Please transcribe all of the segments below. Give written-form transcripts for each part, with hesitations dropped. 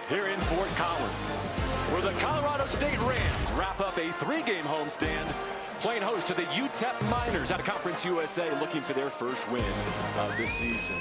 here in Fort Collins, where the Colorado State Rams wrap up a 3-game homestand, playing host to the UTEP Miners out of Conference USA, looking for their first win of this season.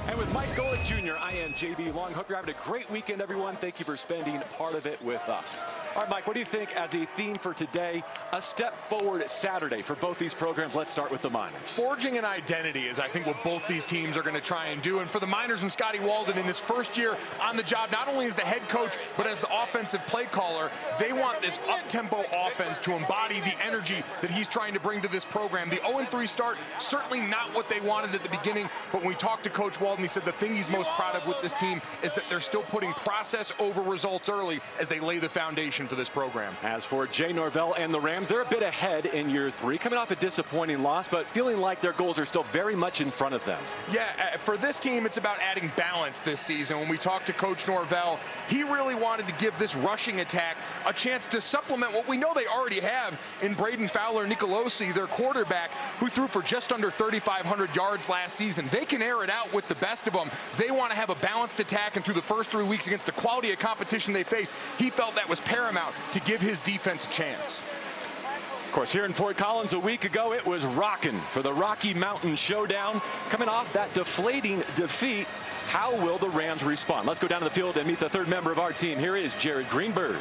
And with Mike Golick Jr., I am JB Long. Hope you're having a great weekend, everyone. Thank you for spending part of it with us. All right, Mike, what do you think as a theme for today? A step forward Saturday for both these programs. Let's start with the Miners. Forging an identity is, I think, what both these teams are going to try and do. And for the Miners and Scotty Walden in his first year on the job, not only as the head coach, but as the offensive play caller, they want this up-tempo offense to embody the energy that he's trying to bring to this program. The 0-3 start, certainly not what they wanted at the beginning, but when we talked to Coach Walden, he said the thing he's most proud of with this team is that they're still putting process over results early as they lay the foundation for this program. As for Jay Norvell and the Rams, they're a bit ahead in year 3, coming off a disappointing loss, but feeling like their goals are still very much in front of them. Yeah, for this team, it's about adding balance this season. When we talked to Coach Norvell, he really wanted to give this rushing attack a chance to supplement what we know they already have in Braden Fowler-Nicolosi, their quarterback, who threw for just under 3,500 yards last season. They can air it out with the best of them. They want to have a balanced attack, and through the first 3 weeks against the quality of competition they faced, he felt that was paramount to give his defense a chance. Of course, here in Fort Collins a week ago, it was rocking for the Rocky Mountain Showdown. Coming off that deflating defeat, how will the Rams respond? Let's go down to the field and meet the third member of our team. Here is Jared Greenberg.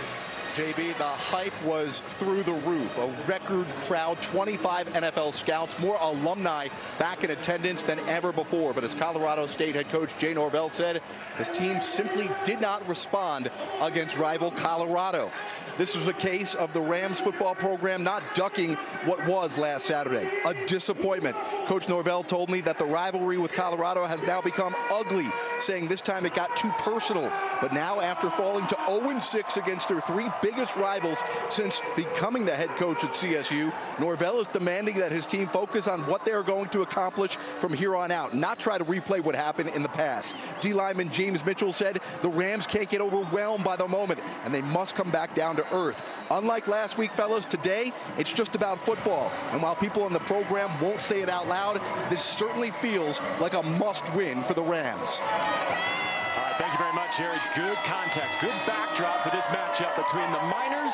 JB, the hype was through the roof. A record crowd, 25 NFL scouts, more alumni back in attendance than ever before. But as Colorado State head coach Jay Norvell said, his team simply did not respond against rival Colorado. This was a case of the Rams football program not ducking what was last Saturday, a disappointment. Coach Norvell told me that the rivalry with Colorado has now become ugly, saying this time it got too personal. But now, after falling to 0-6 against their 3 biggest rivals since becoming the head coach at CSU, Norvell is demanding that his team focus on what they are going to accomplish from here on out, not try to replay what happened in the past. D-lineman James Mitchell said the Rams can't get overwhelmed by the moment, and they must come back down to earth. Unlike last week, fellas, today it's just about football. And while people in the program won't say it out loud, this certainly feels like a must-win for the Rams. All right, thank you very much, Jared. Good context, good backdrop for this matchup between the Miners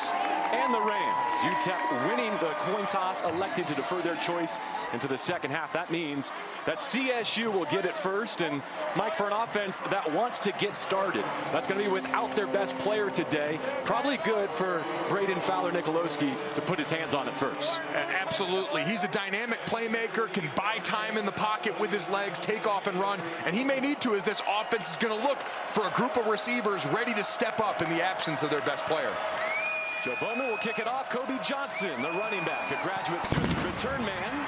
and the Rams. UTEP winning the coin toss, elected to defer their choice into the second half. That means that CSU will get it first. And Mike, for an offense that wants to get started, that's going to be without their best player today. Probably good for Braden Fowler-Nicolosi to put his hands on it first. Absolutely. He's a dynamic playmaker, can buy time in the pocket with his legs, take off and run. And he may need to, as this offense is going to look for a group of receivers ready to step up in the absence of their best player. Joe Bowman will kick it off. Kobe Johnson, the running back, a graduate student return man.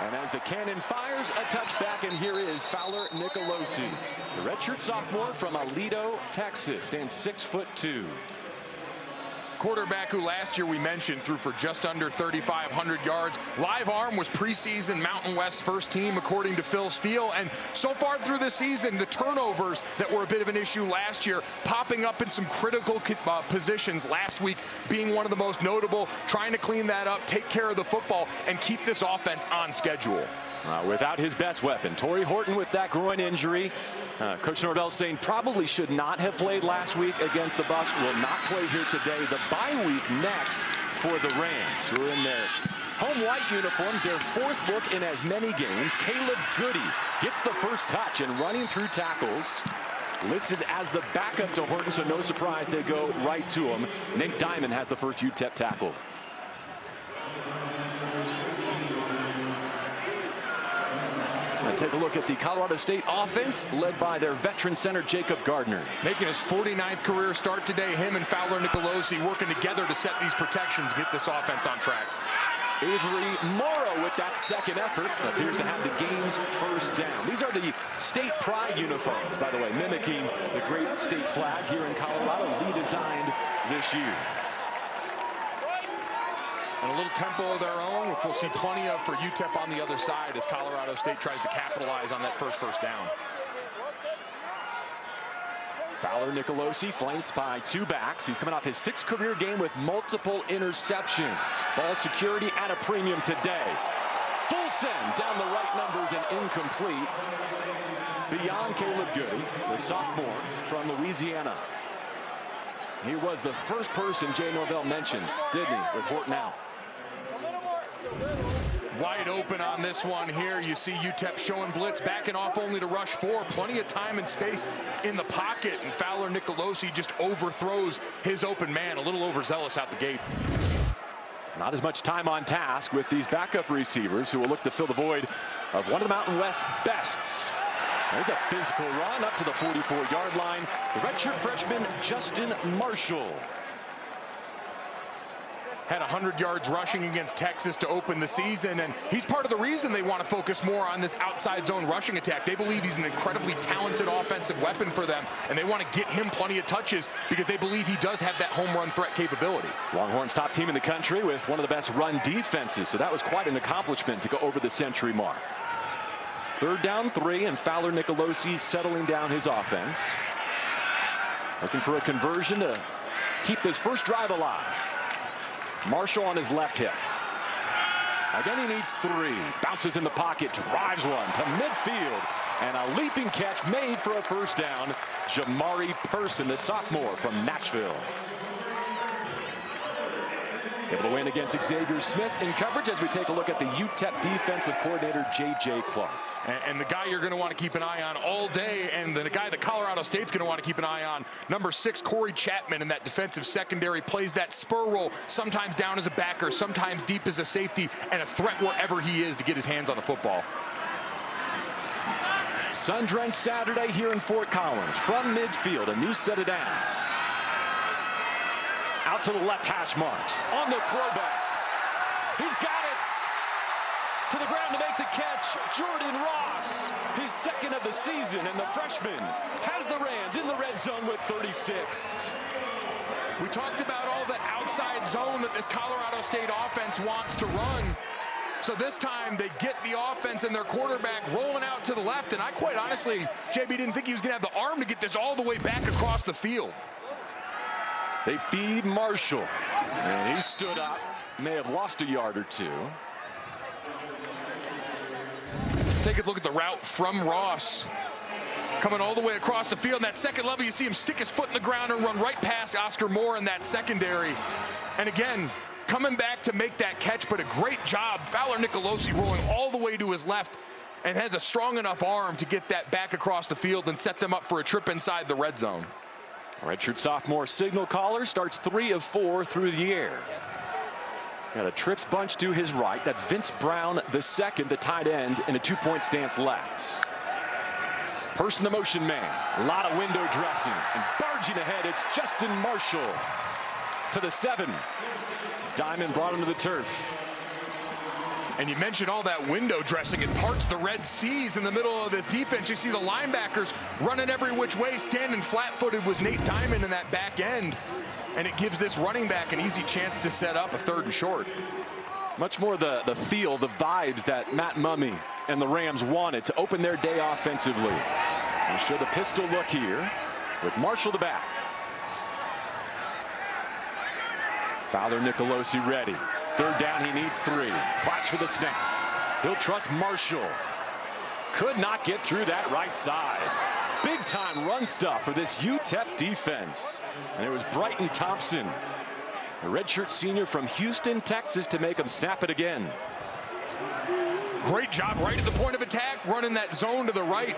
And as the cannon fires, a touchback, and here is Fowler-Nicolosi, the redshirt sophomore from Aledo, Texas, stands 6'2". Quarterback who last year we mentioned threw for just under 3,500 yards. Live arm was preseason Mountain West first team, according to Phil Steele. And so far through the season, the turnovers that were a bit of an issue last year, popping up in some critical positions last week, being one of the most notable, trying to clean that up, take care of the football, and keep this offense on schedule. Without his best weapon, Torrey Horton with that groin injury. Coach Norvell saying probably should not have played last week against the Buffs, will not play here today. The bye week next for the Rams, who are in their home white uniforms, their 4th look in as many games. Caleb Goody gets the first touch and running through tackles. Listed as the backup to Horton, so no surprise they go right to him. Nate Diamond has the first UTEP tackle. Take a look at the Colorado State offense, led by their veteran center, Jacob Gardner. Making his 49th career start today, him and Fowler-Nicolosi working together to set these protections, get this offense on track. Avery Morrow with that second effort appears to have the game's first down. These are the state pride uniforms, by the way, mimicking the great state flag here in Colorado, redesigned this year. And a little tempo of their own, which we'll see plenty of for UTEP on the other side as Colorado State tries to capitalize on that first down. Fowler-Nicolosi flanked by 2 backs. He's coming off his 6th career game with multiple interceptions. Ball security at a premium today. Full send down the right numbers and incomplete. Beyond Caleb Goody, the sophomore from Louisiana. He was the first person Jay Norvell mentioned, didn't he, with Horton out. Wide open on this one here. You see UTEP showing blitz, backing off only to rush 4. Plenty of time and space in the pocket, and Fowler Nicolosi just overthrows his open man. A little overzealous out the gate. Not as much time on task with these backup receivers who will look to fill the void of one of the Mountain West's bests. There's a physical run up to the 44-yard line. The redshirt freshman, Justin Marshall. Had 100 yards rushing against Texas to open the season, and he's part of the reason they want to focus more on this outside zone rushing attack. They believe he's an incredibly talented offensive weapon for them, and they want to get him plenty of touches because they believe he does have that home run threat capability. Longhorns top team in the country with one of the best run defenses, so that was quite an accomplishment to go over the century mark. 3rd down 3, and Fowler Nicolosi settling down his offense. Looking for a conversion to keep this first drive alive. Marshall on his left hip. Again, he needs 3. Bounces in the pocket, drives one to midfield, and a leaping catch made for a first down. Jamari Person, the sophomore from Nashville. Able to win against Xavier Smith in coverage as we take a look at the UTEP defense with coordinator J.J. Clark. And the guy you're going to want to keep an eye on all day, and the guy that Colorado State's going to want to keep an eye on, number 6, Corey Chapman, in that defensive secondary, plays that spur role, sometimes down as a backer, sometimes deep as a safety, and a threat wherever he is to get his hands on the football. Sun-drenched Saturday here in Fort Collins. From midfield, a new set of downs. Out to the left hash marks. On the throwback. He's got it. To the ground to make the catch, Jordan Ross. His 2nd of the season, and the freshman has the Rams in the red zone with 36. We talked about all the outside zone that this Colorado State offense wants to run. So this time they get the offense and their quarterback rolling out to the left. And I quite honestly, JB, didn't think he was going to have the arm to get this all the way back across the field. They feed Marshall. And he stood up. May have lost a yard or 2. Let's take a look at the route from Ross. Coming all the way across the field. In that second level, you see him stick his foot in the ground and run right past Oscar Moore in that secondary. And again, coming back to make that catch, but a great job. Fowler Nicolosi rolling all the way to his left and has a strong enough arm to get that back across the field and set them up for a trip inside the red zone. Redshirt sophomore signal caller starts 3 of 4 through the air. Got a trips bunch to his right. That's Vince Brown, the 2nd, the tight end, in a 2-point stance left. Person the motion man. A lot of window dressing. And barging ahead, it's Justin Marshall to the 7. Diamond brought him to the turf. And you mentioned all that window dressing. It parts the Red Seas in the middle of this defense. You see the linebackers running every which way. Standing flat-footed was Nate Diamond in that back end. And it gives this running back an easy chance to set up a 3rd and short. Much more the feel, the vibes that Matt Mummy and the Rams wanted to open their day offensively. We'll show the pistol look here with Marshall to back. Fowler Nicolosi ready. 3rd down, he needs 3. Claps for the snap. He'll trust Marshall. Could not get through that right side. Big time run stuff for this UTEP defense. And it was Bryton Thompson, a redshirt senior from Houston, Texas, to make him snap it again. Great job right at the point of attack, running that zone to the right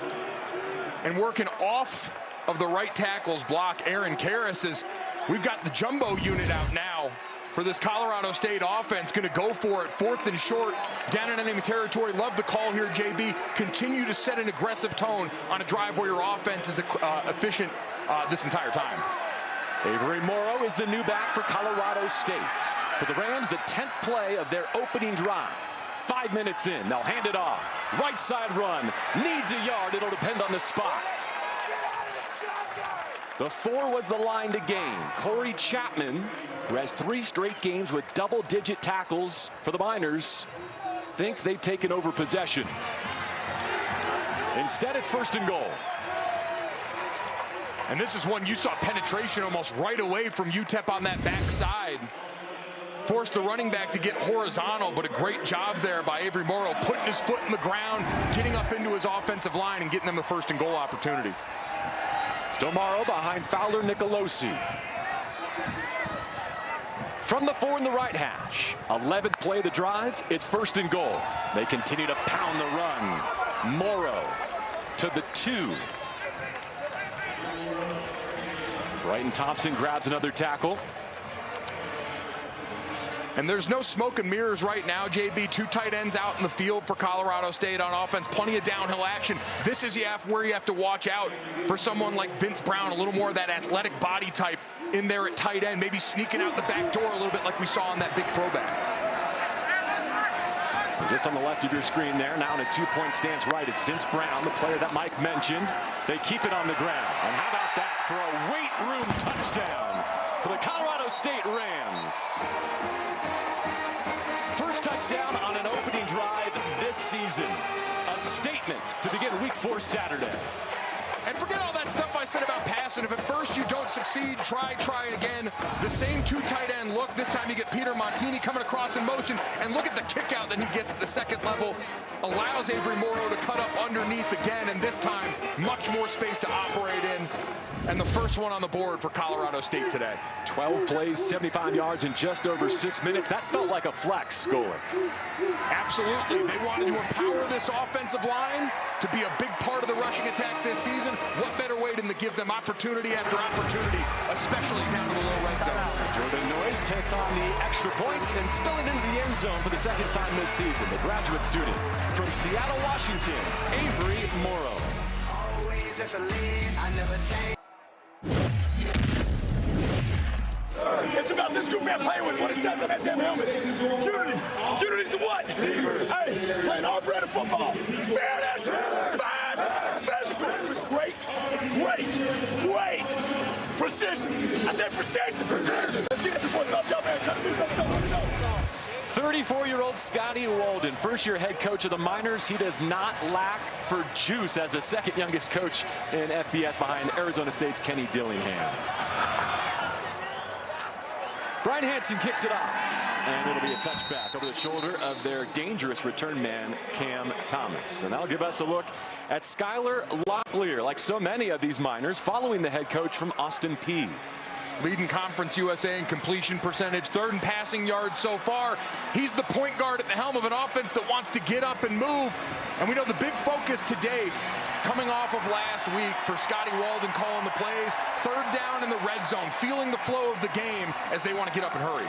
and working off of the right tackle's block. Aaron Karras is, we've got the jumbo unit out now for this Colorado State offense. Going to go for it, 4th and short, down in enemy territory. Love the call here, JB. Continue to set an aggressive tone on a drive where your offense is efficient this entire time. Avery Morrow is the new back for Colorado State. For the Rams, the 10th play of their opening drive. 5 minutes in, they'll hand it off. Right side run, needs a yard. It'll depend on the spot. The 4 was the line to gain. Corey Chapman, who has 3 straight games with double-digit tackles for the Miners, thinks they've taken over possession. Instead, it's 1st and goal. And this is one you saw penetration almost right away from UTEP on that backside. Forced the running back to get horizontal, but a great job there by Avery Morrow, putting his foot in the ground, getting up into his offensive line and getting them a 1st and goal opportunity. Still Morrow behind Fowler Nicolosi. From the 4 in the right hash, 11th play of the drive, it's 1st and goal. They continue to pound the run. Morrow to the 2. Bryton Thompson grabs another tackle. And there's no smoke and mirrors right now, JB. 2 tight ends out in the field for Colorado State on offense. Plenty of downhill action. This is where you have to watch out for someone like Vince Brown, a little more of that athletic body type in there at tight end, maybe sneaking out the back door a little bit like we saw on that big throwback. Just on the left of your screen there, now in a 2-point stance right, it's Vince Brown, the player that Mike mentioned. They keep it on the ground. And how about that for a weight room touchdown for the Colorado State Rams? First touchdown on an opening drive this season. A statement to begin Week 4 Saturday. And forget all that stuff I said about passing. If at first you don't succeed, try again. The same 2 tight end look. This time you get Peter Montini coming across in motion. And look at the kick out that he gets at the 2nd level. Allows Avery Morrow to cut up underneath again. And this time, much more space to operate in. And the first one on the board for Colorado State today. 12 plays, 75 yards in just over 6 minutes. That felt like a flex, Golick. Absolutely. They wanted to empower this offensive line to be a big part of the rushing attack this season. What better way than to give them opportunity after opportunity, especially down in the low red zone. Jordan Noyes takes on the extra points and spilling into the end zone for the 2nd time this season. The graduate student from Seattle, Washington, Avery Morrow. Always just a lead, I never change. It's about this group man playing with what it says on that damn helmet. Unity. Unity's the what? Hey, playing our brand of football. Fairness, fast, great. Precision. I said precision. Let's get the boys up, y'all, man. Try to do something. 34-year-old Scotty Walden, first-year head coach of the Miners. He does not lack for juice as the 2nd youngest coach in FBS behind Arizona State's Kenny Dillingham. Brian Hansen kicks it off, and it'll be a touchback over the shoulder of their dangerous return man, Cam Thomas. And that'll give us a look at Skylar Locklear, like so many of these Miners, following the head coach from Austin Peay. Leading Conference USA in completion percentage, 3rd in passing yards so far. He's the point guard at the helm of an offense that wants to get up and move. And we know the big focus today, coming off of last week for Scotty Walden calling the plays, 3rd down in the red zone, feeling the flow of the game as they want to get up and hurry.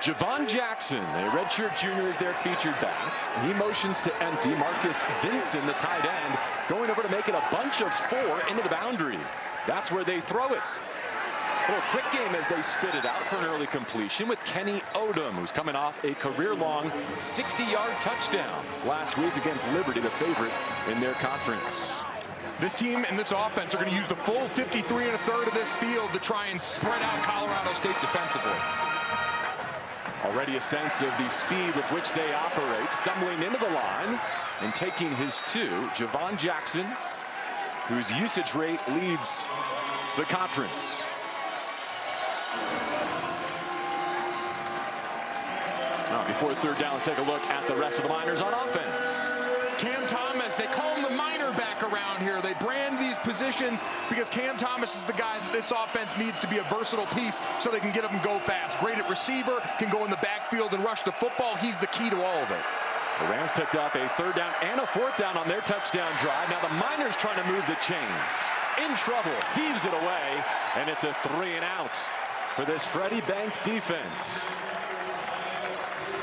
Javon Jackson, a redshirt junior, is their featured back. He motions to empty. Marcus Vinson, the tight end, going over to make it a bunch of 4 into the boundary. That's where they throw it. A little quick game as they spit it out for an early completion with Kenny Odom, who's coming off a career-long 60-yard touchdown last week against Liberty, the favorite in their conference. This team and this offense are going to use the full 53 1/3 of this field to try and spread out Colorado State defensively. Already a sense of the speed with which they operate, stumbling into the line and taking his 2, Javon Jackson, whose usage rate leads the conference. Now, before 3rd down, let's take a look at the rest of the Miners on offense. Cam Thomas, they call him the Miner back around here. They brand these positions because Cam Thomas is the guy that this offense needs to be a versatile piece so they can get up and go fast. Great at receiver, can go in the backfield and rush the football. He's the key to all of it. The Rams picked up a 3rd down and a 4th down on their touchdown drive. Now the Miners trying to move the chains. In trouble, heaves it away, and it's a 3 and out for this Freddie Banks defense.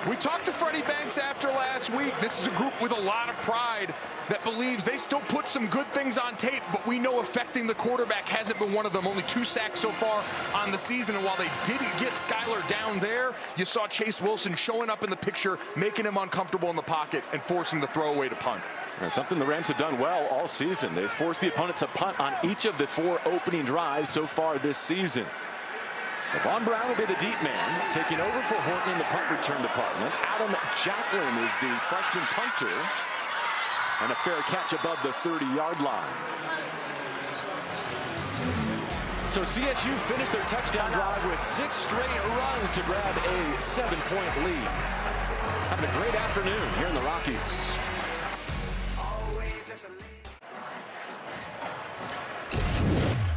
We talked to Freddie Banks after last week. This is a group with a lot of pride that believes they still put some good things on tape, but we know affecting the quarterback hasn't been one of them. Only 2 sacks so far on the season, and while they didn't get Skylar down there, you saw Chase Wilson showing up in the picture, making him uncomfortable in the pocket and forcing the throwaway to punt. Something the Rams have done well all season. They've forced the opponent to punt on each of the 4 opening drives so far this season. Von Brown will be the deep man, taking over for Horton in the punt return department. Adam Jacklin is the freshman punter, and a fair catch above the 30-yard line. So CSU finished their touchdown drive with 6 straight runs to grab a 7-point lead. Having a great afternoon here in the Rockies.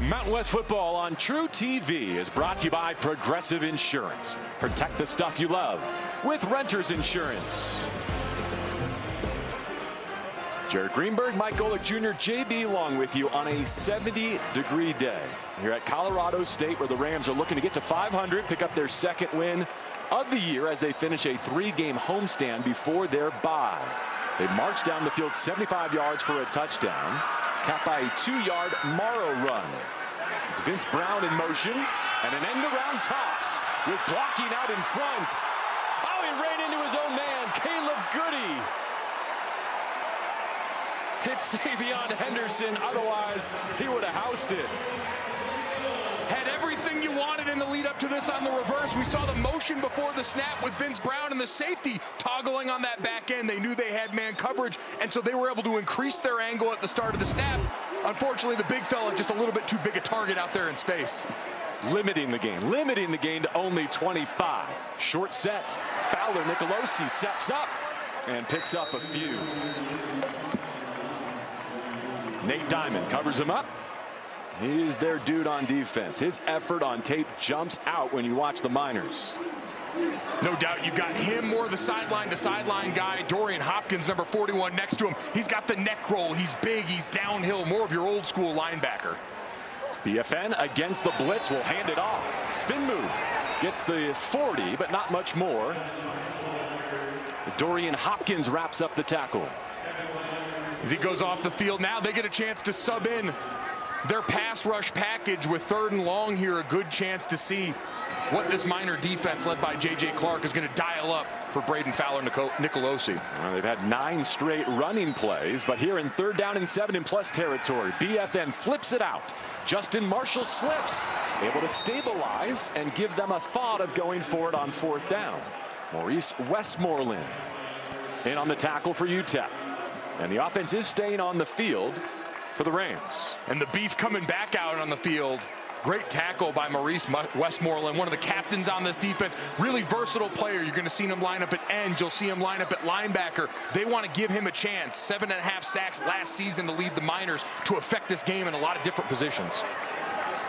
Mountain West football on True TV is brought to you by Progressive Insurance. Protect the stuff you love with Renters Insurance. Jared Greenberg, Mike Golick Jr., JB Long with you on a 70-degree day here at Colorado State, where the Rams are looking to get to 500, pick up their second win of the year as they finish a 3-game homestand before their bye. They marched down the field 75 yards for a touchdown, capped by a 2-yard Morrow run. It's Vince Brown in motion and an end-around toss with blocking out in front. Oh, he ran into his own man, Caleb Goody. It's Savion Henderson, otherwise he would have housed it. Had everything you wanted in the lead up to this on the reverse. We saw the motion before the snap with Vince Brown and the safety toggling on that back end. They knew they had man coverage, and so they were able to increase their angle at the start of the snap. Unfortunately, the big fella just a little bit too big a target out there in space. Limiting the gain to only 25. Short set, Fowler, Nicolosi steps up and picks up a few. Nate Diamond covers him up. He's their dude on defense. His effort on tape jumps out when you watch the Miners. No doubt you've got him, more the sideline-to-sideline guy. Dorian Hopkins, number 41, next to him. He's got the neck roll. He's big. He's downhill. More of your old-school linebacker. BFN against the blitz will hand it off. Spin move. Gets the 40, but not much more. Dorian Hopkins wraps up the tackle. As he goes off the field, now they get a chance to sub in their pass rush package with 3rd and long here. A good chance to see what this Miner defense led by J.J. Clark is going to dial up for Braden Fowler Nicolosi. Well, they've had 9 straight running plays, but here in 3rd down and 7 in plus territory, BFN flips it out. Justin Marshall slips, able to stabilize and give them a thought of going for it on 4th down. Maurice Westmoreland in on the tackle for UTEP. And the offense is staying on the field for the Rams. And the beef coming back out on the field. Great tackle by Maurice Westmoreland, one of the captains on this defense. Really versatile player. You're going to see him line up at end. You'll see him line up at linebacker. They want to give him a chance. 7.5 sacks last season to lead the Miners to affect this game in a lot of different positions.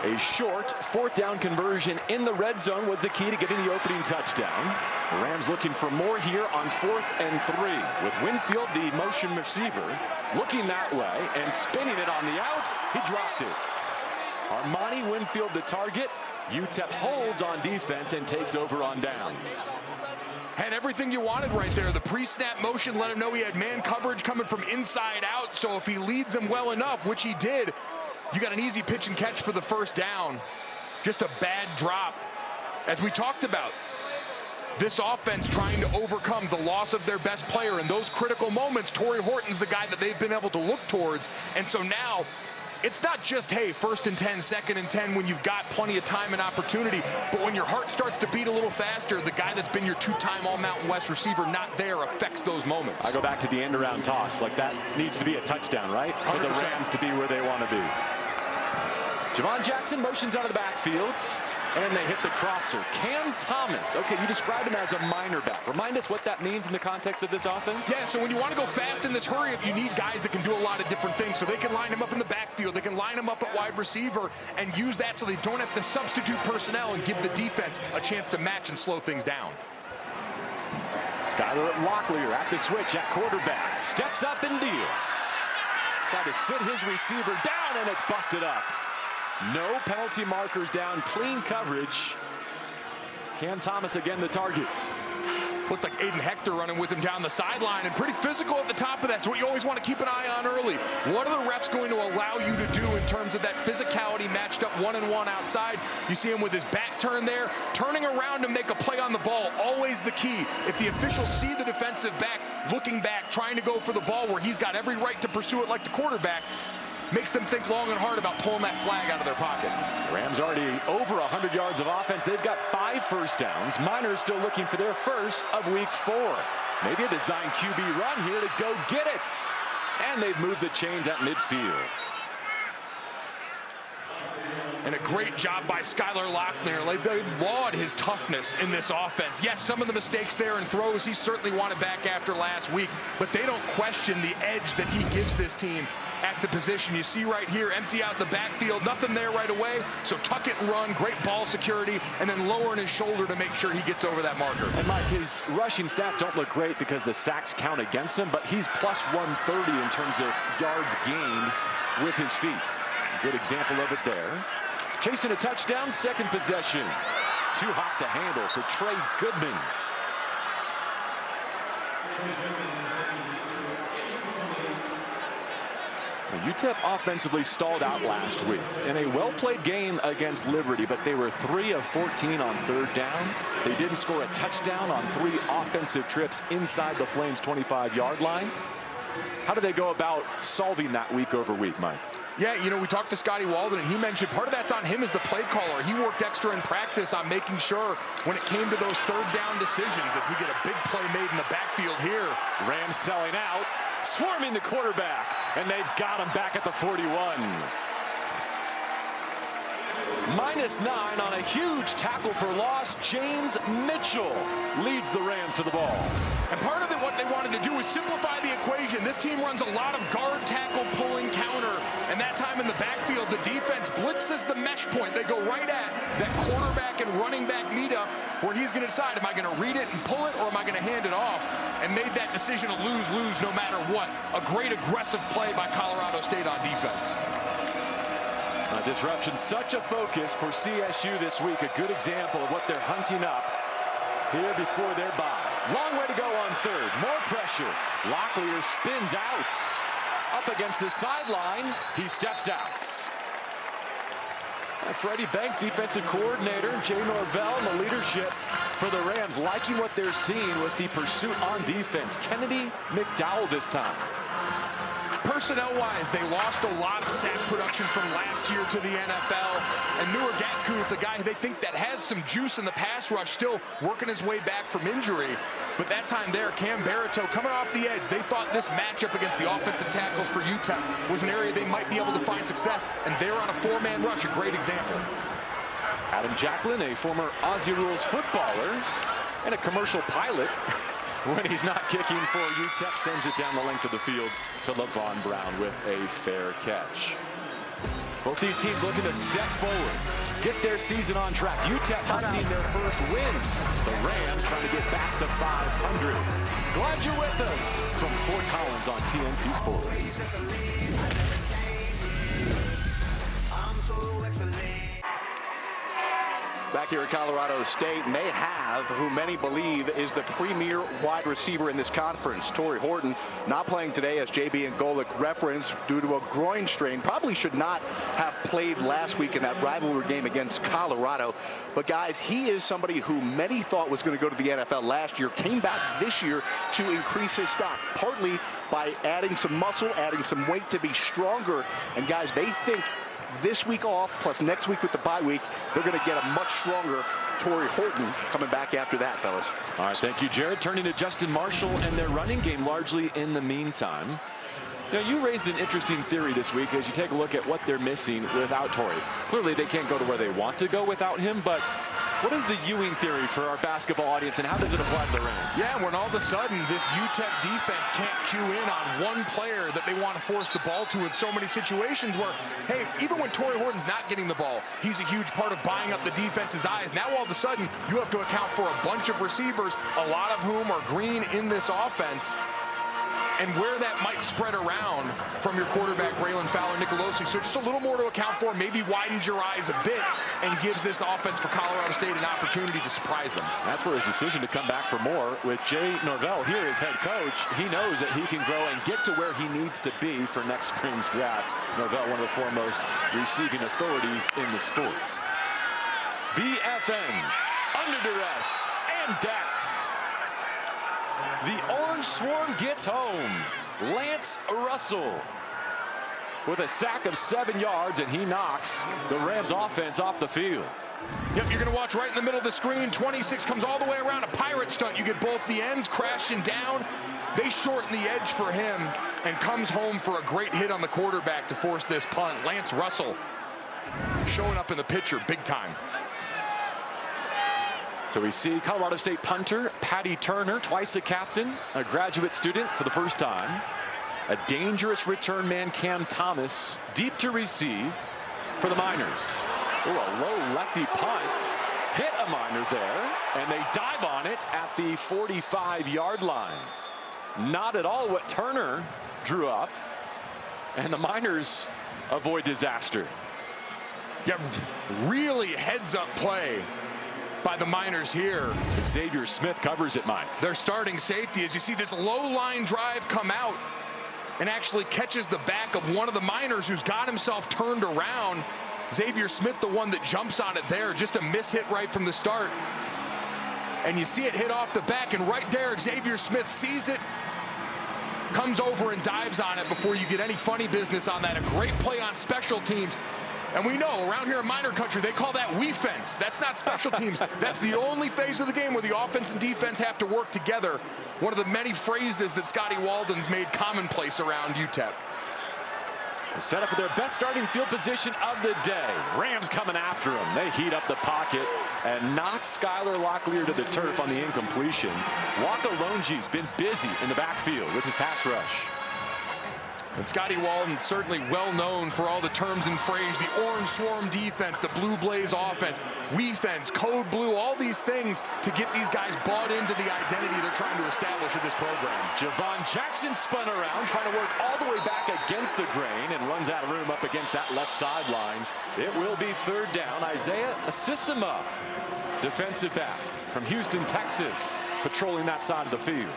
A short 4th down conversion in the red zone was the key to getting the opening touchdown. The Rams looking for more here on 4th and 3. With Winfield, the motion receiver, looking that way and spinning it on the out. He dropped it. Armani Winfield the target. UTEP holds on defense and takes over on downs. Had everything you wanted right there. The pre-snap motion let him know he had man coverage coming from inside out. So if he leads him well enough, which he did, you got an easy pitch and catch for the 1st down. Just a bad drop. As we talked about, this offense trying to overcome the loss of their best player in those critical moments. Torrey Horton's the guy that they've been able to look towards. And so now it's not just, hey, 1st and 10, 2nd and 10 when you've got plenty of time and opportunity, but when your heart starts to beat a little faster, the guy that's been your 2-time All-Mountain West receiver not there affects those moments. I go back to the end-around toss. Like, that needs to be a touchdown, right? 100%. For the Rams to be where they want to be. Javon Jackson motions out of the backfield, and they hit the crosser. Cam Thomas. Okay, you described him as a Miner back. Remind us what that means in the context of this offense. Yeah, so when you want to go fast in this hurry-up, you need guys that can do a lot of different things. So they can line him up in the backfield. They can line him up at wide receiver and use that so they don't have to substitute personnel and give the defense a chance to match and slow things down. Skyler Locklear at the switch at quarterback. Steps up and deals. Tried to sit his receiver down, and it's busted up. No penalty markers down, clean coverage. Cam Thomas again the target. Looked like Aiden Hector running with him down the sideline, and pretty physical at the top of that. That's what you always want to keep an eye on early. What are the refs going to allow you to do in terms of that physicality matched up 1-on-1 outside? You see him with his back turned there, turning around to make a play on the ball. Always the key. If the officials see the defensive back looking back, trying to go for the ball where he's got every right to pursue it like the quarterback, makes them think long and hard about pulling that flag out of their pocket. Rams already over 100 yards of offense. They've got 5 1st downs. Miners still looking for their first of week 4. Maybe a design QB run here to go get it. And they've moved the chains at midfield. And a great job by Skyler Locklear. They laud his toughness in this offense. Yes, some of the mistakes there and throws he certainly wanted back after last week, but they don't question the edge that he gives this team at the position. You see right here, empty out the backfield, nothing there right away. So tuck it and run, great ball security, and then lowering his shoulder to make sure he gets over that marker. And Mike, his rushing stats don't look great because the sacks count against him, but he's plus 130 in terms of yards gained with his feet. Good example of it there. Chasing a touchdown, second possession. Too hot to handle for Trey Goodman. UTEP offensively stalled out last week in a well-played game against Liberty, but they were 3 of 14 on third down. They didn't score a touchdown on 3 offensive trips inside the Flames' 25-yard line. How do they go about solving that week over week, Mike? Yeah, you know, we talked to Scotty Walden, and he mentioned part of that's on him as the play caller. He worked extra in practice on making sure when it came to those third down decisions, as we get a big play made in the backfield here. Rams selling out, swarming the quarterback, and they've got him back at the 41. -9 on a huge tackle for loss. James Mitchell leads the Rams to the ball. And part of it, what they wanted to do was simplify the equation. This team runs a lot of guard, tackle, pulling, counter. And that time in the backfield, the defense blitzes the mesh point. They go right at that quarterback and running back meetup where he's going to decide, am I going to read it and pull it, or am I going to hand it off? And made that decision to lose no matter what. A great aggressive play by Colorado State on defense. Disruption, such a focus for CSU this week. A good example of what they're hunting up here before their bye. Long way to go on third. More pressure. Locklear spins out. Up against the sideline. He steps out. Freddie Banks, defensive coordinator, Jay Norvell, and the leadership for the Rams, liking what they're seeing with the pursuit on defense. Kennedy McDowell this time. Personnel-wise, they lost a lot of sack production from last year to the NFL. And Noor Gatkuth, a guy they think that has some juice in the pass rush, still working his way back from injury. But that time there, Cam Baratow coming off the edge. They thought this matchup against the offensive tackles for UTEP was an area they might be able to find success. And they're on a 4-man rush, a great example. Adam Jacklin, a former Aussie Rules footballer and a commercial pilot. When he's not kicking for UTEP, sends it down the length of the field to LaVon Brown with a fair catch. Both these teams looking to step forward, get their season on track. UTEP hunting their first win. The Rams trying to get back to 500. Glad you're with us from Fort Collins on TNT Sports. Back here at Colorado State, and they have who many believe is the premier wide receiver in this conference. Torrey Horton not playing today, as JB and Golick referenced, due to a groin strain. Probably should not have played last week in that rivalry game against Colorado. But guys, he is somebody who many thought was going to go to the NFL last year, came back this year to increase his stock, partly by adding some muscle, adding some weight to be stronger. And guys, they think this week off, plus next week with the bye week, they're going to get a much stronger Torrey Horton coming back after that, fellas. All right, thank you, Jared. Turning to Justin Marshall and their running game largely in the meantime. You know, you raised an interesting theory this week as you take a look at what they're missing without Torrey. Clearly, they can't go to where they want to go without him, but what is the Ewing theory for our basketball audience, and how does it apply to the Rams? Yeah, when all of a sudden this UTEP defense can't cue in on one player that they want to force the ball to in so many situations where, hey, even when Torrey Horton's not getting the ball, he's a huge part of buying up the defense's eyes. Now all of a sudden you have to account for a bunch of receivers, a lot of whom are green in this offense, and where that might spread around from your quarterback, Braylon Fowler, Nicolosi. So just a little more to account for, maybe widens your eyes a bit and gives this offense for Colorado State an opportunity to surprise them. That's where his decision to come back for more with Jay Norvell here as head coach. He knows that he can grow and get to where he needs to be for next spring's draft. Norvell, one of the foremost receiving authorities in the sports. BFN, under duress and decked. The Orange Swarm gets home. Lance Russell with a sack of 7 yards, and he knocks the Rams offense off the field. Yep, you're going to watch right in the middle of the screen. 26 comes all the way around, a pirate stunt. You get both the ends crashing down. They shorten the edge for him and comes home for a great hit on the quarterback to force this punt. Lance Russell showing up in the picture big time. So we see Colorado State punter Patty Turner, twice a captain, a graduate student for the first time. A dangerous return man, Cam Thomas, deep to receive for the Miners. Ooh, a low lefty punt. Hit a Miner there, and they dive on it at the 45-yard line. Not at all what Turner drew up, and the Miners avoid disaster. Yeah, really heads-up play by the Miners here. Xavier Smith covers it, Mike. Their starting safety, as you see this low-line drive come out and actually catches the back of one of the Miners who's got himself turned around. Xavier Smith, the one that jumps on it there, just a miss hit right from the start. And you see it hit off the back, and right there, Xavier Smith sees it, comes over and dives on it before you get any funny business on that. A great play on special teams. And we know around here in Miner country, they call that we-fence. That's not special teams. That's the only phase of the game where the offense and defense have to work together. One of the many phrases that Scotty Walden's made commonplace around UTEP. Set up with their best starting field position of the day. Rams coming after him. They heat up the pocket and knock Skylar Locklear to the turf on the incompletion. Waka Longi's been busy in the backfield with his pass rush. And Scotty Walden certainly well known for all the terms and phrase, the orange swarm defense, the blue blaze offense, we-fence, code blue, all these things to get these guys bought into the identity they're trying to establish with this program. Javon Jackson spun around, trying to work all the way back against the grain and runs out of room up against that left sideline. It will be third down. Isaiah Asisima, defensive back from Houston, Texas, patrolling that side of the field.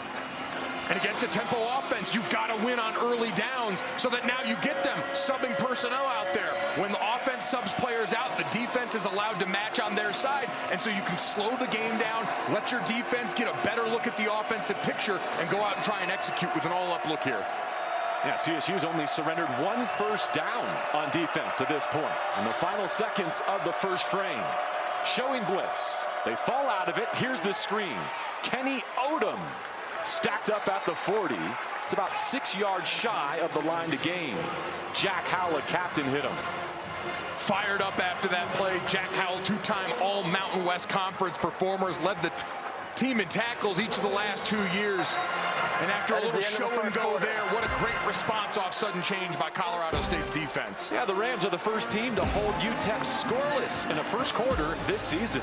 And against a tempo offense, you've got to win on early downs so that now you get them subbing personnel out there. When the offense subs players out, the defense is allowed to match on their side, and so you can slow the game down, let your defense get a better look at the offensive picture, and go out and try and execute with an all-up look here. Yeah, CSU's only surrendered one first down on defense to this point in the final seconds of the first frame. Showing blitz. They fall out of it. Here's the screen. Kenny Odom stacked up at the 40. It's about 6 yards shy of the line to gain. Jack Howell, captain, hit him. Fired up after that play. Jack Howell, two-time All-Mountain West Conference performers, led the team in tackles each of the last 2 years. And after a little show and go there, what a great response off sudden change by Colorado State's defense. Yeah, the Rams are the first team to hold UTEP scoreless in a first quarter this season.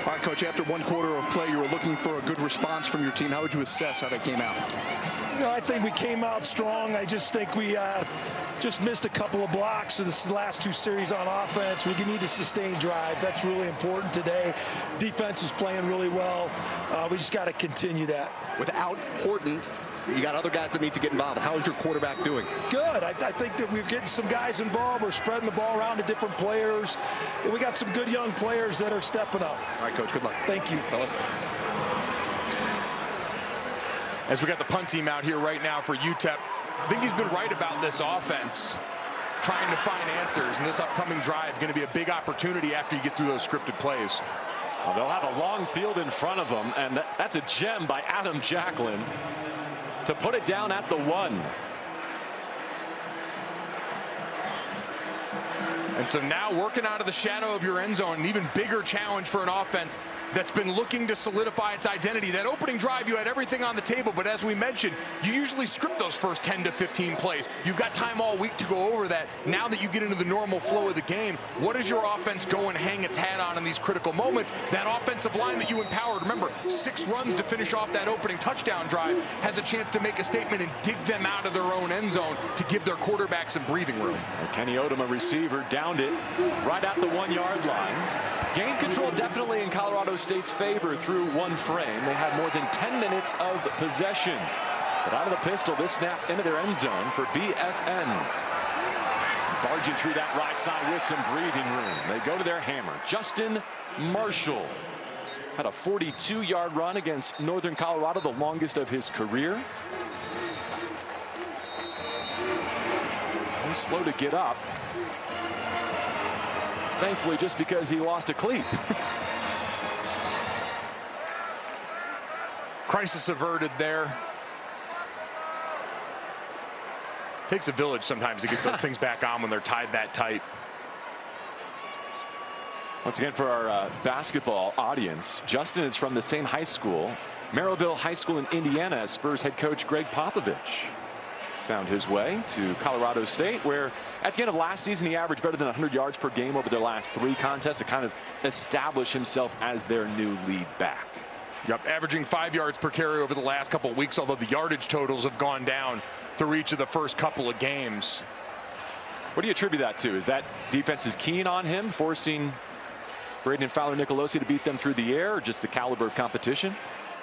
All right, Coach, after one quarter of play, you were looking for a good response from your team. How would you assess how they came out? You know, I think we came out strong. I just think we just missed a couple of blocks of this last two series on offense. We need to sustain drives. That's really important today. Defense is playing really well. We just got to continue that. Without Horton, you got other guys that need to get involved. How is your quarterback doing? Good. I think that we're getting some guys involved. We're spreading the ball around to different players. And we got some good young players that are stepping up. All right, Coach, good luck. Thank you. Fellas. As we got the punt team out here right now for UTEP, I think he's been right about this offense, trying to find answers. And this upcoming drive going to be a big opportunity after you get through those scripted plays. Well, they'll have a long field in front of them, and that's a gem by Adam Jacklin to put it down at the 1. And so now working out of the shadow of your end zone, an even bigger challenge for an offense that's been looking to solidify its identity. That opening drive, you had everything on the table, but as we mentioned, you usually script those first 10 to 15 plays. You've got time all week to go over that. Now that you get into the normal flow of the game, what does your offense go and hang its hat on in these critical moments? That offensive line that you empowered, remember, 6 runs to finish off that opening touchdown drive, has a chance to make a statement and dig them out of their own end zone to give their quarterback some breathing room. Kenny Odom, a receiver, downed it right at the 1-yard line. Game control definitely in Colorado State's favor through one frame. They had more than 10 minutes of possession. But out of the pistol, this snap into their end zone for BFN. Barging through that right side with some breathing room. They go to their hammer. Justin Marshall had a 42-yard run against Northern Colorado, the longest of his career. He's slow to get up. Thankfully, just because he lost a cleat. Crisis averted there. Takes a village sometimes to get those things back on when they're tied that tight. Once again, for our basketball audience, Justin is from the same high school, Merrillville High School in Indiana, as Spurs head coach Greg Popovich found his way to Colorado State, where at the end of last season he averaged better than 100 yards per game over their last 3 contests to kind of establish himself as their new lead back. Yep, averaging 5 yards per carry over the last couple of weeks, although the yardage totals have gone down through each of the first couple of games. What do you attribute that to? Is that defense is keen on him, forcing Braden and Fowler-Nicolosi to beat them through the air, or just the caliber of competition?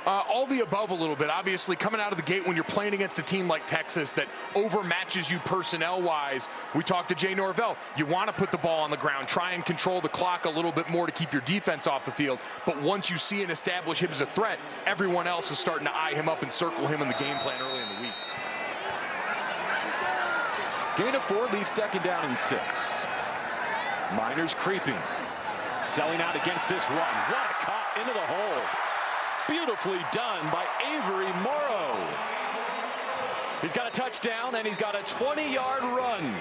All the above a little bit. Obviously, coming out of the gate when you're playing against a team like Texas that overmatches you personnel-wise, we talked to Jay Norvell. You want to put the ball on the ground, try and control the clock a little bit more to keep your defense off the field. But once you see and establish him as a threat, everyone else is starting to eye him up and circle him in the game plan early in the week. Gain of 4 leaves second down and 6. Miners creeping. Selling out against this run. What a cut into the hole. Beautifully done by Avery Morrow. He's got a touchdown and he's got a 20-yard run.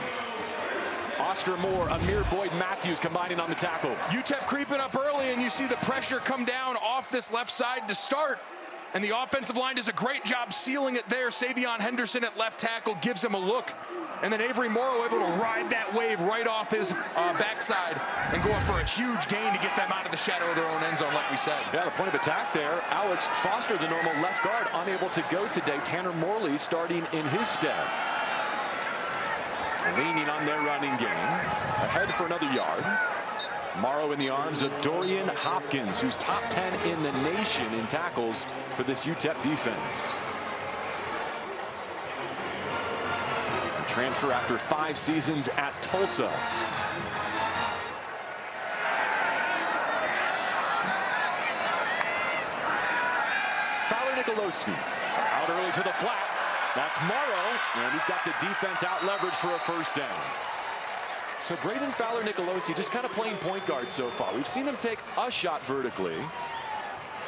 Oscar Moore, Amir Boyd Matthews combining on the tackle. UTEP creeping up early, and you see the pressure come down off this left side to start. And the offensive line does a great job sealing it there. Savion Henderson at left tackle gives him a look. And then Avery Morrow able to ride that wave right off his backside and go up for a huge gain to get them out of the shadow of their own end zone, like we said. Yeah, the point of attack there. Alex Foster, the normal left guard, unable to go today. Tanner Morley starting in his stead. Leaning on their running game. Ahead for another yard. Morrow in the arms of Dorian Hopkins, who's top 10 in the nation in tackles for this UTEP defense. A transfer after 5 seasons at Tulsa. Fowler-Nicolosi out early to the flat. That's Morrow, and he's got the defense out leveraged for a first down. So Braden Fowler-Nicolosi just kind of playing point guard so far. We've seen him take a shot vertically,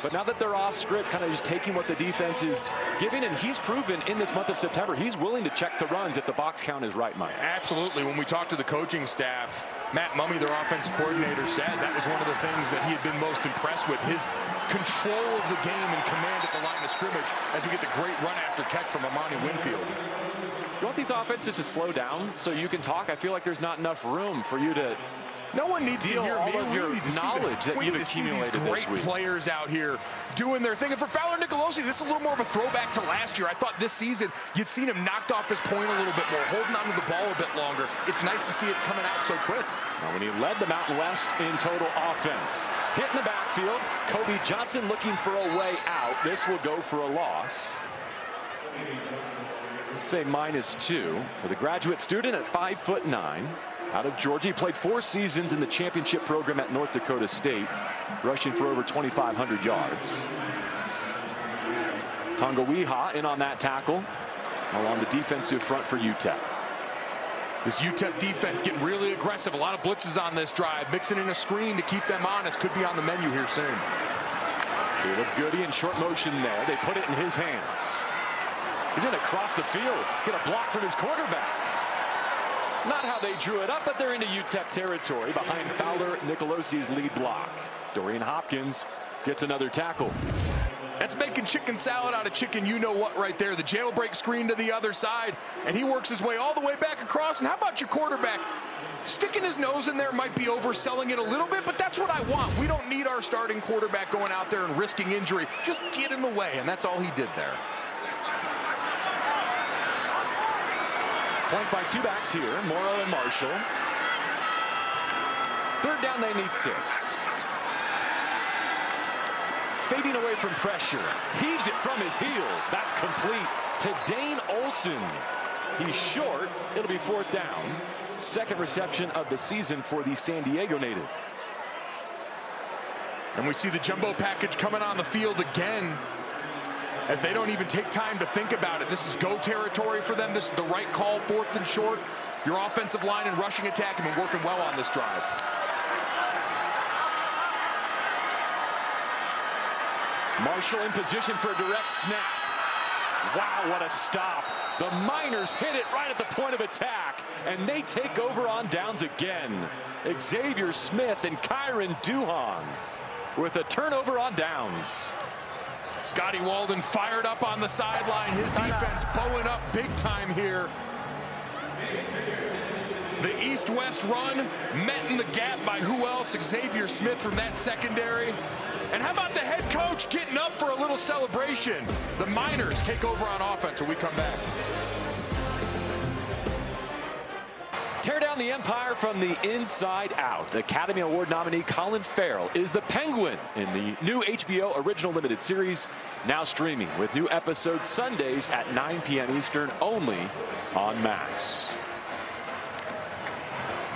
but now that they're off script, kind of just taking what the defense is giving, and he's proven in this month of September he's willing to check to runs if the box count is right, Mike. Absolutely. When we talked to the coaching staff, Matt Mummy, their offensive coordinator, said that was one of the things that he had been most impressed with, his control of the game and command at the line of scrimmage as we get the great run after catch from Amani Winfield. You want these offenses to slow down so you can talk? I feel like there's not enough room for you to no one needs to hear all of your knowledge that you've accumulated this week. These great players out here doing their thing. And for Fowler-Nicolosi, this is a little more of a throwback to last year. I thought this season you'd seen him knocked off his point a little bit more, holding onto the ball a bit longer. It's nice to see it coming out so quick. Now, when he led the Mountain West in total offense, hit in the backfield, Kobe Johnson looking for a way out. This will go for a loss. Let's say -2 for the graduate student at 5'9". Out of Georgia. He played 4 seasons in the championship program at North Dakota State, rushing for over 2,500 yards. Tonga Weha in on that tackle along the defensive front for UTEP. This UTEP defense getting really aggressive. A lot of blitzes on this drive, mixing in a screen to keep them honest. Could be on the menu here soon. Caleb Goody in short motion there. They put it in his hands. He's going to cross the field, get a block from his quarterback. Not how they drew it up, but they're into UTEP territory behind Fowler-Nicolosi's lead block. Dorian Hopkins gets another tackle. That's making chicken salad out of chicken you-know-what right there. The jailbreak screen to the other side, and he works his way all the way back across. And how about your quarterback? Sticking his nose in there might be overselling it a little bit, but that's what I want. We don't need our starting quarterback going out there and risking injury. Just get in the way, and that's all he did there. Flanked by 2 backs here, Morrow and Marshall. Third down, they need 6. Fading away from pressure. Heaves it from his heels. That's complete to Dane Olson. He's short. It'll be 4th down. Second reception of the season for the San Diego native. And we see the jumbo package coming on the field again, as they don't even take time to think about it. This is go territory for them. This is the right call, 4th and short. Your offensive line and rushing attack have been working well on this drive. Marshall in position for a direct snap. Wow, what a stop. The Miners hit it right at the point of attack, and they take over on downs again. Xavier Smith and Kyron Duhan with a turnover on downs. Scotty Walden fired up on the sideline. His defense bowing up big time here. The east-west run met in the gap by who else? Xavier Smith from that secondary. And how about the head coach getting up for a little celebration? The Miners take over on offense when we come back. Tear down the empire from the inside out. Academy Award nominee Colin Farrell is the Penguin in the new HBO original limited series, now streaming with new episodes Sundays at 9 p.m. Eastern only on Max.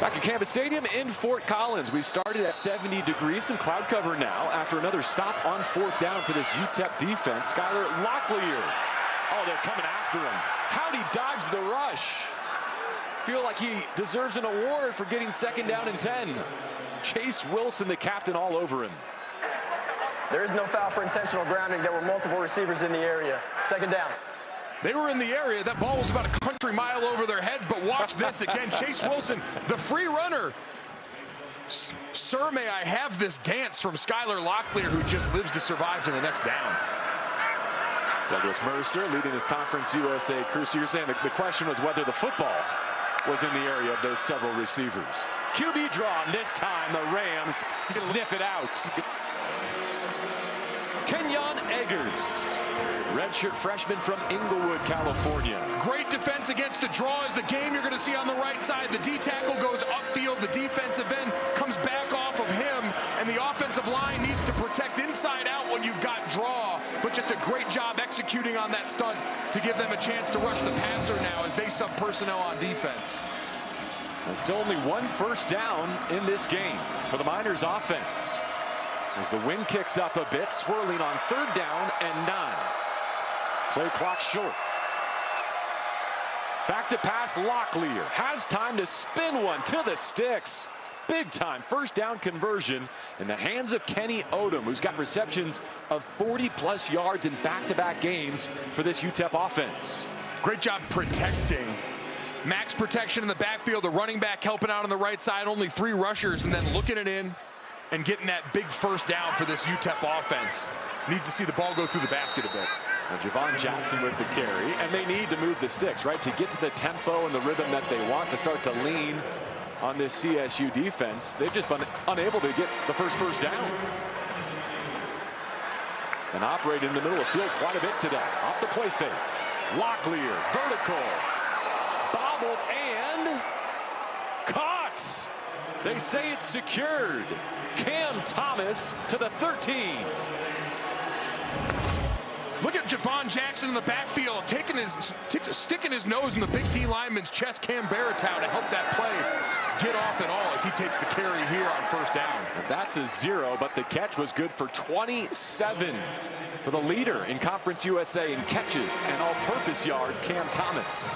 Back at Campus Stadium in Fort Collins. We started at 70 degrees, some cloud cover now after another stop on fourth down for this UTEP defense. Skylar Locklear. Oh, they're coming after him. How'd he dodge the rush? Feel like he deserves an award for getting second down and 10. Chase Wilson, the captain, all over him. There is no foul for intentional grounding. There were multiple receivers in the area. Second down. They were in the area. That ball was about a country mile over their heads, but watch this again. Chase Wilson, the free runner. Sir, may I have this dance from Skylar Locklear, who just lives to survive to the next down. Douglas Mercer leading his Conference USA crew. So you're saying the question was whether the football was in the area of those several receivers. QB draw, and this time the Rams sniff it out. Kenyon Eggers, redshirt freshman from Inglewood, California. Great defense against the draw is the game you're going to see on the right side. The D tackle goes upfield. The defensive end comes back off of him, and the offensive line needs to protect inside out when you've got draw. But just a great job executing on that stunt to give them a chance to rush the passer now as they sub personnel on defense. There's still only one first down in this game for the Miners offense. As the wind kicks up a bit, swirling on third down and 9. Play clock short. Back to pass, Locklear has time to spin one to the sticks. Big time first down conversion in the hands of Kenny Odom, who's got receptions of 40+ yards in back-to-back games for this UTEP offense. Great job protecting. Max protection in the backfield, the running back helping out on the right side, only 3 rushers, and then looking it in and getting that big first down for this UTEP offense. Needs to see the ball go through the basket a bit. Well, Javon Jackson with the carry, and they need to move the sticks, right, to get to the tempo and the rhythm that they want to start to lean on this CSU defense. They've just been unable to get the first down. And operate in the middle of the field quite a bit today. Off the play fake. Locklear, vertical. Bobbled and caught. They say it's secured. Cam Thomas to the 13. Look at Javon Jackson in the backfield, sticking his nose in the big D lineman's chest, Cam Baratow, to help that play get off and all as he takes the carry here on first down. That's a 0, but the catch was good for 27 for the leader in Conference USA in catches and all-purpose yards, Cam Thomas.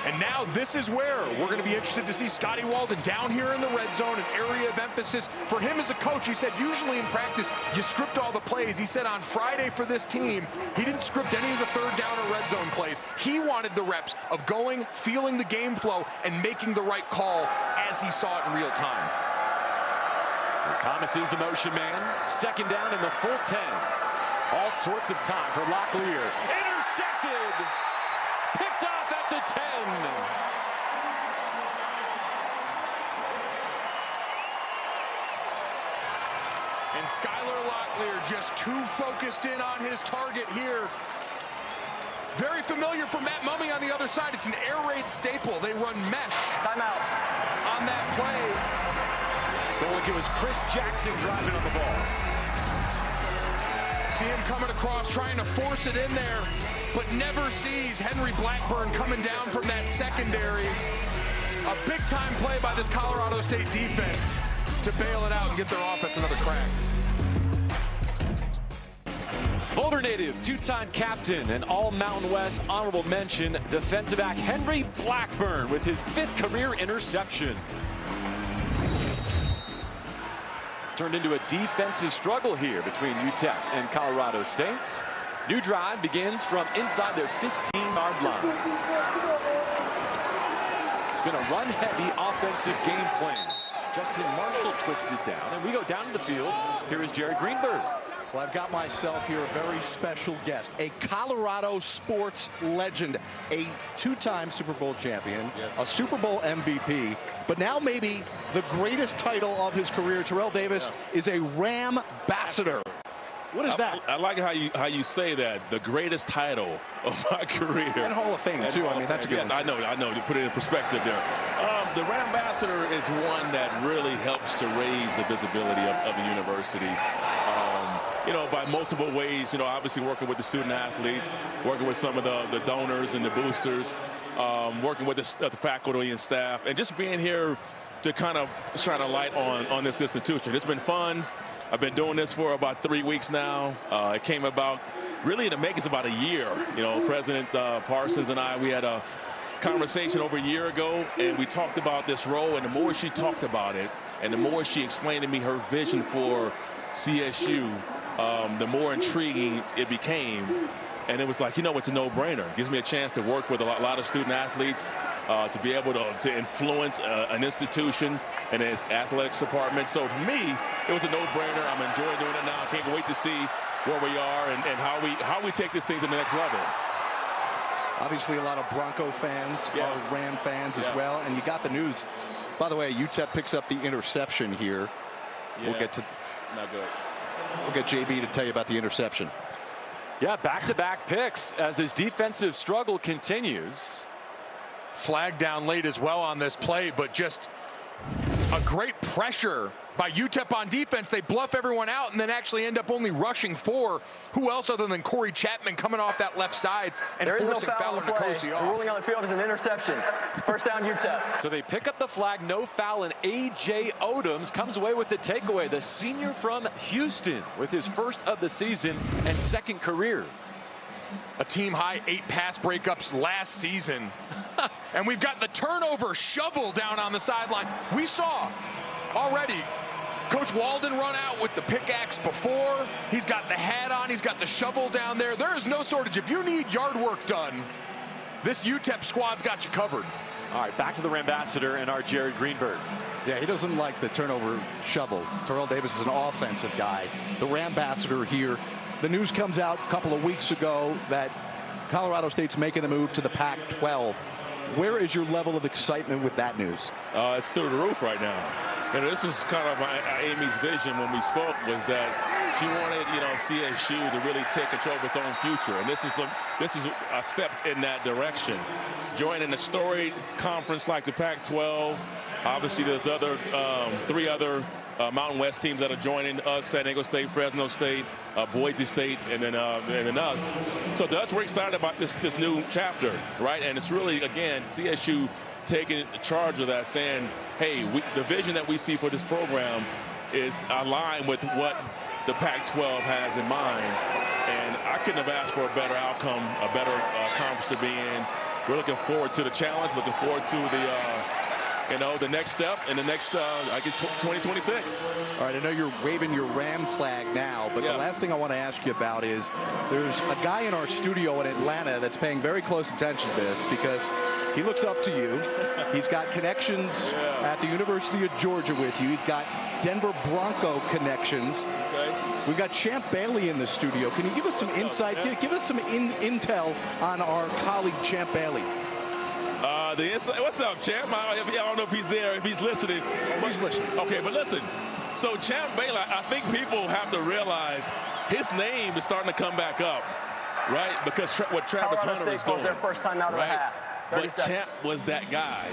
And now this is where we're going to be interested to see Scotty Walden down here in the red zone, an area of emphasis for him as a coach. He said usually in practice you script all the plays. He said on Friday for this team he didn't script any of the third down or red zone plays. He wanted the reps of going, feeling the game flow, and making the right call as he saw it in real time. Thomas is the motion man. Second down in the full 10. All sorts of time for Locklear. Intercepted. Picked off at the 10. And Skylar Locklear just too focused in on his target here. Very familiar for Matt Mumming on the other side. It's an air raid staple. They run mesh. Timeout. On that play. Felt like it was Chris Jackson driving on the ball. See him coming across, trying to force it in there, but never sees Henry Blackburn coming down from that secondary. A big-time play by this Colorado State defense to bail it out and get their offense another crack. Boulder native, two-time captain, and all-Mountain West honorable mention, defensive back Henry Blackburn with his 5th career interception. Turned into a defensive struggle here between UTEP and Colorado State. New drive begins from inside their 15-yard line. It's been a run-heavy offensive game plan. Justin Marshall twisted down, and we go down to the field. Here is Jerry Greenberg. Well, I've got myself here a very special guest, a Colorado sports legend, a two-time Super Bowl champion, a Super Bowl MVP, but now maybe the greatest title of his career. Terrell Davis is a Ram-bassador. What is that? I like how you say that, the greatest title of my career. And Hall of Fame, too. I mean, that's a good one. I know, to put it in perspective there. The Ram-bassador is one that really helps to raise the visibility of the university. You know, by multiple ways, you know, obviously working with the student athletes, working with some of the donors and the boosters, working with the faculty and staff, and just being here to kind of shine a light on this institution. It's been fun. I've been doing this for about 3 weeks now. It came about really in the makings about a year. You know, President Parsons and I, we had a conversation over a year ago, and we talked about this role, and the more she talked about it, and the more she explained to me her vision for CSU, the more intriguing it became. And it was like, you know, it's a no-brainer. It gives me a chance to work with a lot of student athletes, to be able to influence an institution and its athletics department. So to me, it was a no-brainer. I'm enjoying doing it now. I can't wait to see where we are and how we take this thing to the next level. Obviously, a lot of Bronco fans are Ram fans as well. And you got the news. By the way, UTEP picks up the interception here. We'll get to not good. We'll get JB to tell you about the interception. Yeah, back-to-back picks as this defensive struggle continues. Flag down late as well on this play, but just a great pressure by UTEP on defense. They bluff everyone out and then actually end up only rushing 4. Who else other than Corey Chapman coming off that left side and forcing Fowler and Nkosi off. The ruling on the field is an interception. First down, UTEP. So they pick up the flag, no foul, and A.J. Odoms comes away with the takeaway. The senior from Houston with his first of the season and second career. A team-high 8 pass breakups last season. And we've got the turnover shovel down on the sideline. We saw already Coach Walden run out with the pickaxe before. He's got the hat on. He's got the shovel down there. There is no shortage. If you need yard work done, this UTEP squad's got you covered. All right, back to the Ram-bassador and our Jared Greenberg. Yeah, he doesn't like the turnover shovel. Terrell Davis is an offensive guy. The Ram-bassador here. The news comes out a couple of weeks ago that Colorado State's making the move to the Pac-12. Where is your level of excitement with that news? It's through the roof right now. And this is kind of Amy's vision when we spoke, was that she wanted, you know, CSU to really take control of its own future. And this is a step in that direction. Joining a storied conference like the Pac-12. Obviously, there's 3 other Mountain West teams that are joining us: San Diego State, Fresno State, Boise State, and then us. So to us, we're excited about this new chapter, right? And it's really, again, CSU taking charge of that, saying, hey, the vision that we see for this program is aligned with what the Pac-12 has in mind. And I couldn't have asked for a better outcome, a better conference to be in. We're looking forward to the challenge, looking forward to the next step in the next, 2026. All right, I know you're waving your Ram flag now, but the last thing I want to ask you about is there's a guy in our studio in Atlanta that's paying very close attention to this because he looks up to you. He's got connections at the University of Georgia with you. He's got Denver Bronco connections. Okay. We've got Champ Bailey in the studio. Can you give us some insight? Give us some intel on our colleague Champ Bailey. The inside. What's up, Champ? I don't know if he's there, if he's listening. He's listening. Okay, but listen. So Champ Bailey, I think people have to realize his name is starting to come back up, right? Because what Travis Colorado Hunter is State doing. goes their first time out of the half. But Champ was that guy.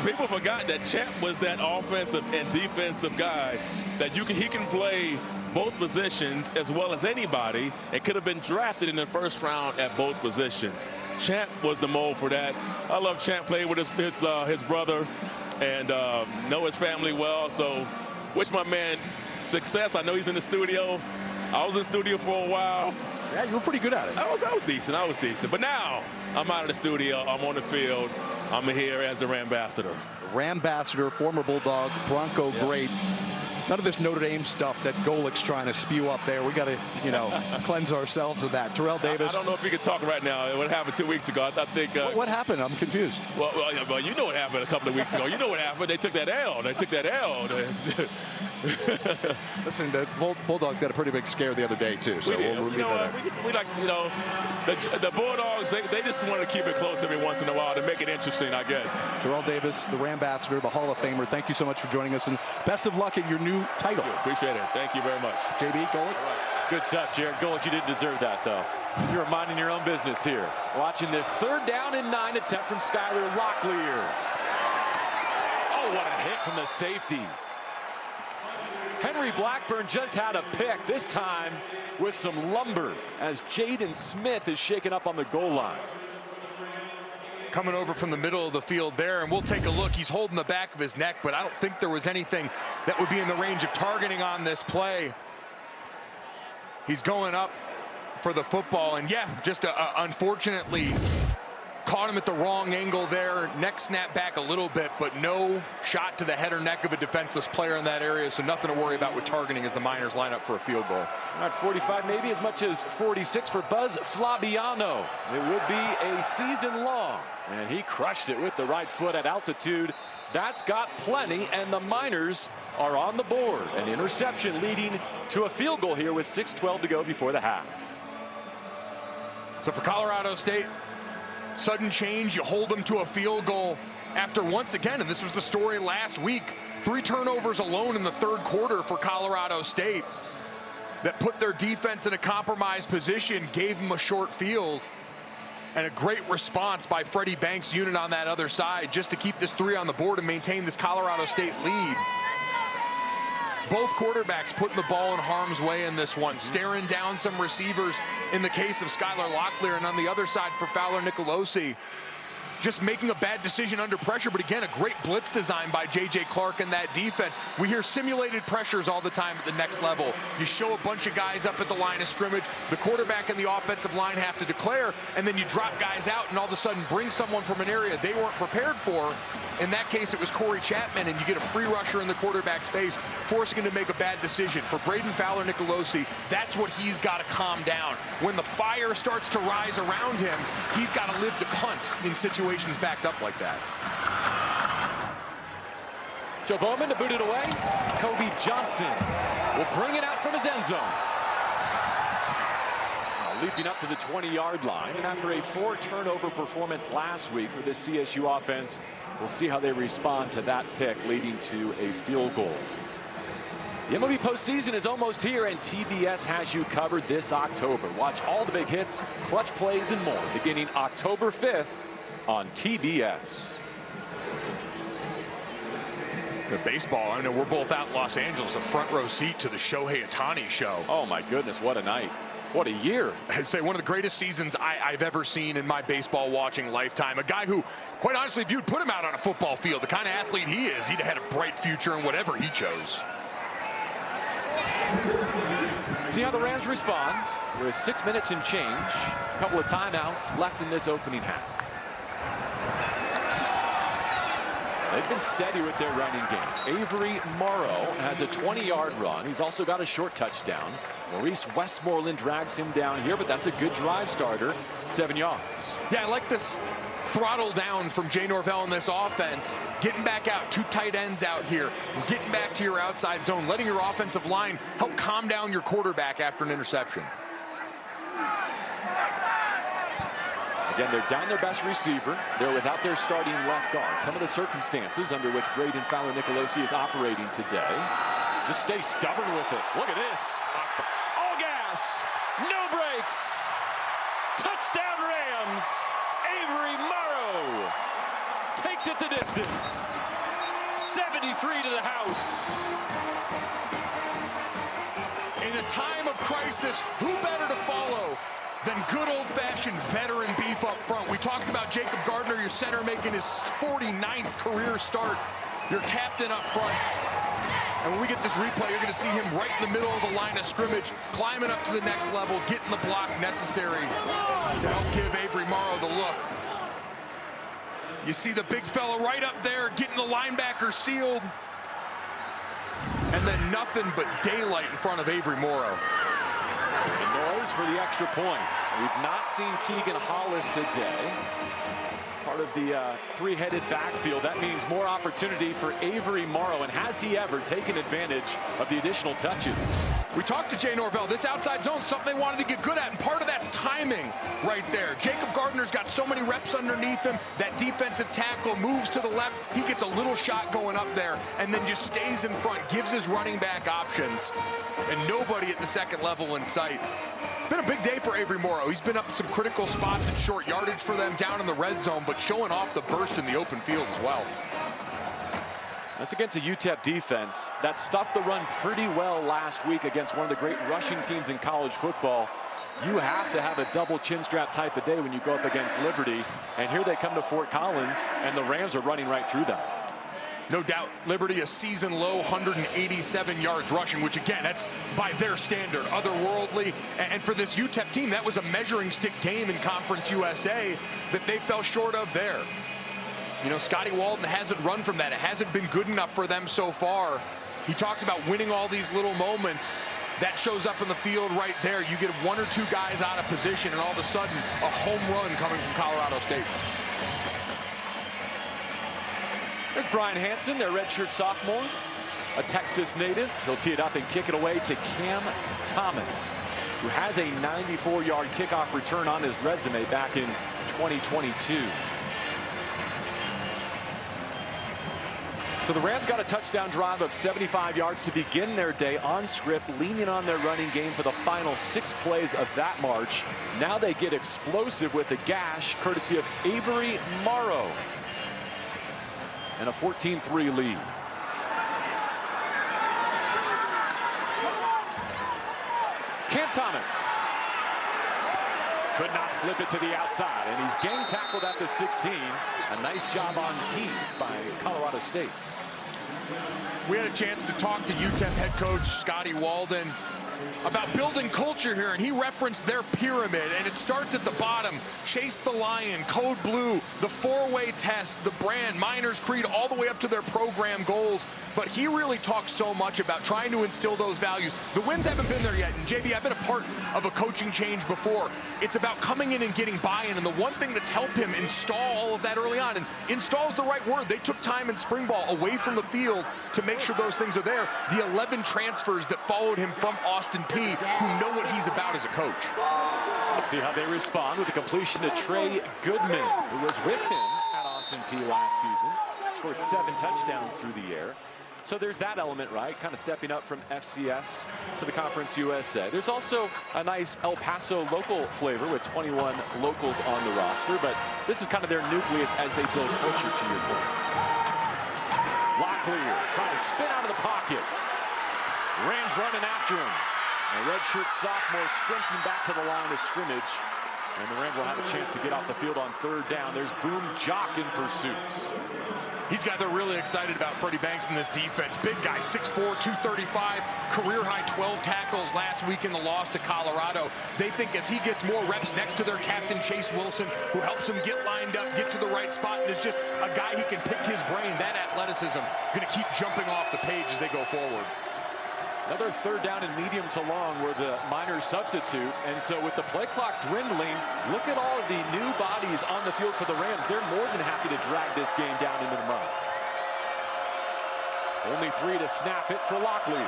People forgot that Champ was that offensive and defensive guy that he can play both positions as well as anybody, and could have been drafted in the first round at both positions. Champ was the mold for that. I love Champ. Played with his brother and know his family well. So wish my man success. I know he's in the studio. I was in the studio for a while. Yeah, you were pretty good at it. I was decent. But now I'm out of the studio. I'm on the field. I'm here as the Ram-bassador. Ram-bassador, former Bulldog, Bronco great. None of this Notre Dame stuff that Golik's trying to spew up there. We got to, you know, cleanse ourselves of that. Terrell Davis. I don't know if we can talk right now. What happened 2 weeks ago? I think. What happened? I'm confused. Well, you know what happened a couple of weeks ago. You know what happened. They took that L. Listen, the Bulldogs got a pretty big scare the other day, too. So we'll leave that out. We like, you know, the Bulldogs, they just want to keep it close every once in a while to make it interesting, I guess. Terrell Davis, the Rambassador, the Hall of Famer, thank you so much for joining us, and best of luck in your new title. Appreciate it. Thank you very much. JB, Golik. Good stuff, Jared Golik. You didn't deserve that, though. You're minding your own business here. Watching this 3rd down and 9 attempt from Skylar Locklear. Oh, what a hit from the safety. Henry Blackburn just had a pick, this time with some lumber, as Jaden Smith is shaken up on the goal line. Coming over from the middle of the field there, and we'll take a look. He's holding the back of his neck, but I don't think there was anything that would be in the range of targeting on this play. He's going up for the football, and yeah, just unfortunately caught him at the wrong angle there. Neck snapped back a little bit, but no shot to the head or neck of a defenseless player in that area, so nothing to worry about with targeting as the Miners line up for a field goal. At 45, maybe as much as 46 for Buzz Flabiano. It would be a season long, and he crushed it with the right foot at altitude. That's got plenty, and the Miners are on the board. An interception leading to a field goal here with 6:12 to go before the half. So for Colorado State, sudden change, you hold them to a field goal after once again, and this was the story last week, 3 turnovers alone in the 3rd quarter for Colorado State that put their defense in a compromised position, gave them a short field, and a great response by Freddie Banks' unit on that other side just to keep this 3 on the board and maintain this Colorado State lead. Both quarterbacks putting the ball in harm's way in this one, staring down some receivers in the case of Skylar Locklear, and on the other side for Fowler Nicolosi, just making a bad decision under pressure. But again, a great blitz design by J.J. Clark and that defense. We hear simulated pressures all the time at the next level. You show a bunch of guys up at the line of scrimmage, the quarterback and the offensive line have to declare, and then you drop guys out and all of a sudden bring someone from an area they weren't prepared for. In that case, it was Corey Chapman, and you get a free rusher in the quarterback's face, forcing him to make a bad decision. For Braden Fowler Nicolosi, that's what he's got to calm down. When the fire starts to rise around him, he's got to live to punt in situations backed up like that. Joe Bowman to boot it away. Kobe Johnson will bring it out from his end zone. Leaping up to the 20-yard line, and after a 4-turnover performance last week for this CSU offense, we'll see how they respond to that pick leading to a field goal. The MLB postseason is almost here, and TBS has you covered this October. Watch all the big hits, clutch plays, and more beginning October 5th on TBS. The baseball, I know we're both out in Los Angeles, a front row seat to the Shohei Ohtani show. Oh my goodness, what a night. What a year. I'd say one of the greatest seasons I've ever seen in my baseball watching lifetime. A guy who, quite honestly, if you'd put him out on a football field, the kind of athlete he is, he'd have had a bright future in whatever he chose. See how the Rams respond. There's 6 minutes and change. A couple of timeouts left in this opening half. They've been steady with their running game. Avery Morrow has a 20-yard run. He's also got a short touchdown. Maurice Westmoreland drags him down here, but that's a good drive starter. 7 yards. Yeah, I like this throttle down from Jay Norvell in this offense. Getting back out, 2 tight ends out here. Getting back to your outside zone, letting your offensive line help calm down your quarterback after an interception. Again, they're down their best receiver. They're without their starting left guard. Some of the circumstances under which Braden Fowler Nicolosi is operating today. Just stay stubborn with it. Look at this. All gas, no brakes. Touchdown Rams. Avery Morrow takes it the distance. 73 to the house. In a time of crisis, who better to follow than good old-fashioned veteran beef up front? We talked about Jacob Gardner, your center, making his 49th career start. Your captain up front. And when we get this replay, you're going to see him right in the middle of the line of scrimmage, climbing up to the next level, getting the block necessary to help give Avery Morrow the look. You see the big fella right up there, getting the linebacker sealed. And and then nothing but daylight in front of Avery Morrow. The noise for the extra points. We've not seen Keegan Hollis today. Part of the three-headed backfield. That means more opportunity for Avery Morrow. And has he ever taken advantage of the additional touches? We talked to Jay Norvell. This outside zone is something they wanted to get good at, and part of that's timing right there. Jacob Gardner's got so many reps underneath him. That defensive tackle moves to the left. He gets a little shot going up there and then just stays in front, gives his running back options, and nobody at the second level in sight. Been a big day for Avery Morrow. He's been up some critical spots in short yardage for them down in the red zone, but showing off the burst in the open field as well. That's against a UTEP defense that stuffed the run pretty well last week against one of the great rushing teams in college football. You have to have a double chin strap type of day when you go up against Liberty. And here they come to Fort Collins, and the Rams are running right through them. No doubt, Liberty a season low 187 yards rushing, which again, that's by their standard, otherworldly. And for this UTEP team, that was a measuring stick game in Conference USA that they fell short of there. You know, Scotty Walden hasn't run from that. It hasn't been good enough for them so far. He talked about winning all these little moments. That shows up in the field right there. You get one or two guys out of position, and all of a sudden, a home run coming from Colorado State. There's Brian Hansen, their redshirt sophomore, a Texas native. He'll tee it up and kick it away to Cam Thomas, who has a 94-yard kickoff return on his resume back in 2022. So the Rams got a touchdown drive of 75 yards to begin their day on script, leaning on their running game for the final 6 plays of that march. Now they get explosive with a gash, courtesy of Avery Morrow. And a 14-3 lead. Cam Thomas could not slip it to the outside, and he's gang tackled at the 16. A nice job on teams by Colorado State. We had a chance to talk to UTEP head coach Scotty Walden about building culture here, and he referenced their pyramid, and it starts at the bottom. Chase the Lion, Code Blue, the 4-way test, the brand, Miners Creed, all the way up to their program goals. But he really talks so much about trying to instill those values. The wins haven't been there yet, and JB, I've been a part of a coaching change before. It's about coming in and getting buy-in, and the one thing that's helped him install all of that early on, and install is the right word. They took time in spring ball away from the field to make sure those things are there. The 11 transfers that followed him from Austin P, who know what he's about as a coach. Let's see how they respond with the completion to Trey Goodman, who was with him at Austin P last season. Scored 7 touchdowns through the air. So there's that element, right? Kind of stepping up from FCS to the Conference USA. There's also a nice El Paso local flavor with 21 locals on the roster, but this is kind of their nucleus as they build culture, to your point. Locklear trying to spin out of the pocket. Rams running after him. A redshirt sophomore sprinting back to the line of scrimmage. And the Rams will have a chance to get off the field on 3rd down. There's Boom Jock in pursuit. He's got, they're really excited about Freddie Banks in this defense. Big guy, 6'4", 235, career-high 12 tackles last week in the loss to Colorado. They think as he gets more reps next to their captain, Chase Wilson, who helps him get lined up, get to the right spot, and is just a guy he can pick his brain. That athleticism going to keep jumping off the page as they go forward. Another 3rd down and medium to long where the Miners substitute. And so with the play clock dwindling, look at all of the new bodies on the field for the Rams. They're more than happy to drag this game down into the mud. Only 3 to snap it for Locklear.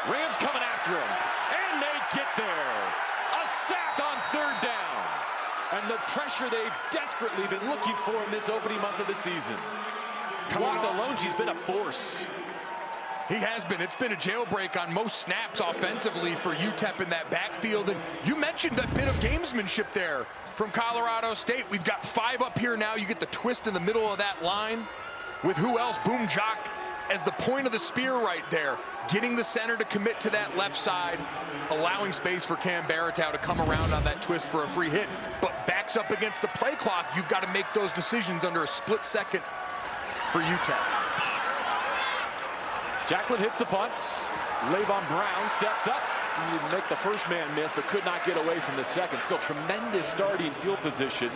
Rams coming after him. And they get there. A sack on 3rd down. And the pressure they've desperately been looking for in this opening month of the season. Wanda Longi's been a force. He has been. It's been a jailbreak on most snaps offensively for UTEP in that backfield. And you mentioned that bit of gamesmanship there from Colorado State. We've got 5 up here now. You get the twist in the middle of that line with who else? Boom Jock as the point of the spear right there. Getting the center to commit to that left side, allowing space for Cam Baratow to come around on that twist for a free hit. But backs up against the play clock. You've got to make those decisions under a split second for UTEP. Jacklin hits the punts. Levon Brown steps up. He didn't make the first man miss, but could not get away from the second. Still tremendous starting field position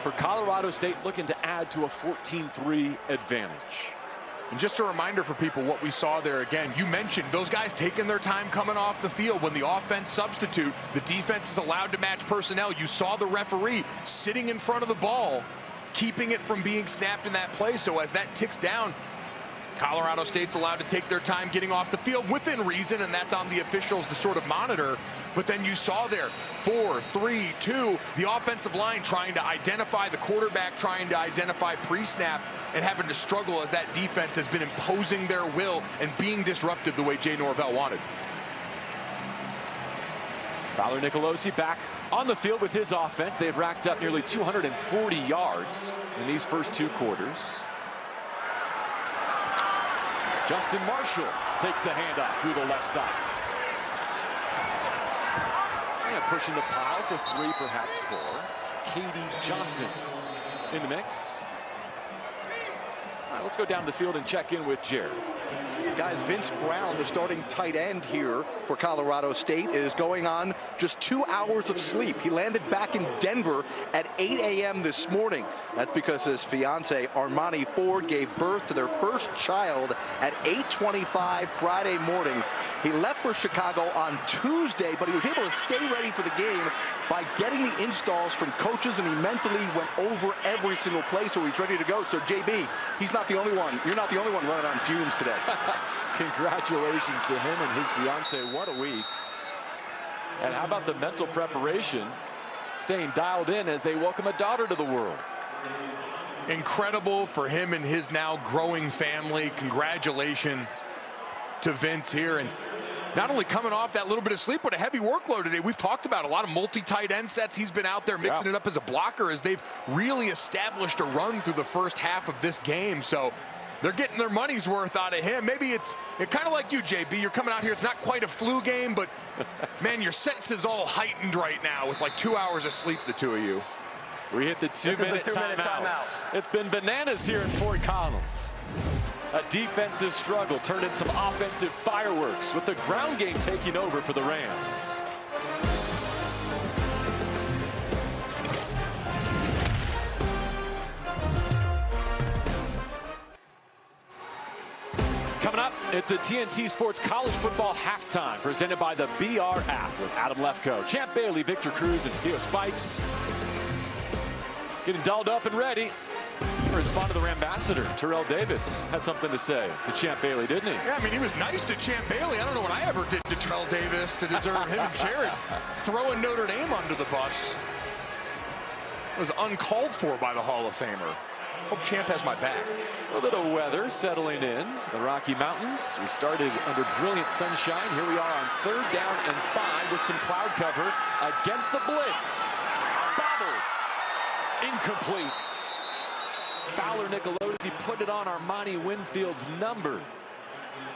for Colorado State, looking to add to a 14-3 advantage. And just a reminder for people what we saw there again. You mentioned those guys taking their time coming off the field. When the offense substitute, the defense is allowed to match personnel. You saw the referee sitting in front of the ball, keeping it from being snapped in that play. So as that ticks down, Colorado State's allowed to take their time getting off the field within reason, and that's on the officials to sort of monitor. But then you saw there, 4, 3, 2, the offensive line trying to identify the quarterback, trying to identify pre-snap, and having to struggle as that defense has been imposing their will and being disruptive the way Jay Norvell wanted. Fowler Nicolosi back on the field with his offense. They've racked up nearly 240 yards in these first 2 quarters. Justin Marshall takes the handoff through the left side. And pushing the pile for 3, perhaps 4. Katie Johnson in the mix. All right, let's go down the field and check in with Jared. Guys, Vince Brown, the starting tight end here for Colorado State, is going on just 2 hours of sleep. He landed back in Denver at 8 a.m. this morning. That's because his fiance, Armani Ford, gave birth to their first child at 8:25 Friday morning. He left for Chicago on Tuesday, but he was able to stay ready for the game by getting the installs from coaches, and he mentally went over every single play, so he's ready to go. So, JB, he's not the only one. You're not the only one running on fumes today. Congratulations to him and his fiance. What a week. And how about the mental preparation, staying dialed in as they welcome a daughter to the world. Incredible for him and his now growing family. Congratulations to Vince here. And not only coming off that little bit of sleep, but a heavy workload today. We've talked about a lot of multi-tight end sets. He's been out there mixing it up as a blocker as they've really established a run through the first half of this game. So they're getting their money's worth out of him. Maybe it's kind of like you, JB. You're coming out here. It's not quite a flu game, but, man, your senses all heightened right now with like 2 hours of sleep, the two of you. We hit the 2-minute timeout. It's been bananas here in Fort Collins. A defensive struggle turned into some offensive fireworks with the ground game taking over for the Rams. Coming up, it's a TNT Sports College Football Halftime presented by the BR app with Adam Lefkoe, Champ Bailey, Victor Cruz, and Takeo Spikes. Getting dolled up and ready. Respond to the Rambassador. Terrell Davis had something to say to Champ Bailey, didn't he? Yeah, I mean, he was nice to Champ Bailey. I don't know what I ever did to Terrell Davis to deserve him and Jared throwing Notre Dame under the bus. It was uncalled for by the Hall of Famer. Hope Champ has my back. A little bit of weather settling in the Rocky Mountains. We started under brilliant sunshine. Here we are on 3rd down and 5 with some cloud cover against the blitz. Bobbled. Incomplete. Fowler Nicolosi put it on Armani Winfield's number.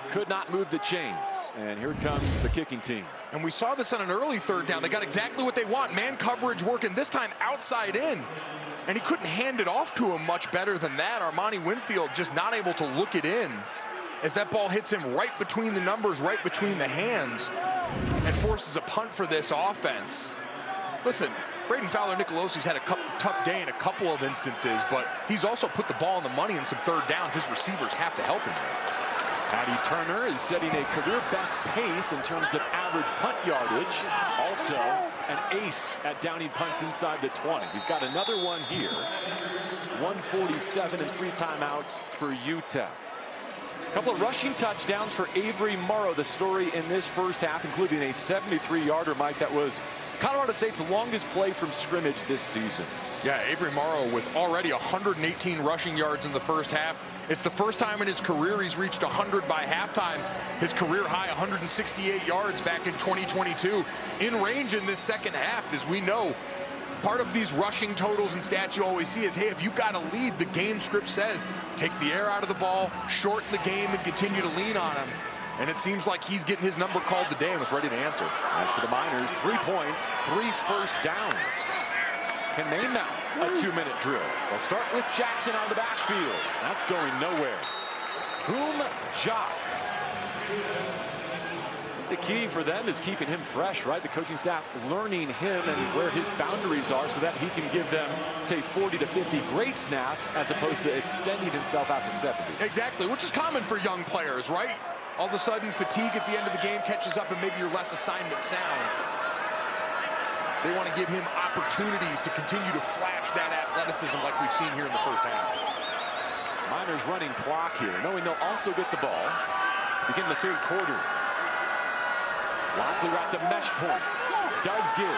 Could not move the chains. And here comes the kicking team. And we saw this on an early 3rd down. They got exactly what they want. Man coverage working, this time outside in. And he couldn't hand it off to him much better than that. Armani Winfield just not able to look it in as that ball hits him right between the numbers, right between the hands, and forces a punt for this offense. Listen, Braden Fowler Nicolosi's had a tough day in a couple of instances, but he's also put the ball on the money in some 3rd downs his receivers have to help him with. Patty Turner is setting a career best pace in terms of average punt yardage. Also an ace at downing punts inside the 20. He's got another one here. 147 and 3 timeouts for UTEP. A couple of rushing touchdowns for Avery Morrow. The story in this first half, including a 73-yarder, Mike, that was Colorado State's longest play from scrimmage this season. Yeah, Avery Morrow with already 118 rushing yards in the first half. It's the first time in his career he's reached 100 by halftime. His career high, 168 yards back in 2022. In range in this second half, as we know. Part of these rushing totals and stats you always see is, hey, if you've got a lead, the game script says, take the air out of the ball, shorten the game, and continue to lean on him. And it seems like he's getting his number called today and was ready to answer. As for the Miners, 3 points, 3 first downs. Can they mount a 2-minute drill? They'll start with Jackson on the backfield. That's going nowhere. Boom Jock the key for them is keeping him fresh, right? The coaching staff learning him and where his boundaries are so that he can give them, say, 40 to 50 great snaps as opposed to extending himself out to 70. Exactly, which is common for young players, right? All of a sudden, fatigue at the end of the game catches up and maybe you're less assignment sound. They want to give him opportunities to continue to flash that athleticism like we've seen here in the first half. Miners running clock here, knowing they'll also get the ball. Begin the third quarter. Lockley at the mesh points. Does give.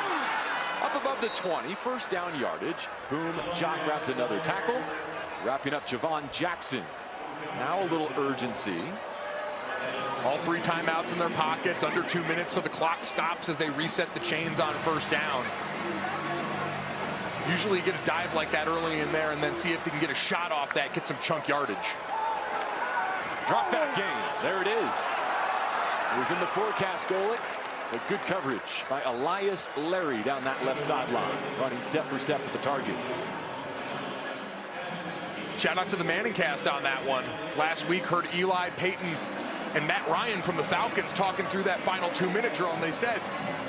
Up above the 20, first down yardage. Boom, Jock grabs another tackle. Wrapping up Javon Jackson. Now a little urgency. All 3 timeouts in their pockets, under 2 minutes, so the clock stops as they reset the chains on first down. Usually you get a dive like that early in there and then see if they can get a shot off that, get some chunk yardage. Drop back game. There it is. It was in the forecast, Golick. But good coverage by Elias Larry down that left sideline, running step for step with the target. Shout out to the Manning cast on that one. Last week heard Eli, Peyton, and Matt Ryan from the Falcons talking through that final 2-minute drill, and they said,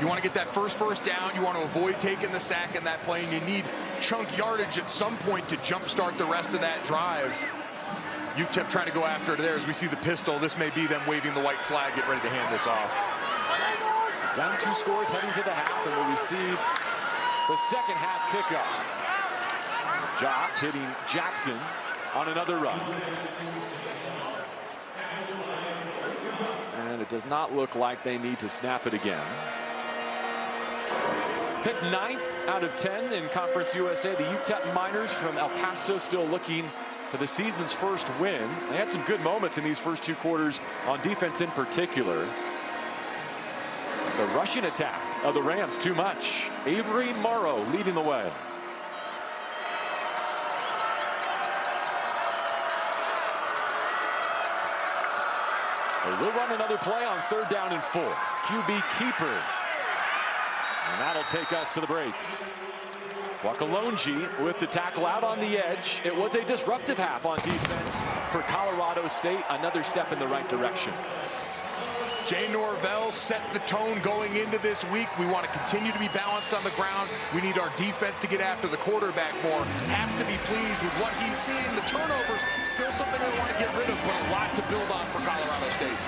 you want to get that first down, you want to avoid taking the sack in that play, and you need chunk yardage at some point to jumpstart the rest of that drive. UTEP trying to go after it there as we see the pistol. This may be them waving the white flag, get ready to hand this off. Down 2 scores heading to the half, and will receive the second half kickoff. Jock hitting Jackson on another run. And it does not look like they need to snap it again. Picked 9th out of 10 in Conference USA. The UTEP Miners from El Paso still looking for the season's first win. They had some good moments in these first 2 quarters on defense in particular. The rushing attack of the Rams, too much. Avery Morrow leading the way. They will run another play on 3rd down and 4. QB keeper. And that'll take us to the break. Wakalonji with the tackle out on the edge. It was a disruptive half on defense for Colorado State. Another step in the right direction. Jay Norvell set the tone going into this week. We want to continue to be balanced on the ground. We need our defense to get after the quarterback more. Has to be pleased with what he's seeing. The turnovers, still something they want to get rid of, but a lot to build on for Colorado State.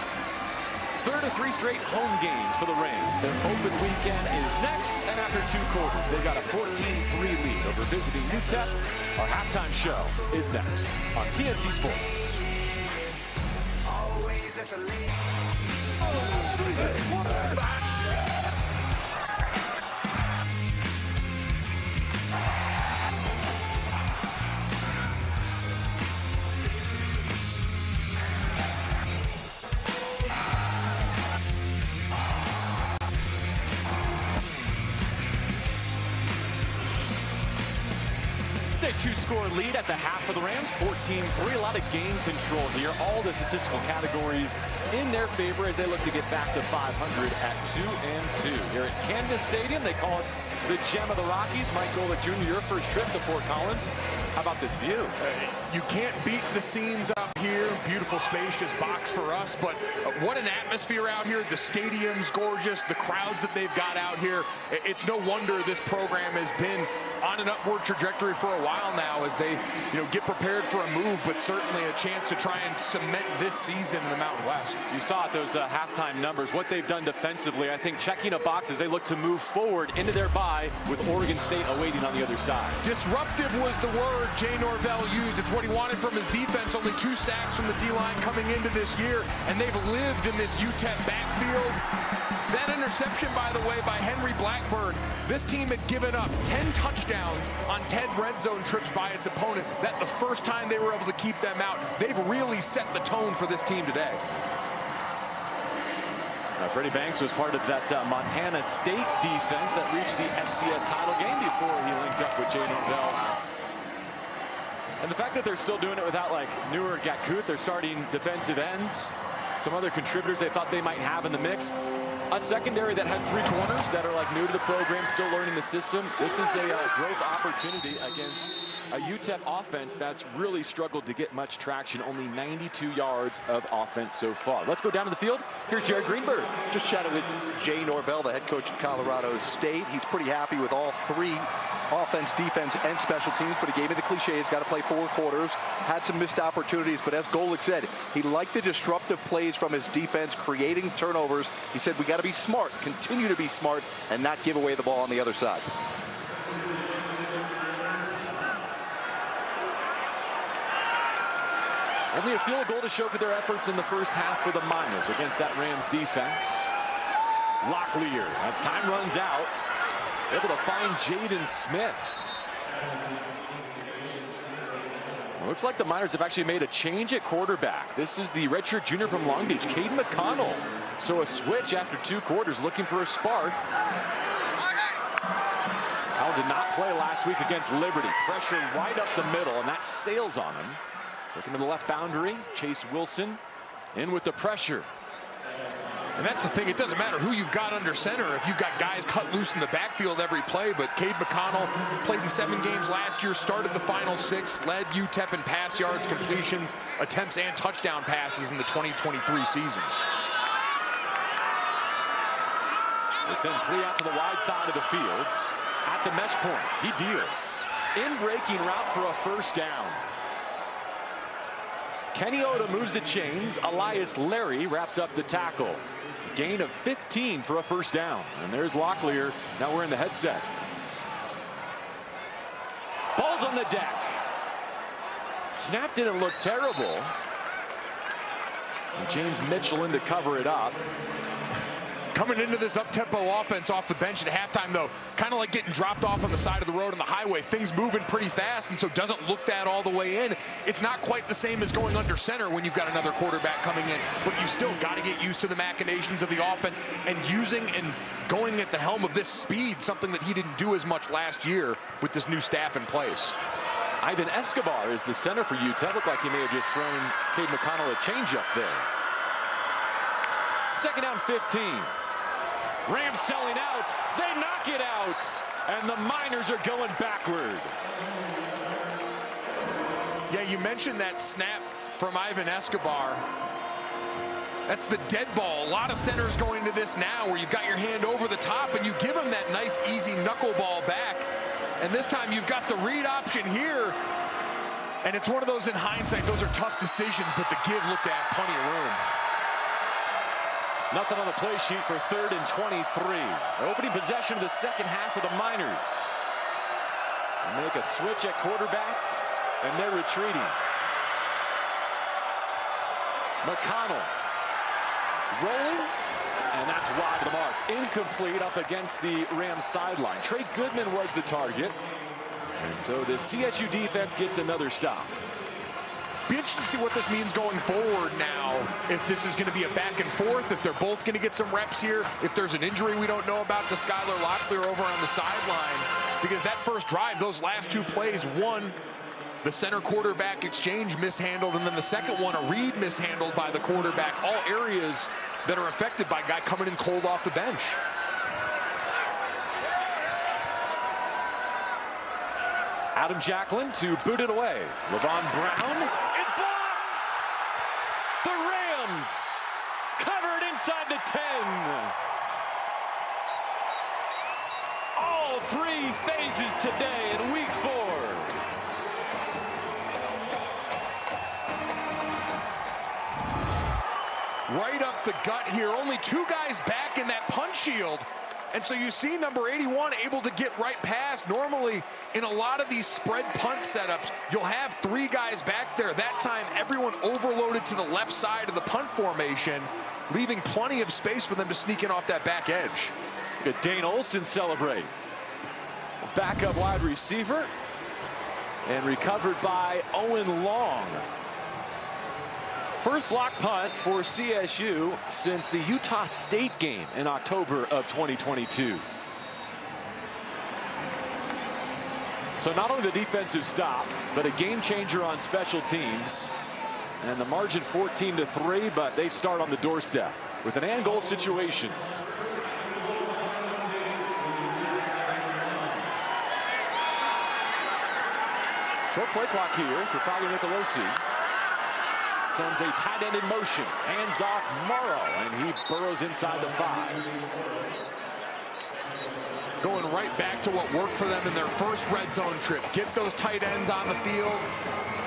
3rd of 3 straight home games for the Rams. Their open weekend is next, and after 2 quarters, they've got a 14-3 lead over visiting UTEP. Our halftime show is next on TNT Sports. A 2-score lead at the half for the Rams, 14-3. A lot of game control here. All the statistical categories in their favor as they look to get back to 500 at 2-2. Here at Canvas Stadium, they call it the Gem of the Rockies. Mike Golick Jr., your first trip to Fort Collins. How about this view? You can't beat the scenes up here. Beautiful, spacious box for us, but what an atmosphere out here. The stadium's gorgeous. The crowds that they've got out here. It's no wonder this program has been on an upward trajectory for a while now as they, get prepared for a move, but certainly a chance to try and cement this season in the Mountain West. You saw it, those halftime numbers, what they've done defensively. I think checking a box as they look to move forward into their bye with Oregon State awaiting on the other side. Disruptive was the word Jay Norvell used. It's what he wanted from his defense. Only 2 sacks from the D-line coming into this year, and they've lived in this UTEP backfield. That interception, by the way, by Henry Blackburn. This team had given up 10 touchdowns on 10 red zone trips by its opponent. That's the first time they were able to keep them out. They've really set the tone for this team today. Freddie Banks was part of that Montana State defense that reached the FCS title game before he linked up with Jay Norvell. And the fact that they're still doing it without Newer Gatkouth, their starting defensive ends, some other contributors they thought they might have in the mix. A secondary that has 3 corners that are new to the program, still learning the system. This is a growth opportunity against a UTEP offense that's really struggled to get much traction. Only 92 yards of offense so far. Let's go down to the field. Here's Jared Greenberg. Just chatted with Jay Norvell, the head coach of Colorado State. He's pretty happy with all three, offense, defense, and special teams, but he gave me the cliche. He's got to play 4 quarters. Had some missed opportunities, but as Golick said, he liked the disruptive plays from his defense, creating turnovers. He said, we got to be smart, continue to be smart, and not give away the ball on the other side. Only a field goal to show for their efforts in the first half for the Miners against that Rams defense. Locklear, as time runs out, able to find Jaden Smith. Well, looks like the Miners have actually made a change at quarterback. This is the redshirt junior from Long Beach, Caden McConnell. So a switch after 2 quarters, looking for a spark. McConnell did not play last week against Liberty. Pressure right up the middle, and that sails on him. Looking to the left boundary, Chase Wilson in with the pressure. And that's the thing, it doesn't matter who you've got under center if you've got guys cut loose in the backfield every play, but Cade McConnell played in 7 games last year, started the final 6, led UTEP in pass yards, completions, attempts, and touchdown passes in the 2023 season. They send 3 out to the wide side of the field. At the mesh point, he deals. In breaking route for a first down. Kenny Oda moves the chains. Elias Larry wraps up the tackle. Gain of 15 for a first down. And there's Locklear. Now we're in the headset. Ball's on the deck. Snap didn't look terrible. And James Mitchell in to cover it up. Coming into this up-tempo offense off the bench at halftime, though, kind of like getting dropped off on the side of the road on the highway. Things moving pretty fast, and so doesn't look that all the way in. It's not quite the same as going under center when you've got another quarterback coming in, but you've still got to get used to the machinations of the offense and using and going at the helm of this speed, something that he didn't do as much last year with this new staff in place. Ivan Escobar is the center for UTEP. Looked like he may have just thrown Cade McConnell a changeup there. 2nd down 15. Rams selling out, they knock it out, and the Miners are going backward. Yeah, you mentioned that snap from Ivan Escobar. That's the dead ball. A lot of centers going to this now where you've got your hand over the top and you give him that nice easy knuckleball back. And this time you've got the read option here. And it's one of those, in hindsight, those are tough decisions, but the give looked to have plenty of room. Nothing on the play sheet for 3rd and 23. Opening possession of the second half of the Miners. They make a switch at quarterback, and they're retreating. McConnell rolling, and that's wide of the mark. Incomplete up against the Rams sideline. Trey Goodman was the target, and so the CSU defense gets another stop. Be interested to see what this means going forward now. If this is going to be a back and forth, if they're both going to get some reps here, if there's an injury we don't know about to Skylar Locklear over on the sideline. Because that first drive, those last 2 plays, one, the center quarterback exchange mishandled, and then the second one, a read mishandled by the quarterback. All areas that are affected by a guy coming in cold off the bench. Adam Jacklin to boot it away. LeVon Brown, it blocks! The Rams covered inside the 10. All 3 phases today in week 4. Right up the gut here. Only 2 guys back in that punch shield. And so you see number 81 able to get right past. Normally, in a lot of these spread punt setups, you'll have 3 guys back there. That time, everyone overloaded to the left side of the punt formation, leaving plenty of space for them to sneak in off that back edge. Look at Dane Olson celebrate. Backup wide receiver. And recovered by Owen Long. First block punt for CSU since the Utah State game in October of 2022. So not only the defensive stop, but a game changer on special teams. And the margin 14-3, but they start on the doorstep with an and goal situation. Short play clock here for Fowler Nicolosi. Sends a tight end in motion. Hands off Morrow, and he burrows inside the 5. Going right back to what worked for them in their first red zone trip. Get those tight ends on the field.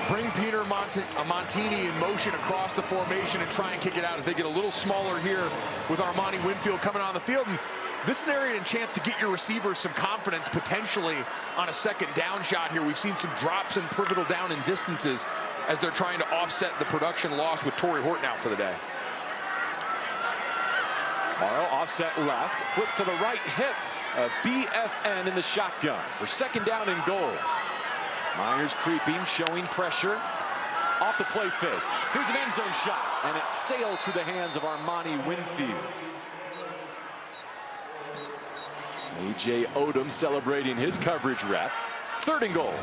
Bring Peter Montini in motion across the formation and try and kick it out as they get a little smaller here with Armani Winfield coming on the field. And this is an area and chance to get your receivers some confidence potentially on a second down shot here. We've seen some drops in pivotal down and distances as they're trying to offset the production loss with Torrey Horton out for the day. Morrow offset left, flips to the right hip of BFN in the shotgun for second down and goal. Miners creeping, showing pressure. Off the play fake. Here's an end zone shot, and it sails through the hands of Armani Winfield. A.J. Odom celebrating his coverage rep. Third and goal.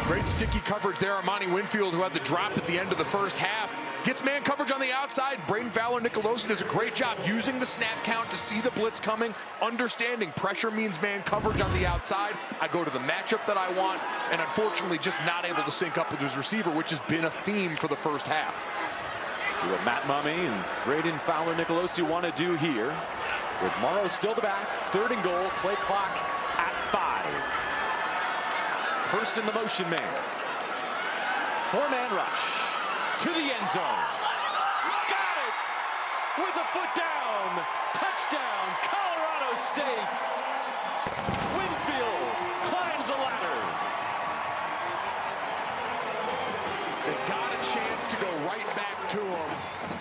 Great sticky coverage there. Armani Winfield, who had the drop at the end of the first half, gets man coverage on the outside. Braden Fowler Nicolosi does a great job using the snap count to see the blitz coming, understanding pressure means man coverage on the outside. I go to the matchup that I want, and unfortunately just not able to sync up with his receiver, which has been a theme for the first half. See what Matt Mummy and Braden Fowler Nicolosi want to do here. With Morrow still the back, third and goal, play clock at 5. Person the motion man. 4-man rush to the end zone. Got it! With a foot down. Touchdown, Colorado State. Winfield climbs the ladder. They got a chance to go right back to him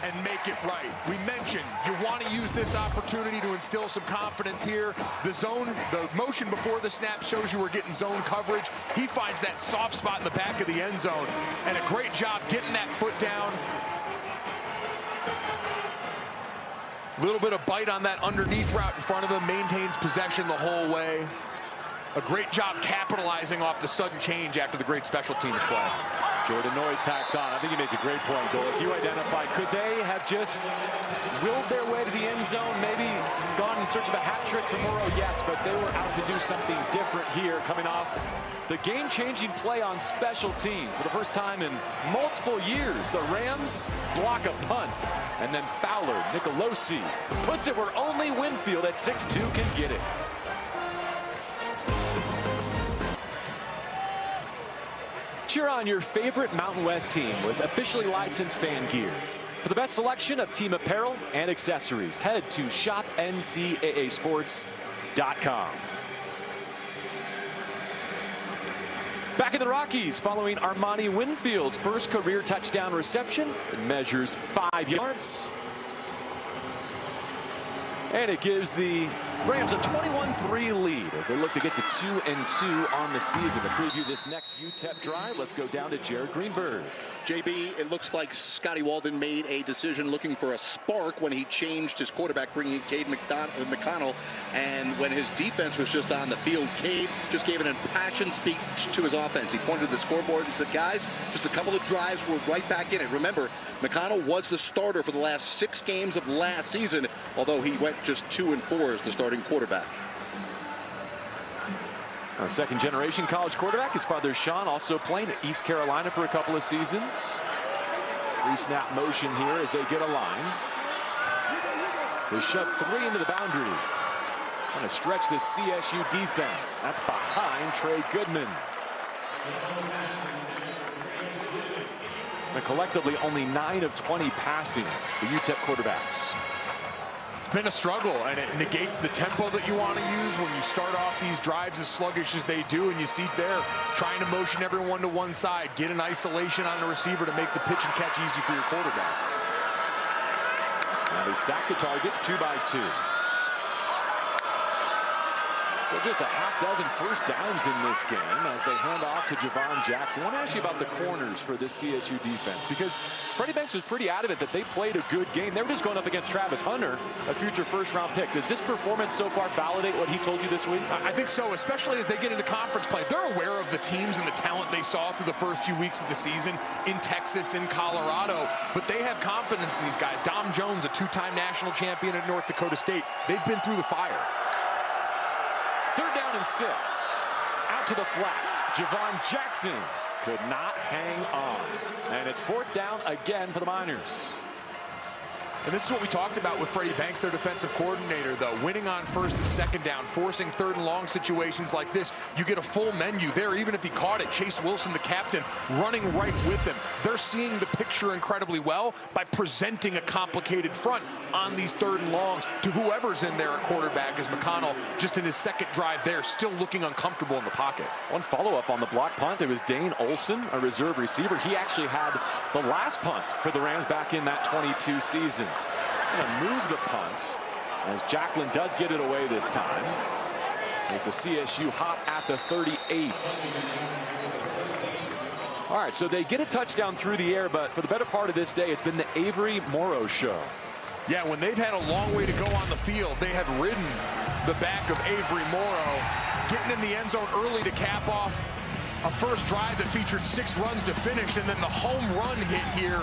and make it right. We mentioned you want to use this opportunity to instill some confidence here. The motion before the snap shows you we're getting zone coverage. He finds that soft spot in the back of the end zone, and a great job getting that foot down. A little bit of bite on that underneath route in front of him, maintains possession the whole way. A great job capitalizing off the sudden change after the great special teams play. Jordan Noyes tacks on. I think you make a great point, Golick. You identified, could they have just willed their way to the end zone, maybe gone in search of a hat trick for Morrow? Yes, but they were out to do something different here, coming off the game-changing play on special teams. For the first time in multiple years, the Rams block a punt, and then Fowler Nicolosi puts it where only Winfield at 6'2" can get it. Cheer on your favorite Mountain West team with officially licensed fan gear. For the best selection of team apparel and accessories, head to shopncaasports.com. Back in the Rockies, following Armani Winfield's first career touchdown reception. It measures 5 yards. And it gives the Rams a 21-3 lead as they look to get to 2-2 on the season. To preview this next UTEP drive, let's go down to Jared Greenberg. JB, it looks like Scotty Walden made a decision looking for a spark when he changed his quarterback, bringing in Cade McConnell. And when his defense was just on the field, Cade just gave an impassioned speech to his offense. He pointed to the scoreboard and said, guys, just a couple of drives, we're right back in it. Remember, McConnell was the starter for the last 6 games of last season, although he went just 2-4 as the starting quarterback. A second-generation college quarterback. His father, Sean, also playing at East Carolina for a couple of seasons. 3-snap motion here as they get a line. They shove 3 into the boundary. Going to stretch this CSU defense. That's behind Trey Goodman. And collectively, only 9 of 20 passing, the UTEP quarterbacks. It's been a struggle, and it negates the tempo that you want to use when you start off these drives as sluggish as they do, and you see there trying to motion everyone to one side, get an isolation on the receiver to make the pitch and catch easy for your quarterback. Now they stack the targets 2 by 2. Still just a half dozen first downs in this game as they hand off to Javon Jackson. I want to ask you about the corners for this CSU defense, because Freddie Banks was pretty adamant that they played a good game. They were just going up against Travis Hunter, a future first-round pick. Does this performance so far validate what he told you this week? I think so, especially as they get into conference play. They're aware of the teams and the talent they saw through the first few weeks of the season in Texas, in Colorado, but they have confidence in these guys. Dom Jones, a 2-time national champion at North Dakota State. They've been through the fire. 3rd down and 6. Out to the flats. Javon Jackson could not hang on. And it's 4th down again for the Miners. And this is what we talked about with Freddie Banks, their defensive coordinator, though. Winning on 1st and 2nd down, forcing 3rd and long situations like this. You get a full menu there, even if he caught it. Chase Wilson, the captain, running right with him. They're seeing the picture incredibly well by presenting a complicated front on these 3rd and longs to whoever's in there at quarterback, as McConnell, just in his 2nd drive there, still looking uncomfortable in the pocket. One follow-up on the block punt. It was Dane Olson, a reserve receiver. He actually had the last punt for the Rams back in that 22 season. Gonna move the punt as Jacklin does get it away this time. Makes a CSU hop at the 38. All right, so they get a touchdown through the air, but for the better part of this day, it's been the Avery Morrow show. Yeah, when they've had a long way to go on the field, they have ridden the back of Avery Morrow, getting in the end zone early to cap off a first drive that featured 6 runs to finish, and then the home run hit here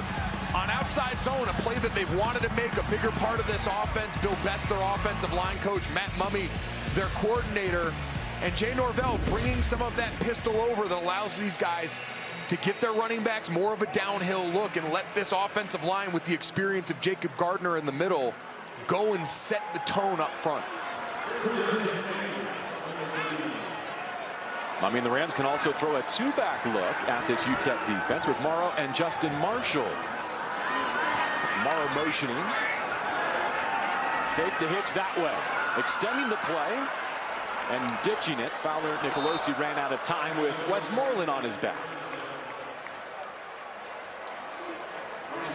on outside zone, a play that they've wanted to make a bigger part of this offense. Bill Best, their offensive line coach, Matt Mummy, their coordinator, and Jay Norvell bringing some of that pistol over that allows these guys to get their running backs more of a downhill look and let this offensive line, with the experience of Jacob Gardner in the middle, go and set the tone up front. I mean, the Rams can also throw a 2-back look at this UTEP defense with Morrow and Justin Marshall. It's Morrow motioning. Fake the hitch that way. Extending the play and ditching it. Fowler Nicolosi ran out of time with Westmoreland on his back.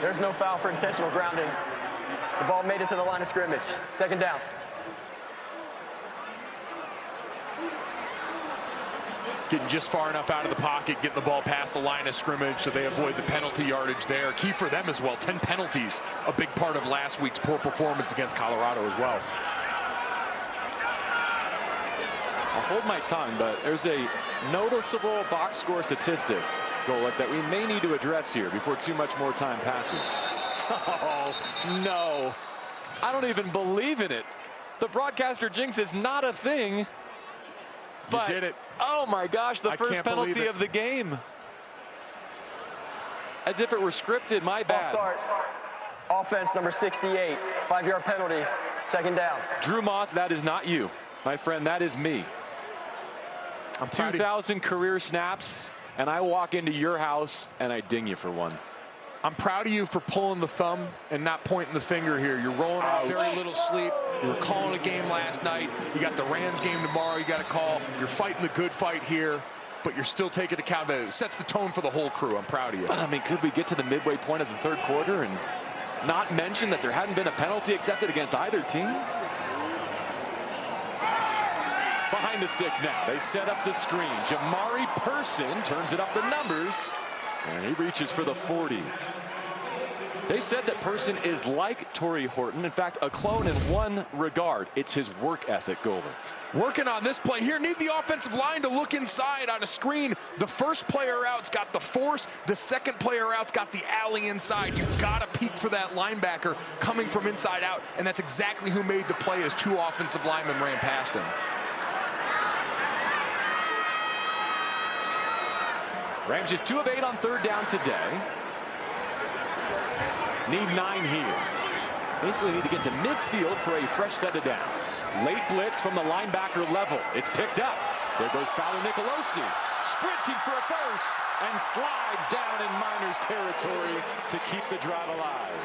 There's no foul for intentional grounding. The ball made it to the line of scrimmage. 2nd down. Getting just far enough out of the pocket, getting the ball past the line of scrimmage so they avoid the penalty yardage there. Key for them as well, 10 penalties, a big part of last week's poor performance against Colorado as well. I'll hold my tongue, but there's a noticeable box score statistic, Golick, that we may need to address here before too much more time passes. Oh, no. I don't even believe in it. The broadcaster jinx is not a thing. But, you did it. Oh my gosh, the first penalty of the game. As if it were scripted, my bad. Ball start. Offense number 68, 5-yard penalty, 2nd down. Drew Moss, that is not you. My friend, that is me. I'm 2,000 career snaps, and I walk into your house and I ding you for one. I'm proud of you for pulling the thumb and not pointing the finger here. You're rolling off very little sleep. You were calling a game last night. You got the Rams game tomorrow you got to call. You're fighting the good fight here, but you're still taking accountability. It sets the tone for the whole crew. I'm proud of you. But, I mean, could we get to the midway point of the 3rd quarter and not mention that there hadn't been a penalty accepted against either team? Behind the sticks now. They set up the screen. Jamari Person turns it up the numbers, and he reaches for the 40. They said that Person is like Torrey Horton. In fact, a clone in one regard. It's his work ethic, Golden. Working on this play here. Need the offensive line to look inside on a screen. The first player out's got the force. The 2nd player out's got the alley inside. You've got to peek for that linebacker coming from inside out, and that's exactly who made the play as 2 offensive linemen ran past him. Rams just 2 of 8 on 3rd down today. Need 9 here. Basically need to get to midfield for a fresh set of downs. Late blitz from the linebacker level. It's picked up. There goes Fowler Nicolosi. Sprinting for a first and slides down in Miners territory to keep the drive alive.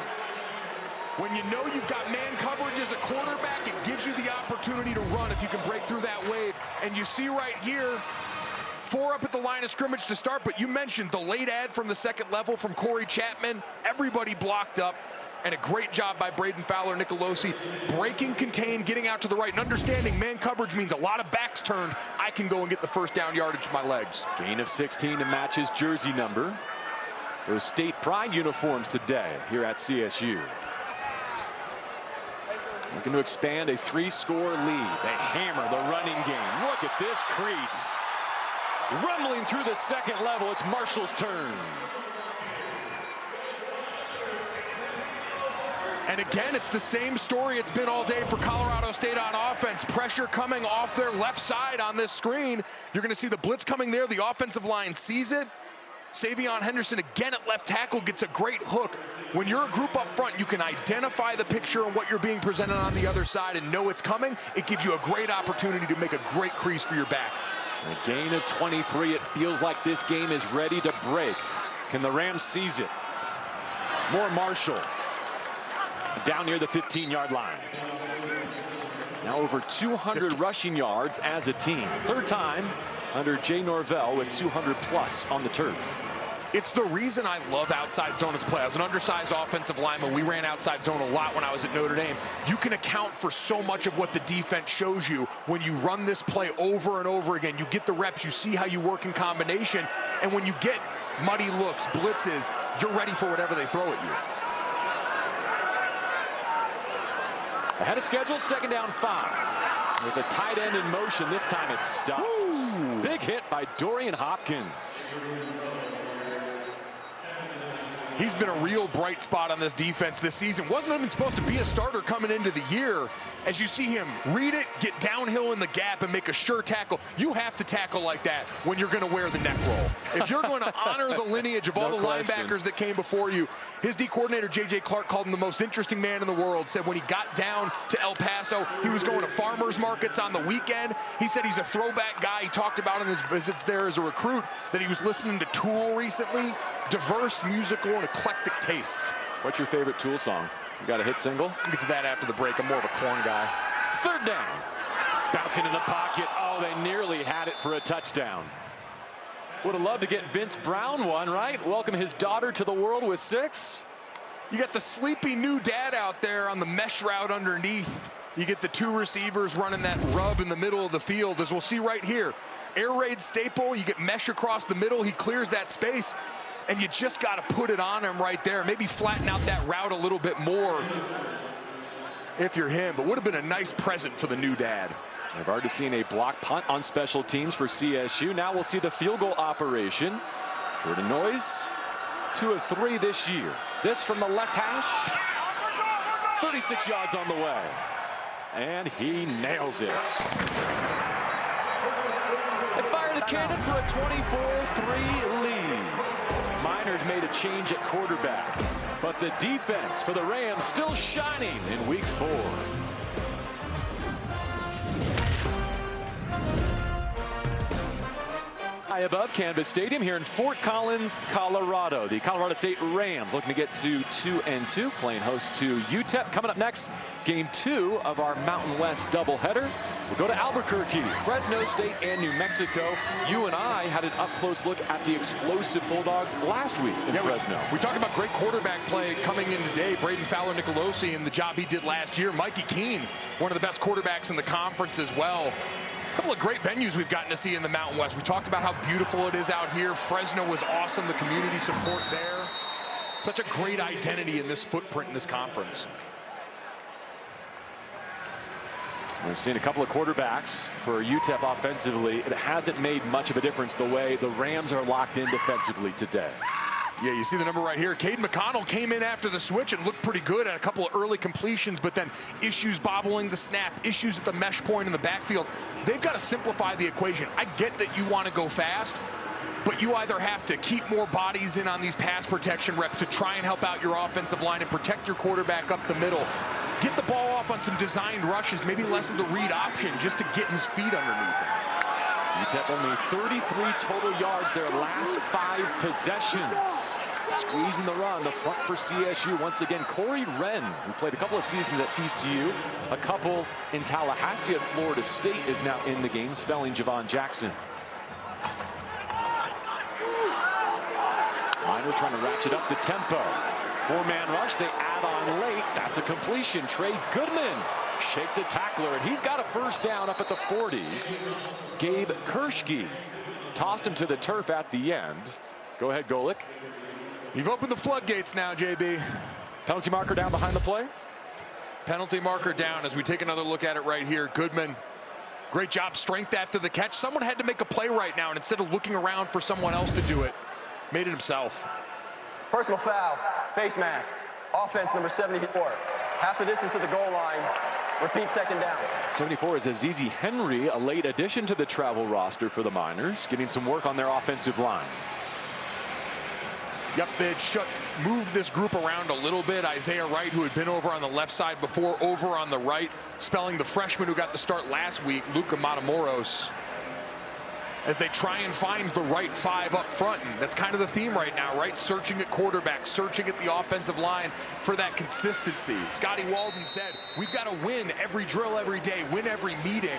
When you know you've got man coverage as a quarterback, it gives you the opportunity to run if you can break through that wave. And you see right here, 4 up at the line of scrimmage to start, but you mentioned the late ad from the 2nd level from Corey Chapman. Everybody blocked up, and a great job by Braden Fowler Nicolosi. Breaking, contain, getting out to the right, and understanding man coverage means a lot of backs turned. I can go and get the 1st down yardage with my legs. Gain of 16 to match his jersey number. Those state pride uniforms today here at CSU. Looking to expand a 3-score lead. They hammer the running game. Look at this crease. Rumbling through the 2nd level, it's Marshall's turn. And again, it's the same story it's been all day for Colorado State on offense. Pressure coming off their left side on this screen. You're going to see the blitz coming there. The offensive line sees it. Savion Henderson again at left tackle gets a great hook. When you're a group up front, you can identify the picture and what you're being presented on the other side and know it's coming. It gives you a great opportunity to make a great crease for your back. A gain of 23. It feels like this game is ready to break. Can the Rams seize it? More Marshall. Down near the 15-yard line. Now over 200 rushing yards as a team. Third time under Jay Norvell with 200+ on the turf. It's the reason I love outside zone as play. As an undersized offensive lineman, we ran outside zone a lot when I was at Notre Dame. You can account for so much of what the defense shows you when you run this play over and over again. You get the reps, you see how you work in combination, and when you get muddy looks, blitzes, you're ready for whatever they throw at you. Ahead of schedule, 2nd down 5. With a tight end in motion, this time it's stuffed. Ooh. Big hit by Dorian Hopkins. He's been a real bright spot on this defense this season. Wasn't even supposed to be a starter coming into the year. As you see him read it, get downhill in the gap, and make a sure tackle. You have to tackle like that when you're going to wear the neck roll. If you're going to honor the lineage of all the linebackers that came before you, his D coordinator, J.J. Clark, called him the most interesting man in the world. Said when he got down to El Paso, he was going to farmers markets on the weekend. He said he's a throwback guy. He talked about in his visits there as a recruit that he was listening to Tool recently. Diverse musical and eclectic tastes. What's your favorite Tool song? You got a hit single? We'll get to that after the break. I'm more of a Korn guy. 3rd down. Bouncing in the pocket. Oh, they nearly had it for a touchdown. Would have loved to get Vince Brown one, right? Welcome his daughter to the world with 6. You got the sleepy new dad out there on the mesh route underneath. You get the 2 receivers running that rub in the middle of the field, as we'll see right here. Air raid staple, you get mesh across the middle. He clears that space. And you just got to put it on him right there. Maybe flatten out that route a little bit more if you're him. But would have been a nice present for the new dad. I've already seen a block punt on special teams for CSU. Now we'll see the field goal operation. Jordan Noyes, 2 of 3 this year. This from the left hash. 36 yards on the way. And he nails it. They fire the cannon for a 24-3 lead. Miners made a change at quarterback, but the defense for the Rams still shining in week 4. High above Canvas Stadium here in Fort Collins, Colorado. The Colorado State Rams looking to get to 2-2, playing host to UTEP. Coming up next, game 2 of our Mountain West doubleheader. We'll go to Albuquerque, Fresno State, and New Mexico. You and I had an up-close look at the explosive Bulldogs last week in Fresno. We talked about great quarterback play coming in today. Braden Fowler-Nicolosi and the job he did last year. Mikey Keene, one of the best quarterbacks in the conference as well. A couple of great venues we've gotten to see in the Mountain West. We talked about how beautiful it is out here. Fresno was awesome, the community support there. Such a great identity in this footprint in this conference. We've seen a couple of quarterbacks for UTEP offensively. It hasn't made much of a difference the way the Rams are locked in defensively today. Yeah, you see the number right here. Caden McConnell came in after the switch and looked pretty good at a couple of early completions, but then issues bobbling the snap, issues at the mesh point in the backfield. They've got to simplify the equation. I get that you want to go fast, but you either have to keep more bodies in on these pass protection reps to try and help out your offensive line and protect your quarterback up the middle. Get the ball off on some designed rushes, maybe lessen the read option just to get his feet underneath him. UTEP only 33 total yards their last 5 possessions. Squeezing the run, the front for CSU. Once again, Corey Wren, who played a couple of seasons at TCU, a couple in Tallahassee at Florida State, is now in the game, spelling Javon Jackson. Miners trying to ratchet up the tempo. 4-man rush, they add on late. That's a completion. Trey Goodman shakes a tackler, and he's got a first down up at the 40. Gabe Kershke tossed him to the turf at the end. Go ahead, Golick. You've opened the floodgates now, JB. Penalty marker down behind the play. Penalty marker down as we take another look at it right here. Goodman, great job, strength after the catch. Someone had to make a play right now, and instead of looking around for someone else to do it, made it himself. Personal foul, face mask, offense number 74. Half the distance to the goal line. Repeat, 2nd down. 74 is Azizi Henry, a late addition to the travel roster for the Miners, getting some work on their offensive line. Yep, they had moved this group around a little bit. Isaiah Wright, who had been over on the left side before, over on the right, spelling the freshman who got the start last week, Luka Matamoros, as they try and find the right five up front. And that's kind of the theme right now, right? Searching at quarterback, searching at the offensive line for that consistency. Scotty Walden said, we've got to win every drill every day, win every meeting,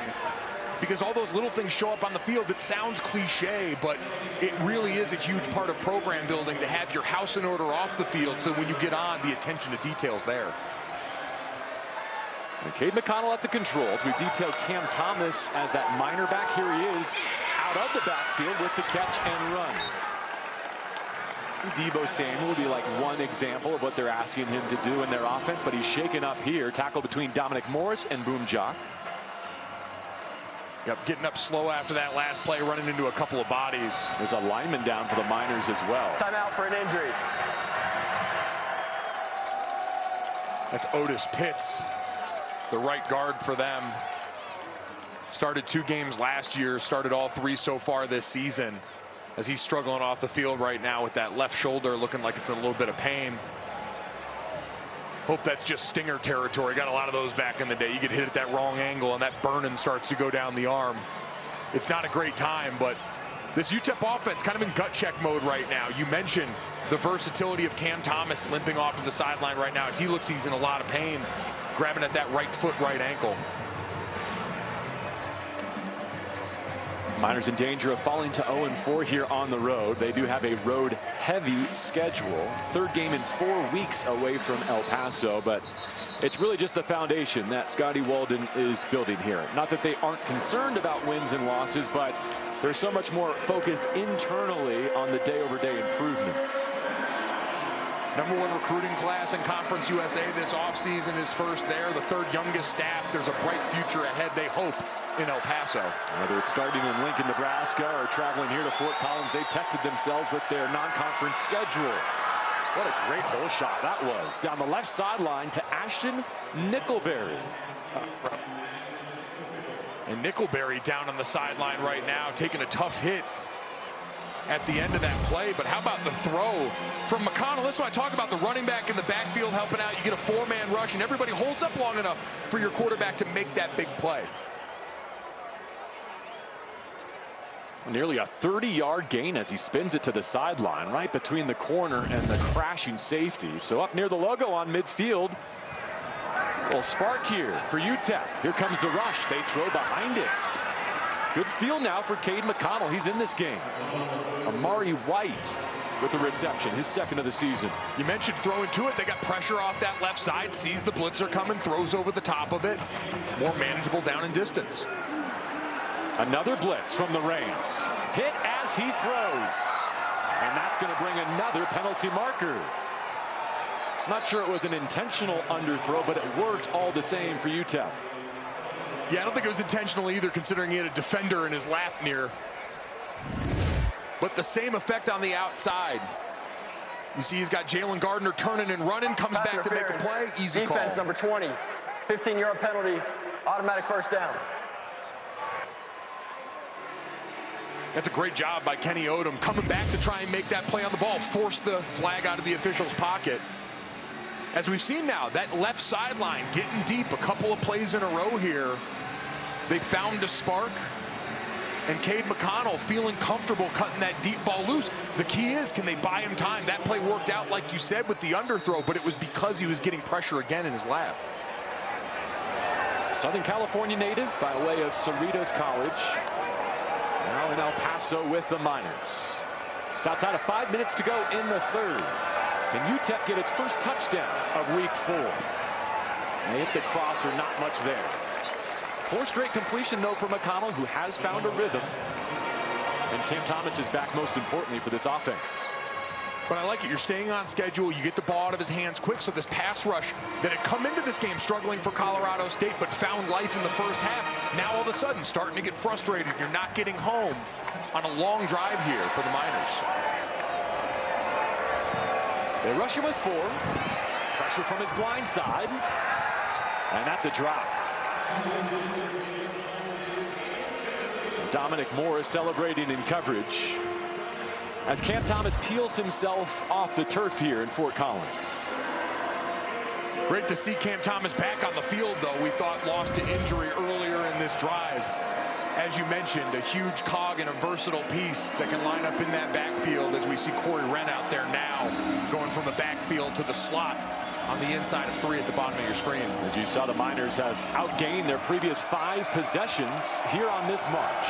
because all those little things show up on the field. It sounds cliche, but it really is a huge part of program building to have your house in order off the field, so when you get on, the attention to details there. And Cade McConnell at the controls. We've detailed Cam Thomas as that minor back. Here he is out of the backfield with the catch and run. Debo Samuel will be like one example of what they're asking him to do in their offense, but he's shaken up here. Tackle between Dominic Morris and Boom Jock. Yep, getting up slow after that last play, running into a couple of bodies. There's a lineman down for the Miners as well. Timeout for an injury. That's Otis Pitts, the right guard for them. Started 2 games last year, started all 3 so far this season, as he's struggling off the field right now with that left shoulder, looking like it's in a little bit of pain. Hope that's just stinger territory. Got a lot of those back in the day. You get hit at that wrong angle and that burning starts to go down the arm. It's not a great time, but this UTEP offense kind of in gut check mode right now. You mentioned the versatility of Cam Thomas limping off to the sideline right now as he looks he's in a lot of pain, grabbing at that right foot, right ankle. Miners in danger of falling to 0-4 here on the road. They do have a road-heavy schedule. 3rd game in 4 weeks away from El Paso, but it's really just the foundation that Scotty Walden is building here. Not that they aren't concerned about wins and losses, but they're so much more focused internally on the day-over-day improvement. #1 recruiting class in Conference USA this offseason is first there. The 3rd youngest staff. There's a bright future ahead, they hope, in El Paso. Whether it's starting in Lincoln, Nebraska, or traveling here to Fort Collins, they've tested themselves with their non-conference schedule. What a great hole shot that was. Down the left sideline to Ashton Nickelberry. And Nickelberry down on the sideline right now, taking a tough hit at the end of that play. But how about the throw from McConnell? This is what I talk about, the running back in the backfield helping out. You get a 4-man rush, and everybody holds up long enough for your quarterback to make that big play. Nearly a 30-yard gain as he spins it to the sideline, right between the corner and the crashing safety. So up near the logo on midfield. A little spark here for UTEP. Here comes the rush. They throw behind it. Good feel now for Cade McConnell. He's in this game. Amari White with the reception, his 2nd of the season. You mentioned throwing to it. They got pressure off that left side, sees the blitzer coming, throws over the top of it. More manageable down in distance. Another blitz from the Rams. Hit as he throws. And that's going to bring another penalty marker. Not sure it was an intentional underthrow, but it worked all the same for UTEP. Yeah, I don't think it was intentional either, considering he had a defender in his lap near. But the same effect on the outside. You see he's got Jalen Gardner turning and running, comes back to make a play. Easy call. Defense number 20, 15-yard penalty, automatic 1st down. That's a great job by Kenny Odom, coming back to try and make that play on the ball, force the flag out of the official's pocket. As we've seen now, that left sideline getting deep a couple of plays in a row here. They found a spark, and Cade McConnell feeling comfortable cutting that deep ball loose. The key is, can they buy him time? That play worked out, like you said, with the underthrow, but it was because he was getting pressure again in his lap. Southern California native by way of Cerritos College. Now in El Paso with the Miners. Just outside of 5 minutes to go in the 3rd. Can UTEP get its first touchdown of week 4? They hit the crosser, not much there. 4 straight completion, though, for McConnell, who has found a rhythm. And Cam Thomas is back, most importantly, for this offense. But I like it. You're staying on schedule. You get the ball out of his hands quick. So this pass rush that had come into this game struggling for Colorado State, but found life in the first half. Now all of a sudden starting to get frustrated. You're not getting home on a long drive here for the Miners. They rush him with 4. Pressure from his blind side. And that's a drop. Dominic Morris celebrating in coverage. as Cam Thomas peels himself off the turf here in Fort Collins. Great to see Cam Thomas back on the field, though. We thought lost to injury earlier in this drive. As you mentioned, a huge cog and a versatile piece that can line up in that backfield, as we see Corey Wren out there now going from the backfield to the slot on the inside of 3 at the bottom of your screen. As you saw, the Miners have outgained their previous 5 possessions here on this march.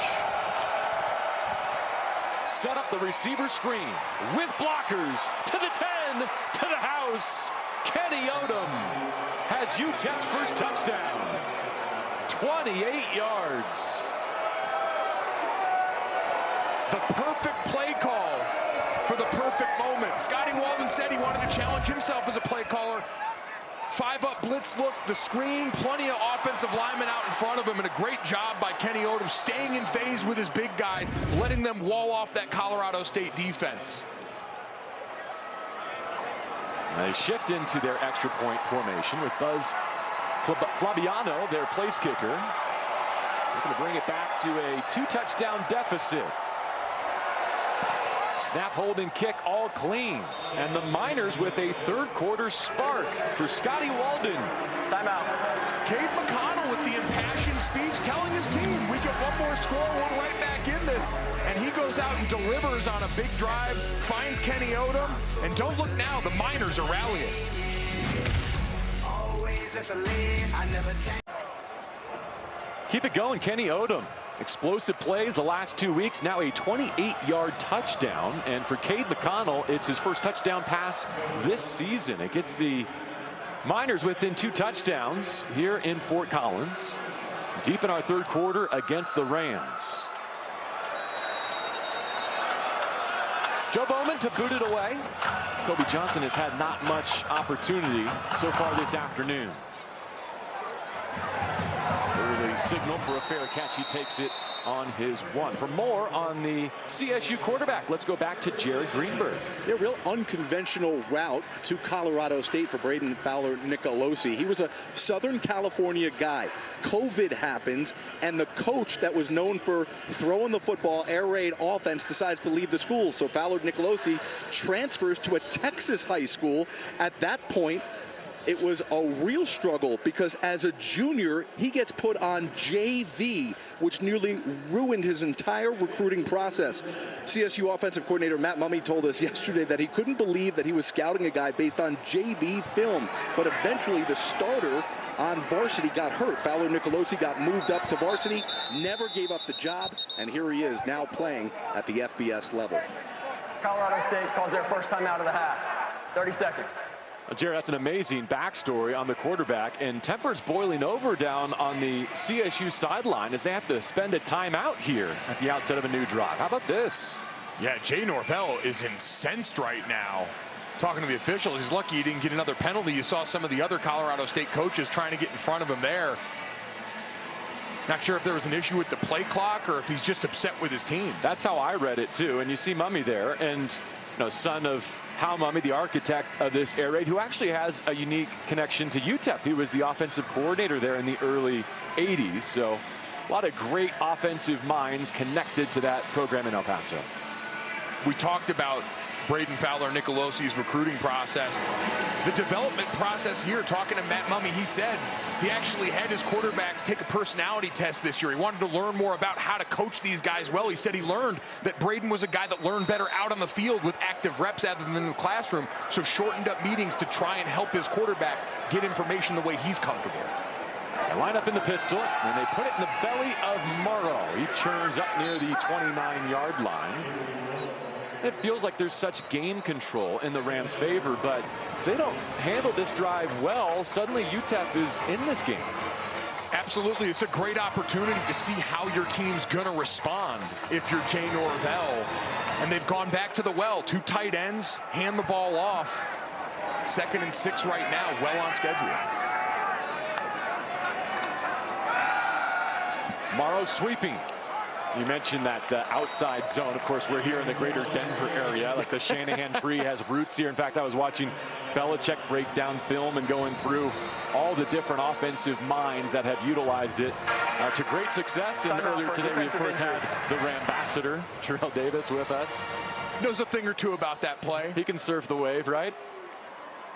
Set up the receiver screen with blockers to the 10, to the house. Kenny Odom has UTEP's first touchdown. 28 yards. The perfect play call for the perfect moment. Scotty Walden said he wanted to challenge himself as a play caller. 5-up blitz look, the screen, plenty of offensive linemen out in front of him, and a great job by Kenny Odom staying in phase with his big guys, letting them wall off that Colorado State defense. They shift into their extra point formation with Buzz Flabiano, their place kicker. They're going to bring it back to a 2-touchdown deficit. Snap, hold, and kick all clean. And the Miners with a third-quarter spark for Scotty Walden. Timeout. Cade McConnell with the impassioned speech telling his team, we get one more score, we're right back in this. And he goes out and delivers on a big drive, finds Kenny Odom, and don't look now, the Miners are rallying. Keep it going, Kenny Odom. Explosive plays the last 2 weeks, now a 28-yard touchdown. And for Cade McConnell, it's his first touchdown pass this season. It gets the Miners within 2 touchdowns here in Fort Collins. Deep in our third quarter against the Rams. Joe Bowman to boot it away. Kobe Johnson has had not much opportunity so far this afternoon. Early signal for a fair catch. He takes it on his 1. For more on the CSU quarterback, let's go back to Jared Greenberg. A real unconventional route to Colorado State for Braden Fowler-Nicolosi. He was a Southern California guy. COVID happens, and the coach that was known for throwing the football, air raid offense, decides to leave the school. So Fowler-Nicolosi transfers to a Texas high school. At that point, it was a real struggle because as a junior, he gets put on JV, which nearly ruined his entire recruiting process. CSU offensive coordinator Matt Mumme told us yesterday that he couldn't believe that he was scouting a guy based on JV film, but eventually the starter on varsity got hurt. Fowler-Nicolosi got moved up to varsity, never gave up the job, and here he is now playing at the FBS level. Colorado State calls their first time out of the half. 30 seconds. Jared, that's an amazing backstory on the quarterback, and temper's boiling over down on the CSU sideline as they have to spend a timeout here at the outset of a new drive. How about this? Yeah, Jay Norvell is incensed right now. Talking to the officials, he's lucky he didn't get another penalty. You saw some of the other Colorado State coaches trying to get in front of him there. Not sure if there was an issue with the play clock or if he's just upset with his team. That's how I read it too, and you see Mumme there, and son of Hal Mumme, the architect of this air raid, who actually has a unique connection to UTEP. He was the offensive coordinator there in the early 80s. So a lot of great offensive minds connected to that program in El Paso. We talked about Braden Fowler-Nicolosi's recruiting process. The development process here, talking to Matt Mumme, he said he actually had his quarterbacks take a personality test this year. He wanted to learn more about how to coach these guys well. He said he learned that Braden was a guy that learned better out on the field with active reps rather than in the classroom, so shortened up meetings to try and help his quarterback get information the way he's comfortable. They line up in the pistol, and they put it in the belly of Morrow. He churns up near the 29-yard line. It feels like there's such game control in the Rams' favor, but if they don't handle this drive well, suddenly UTEP is in this game. Absolutely. It's a great opportunity to see how your team's going to respond if you're Jay Norvell. And they've gone back to the well. 2 tight ends, hand the ball off. 2nd and 6 right now, well on schedule. Morrow sweeping. You mentioned that outside zone. Of course, we're here in the greater Denver area. Like the Shanahan tree has roots here. In fact, I was watching Belichick break down film and going through all the different offensive minds that have utilized it To great success. And earlier today, we, of course, had the Rambassador, Terrell Davis, with us. Knows a thing or two about that play. He can surf the wave, right?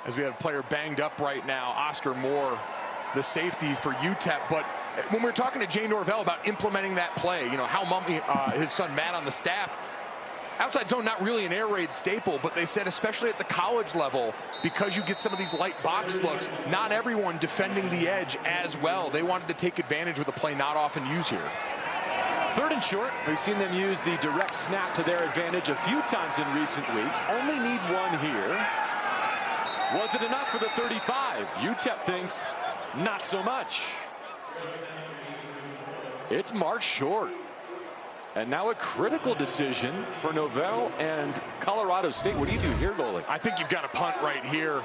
As we have a player banged up right now, Oscar Moore, the safety for UTEP. But when we're talking to Jay Norvell about implementing that play, you know, how his son Matt on the staff, outside zone, not really an air raid staple, but they said especially at the college level, because you get some of these light box looks, not everyone defending the edge as well. They wanted to take advantage with a play not often used here. 3rd and short. We've seen them use the direct snap to their advantage a few times in recent weeks. Only need one here. Was it enough for the 35? UTEP thinks not so much. It's marked short. And now a critical decision for Novell and Colorado State. What do you do here, goalie? I think you've got to punt right here.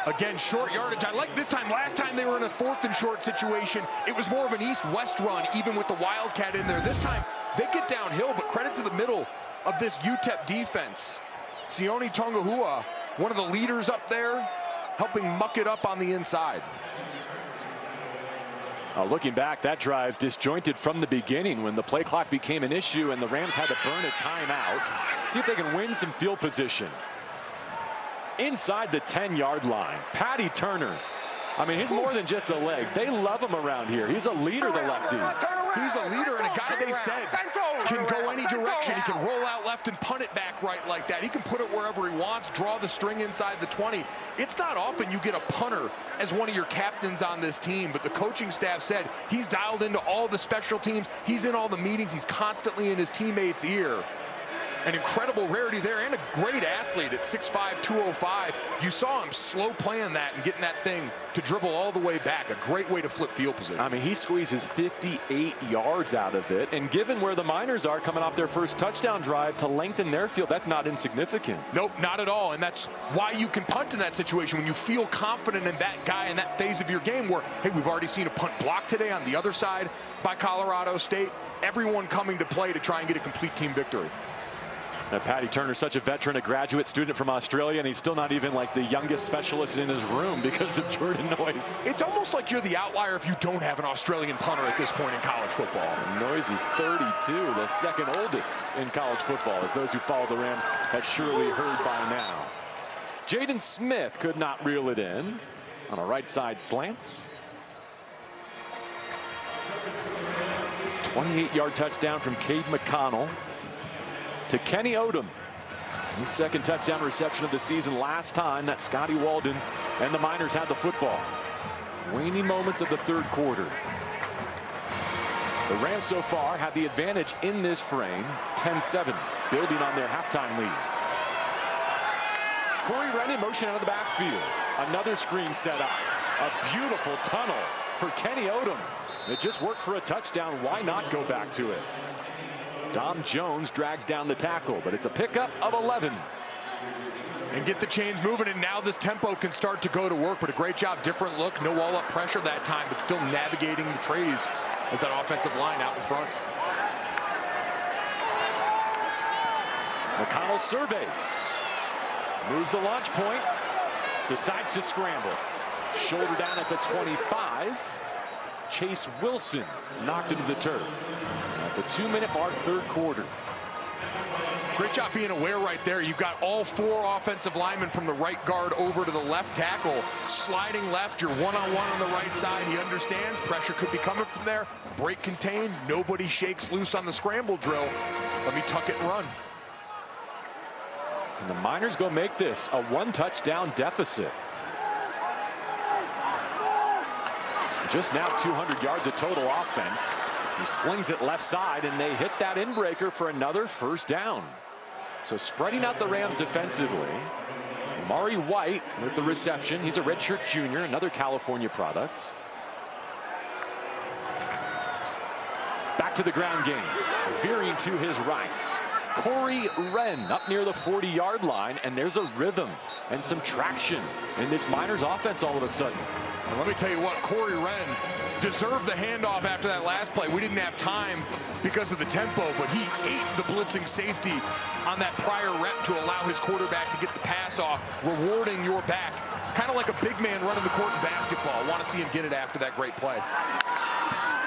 Again, short yardage. I like this time. Last time they were in a 4th and short situation. It was more of an east-west run, even with the Wildcat in there. This time, they get downhill, but credit to the middle of this UTEP defense. Sione Tongahua, one of the leaders up there, helping muck it up on the inside. Looking back, that drive disjointed from the beginning when the play clock became an issue and the Rams had to burn a timeout. See if they can win some field position. Inside the 10-yard line, Patty Turner. I mean, he's more than just a leg. They love him around here. He's a leader, the lefty. He's a leader and a guy they said can go any direction. He can roll out left and punt it back right like that. He can put it wherever he wants, draw the string inside the 20. It's not often you get a punter as one of your captains on this team, but the coaching staff said he's dialed into all the special teams. He's in all the meetings. He's constantly in his teammates' ear. An incredible rarity there and a great athlete at 6'5", 205. You saw him slow playing that and getting that thing to dribble all the way back. A great way to flip field position. I mean, he squeezes 58 yards out of it. And given where the Miners are coming off their first touchdown drive to lengthen their field, that's not insignificant. Nope, not at all. And that's why you can punt in that situation when you feel confident in that guy in that phase of your game where, hey, we've already seen a punt block today on the other side by Colorado State. Everyone coming to play to try and get a complete team victory. Now, Patty Turner, such a veteran, a graduate student from Australia, and he's still not even like the youngest specialist in his room because of Jordan Noyes. It's almost like you're the outlier if you don't have an Australian punter at this point in college football. Noyes is 32, the second oldest in college football, as those who follow the Rams have surely heard by now. Jaden Smith could not reel it in on a right side slants. 28-yard touchdown from Cade McConnell to Kenny Odom. His 2nd touchdown reception of the season last time that Scotty Walden and the Miners had the football. Waning moments of the 3rd quarter. The Rams so far have the advantage in this frame, 10-7, building on their halftime lead. Corey Wren in motion out of the backfield. Another screen set up. A beautiful tunnel for Kenny Odom. It just worked for a touchdown. Why not go back to it? Dom Jones drags down the tackle, but it's a pickup of 11. And get the chains moving, and now this tempo can start to go to work. But a great job, different look, no wall-up pressure that time, but still navigating the trays as that offensive line out in front. McConnell surveys, moves the launch point, decides to scramble. Shoulder down at the 25. Chase Wilson knocked into the turf. At the 2-minute mark, 3rd quarter. Great job being aware right there. You've got all 4 offensive linemen from the right guard over to the left tackle. Sliding left, you're one-on-one on the right side. He understands pressure could be coming from there. Break contained, nobody shakes loose on the scramble drill. Let me tuck it and run. And the Miners go make this a 1-touchdown deficit. Just now 200 yards of total offense. He slings it left side, and they hit that inbreaker for another 1st down. So spreading out the Rams defensively. Mari White with the reception. He's a redshirt junior, another California product. Back to the ground game. Veering to his right. Corey Wren up near the 40-yard line, and there's a rhythm and some traction in this Miners offense all of a sudden. Well, let me tell you what, Corey Wren deserved the handoff after that last play. We didn't have time because of the tempo, but he ate the blitzing safety on that prior rep to allow his quarterback to get the pass off, rewarding your back. Kind of like a big man running the court in basketball. I want to see him get it after that great play.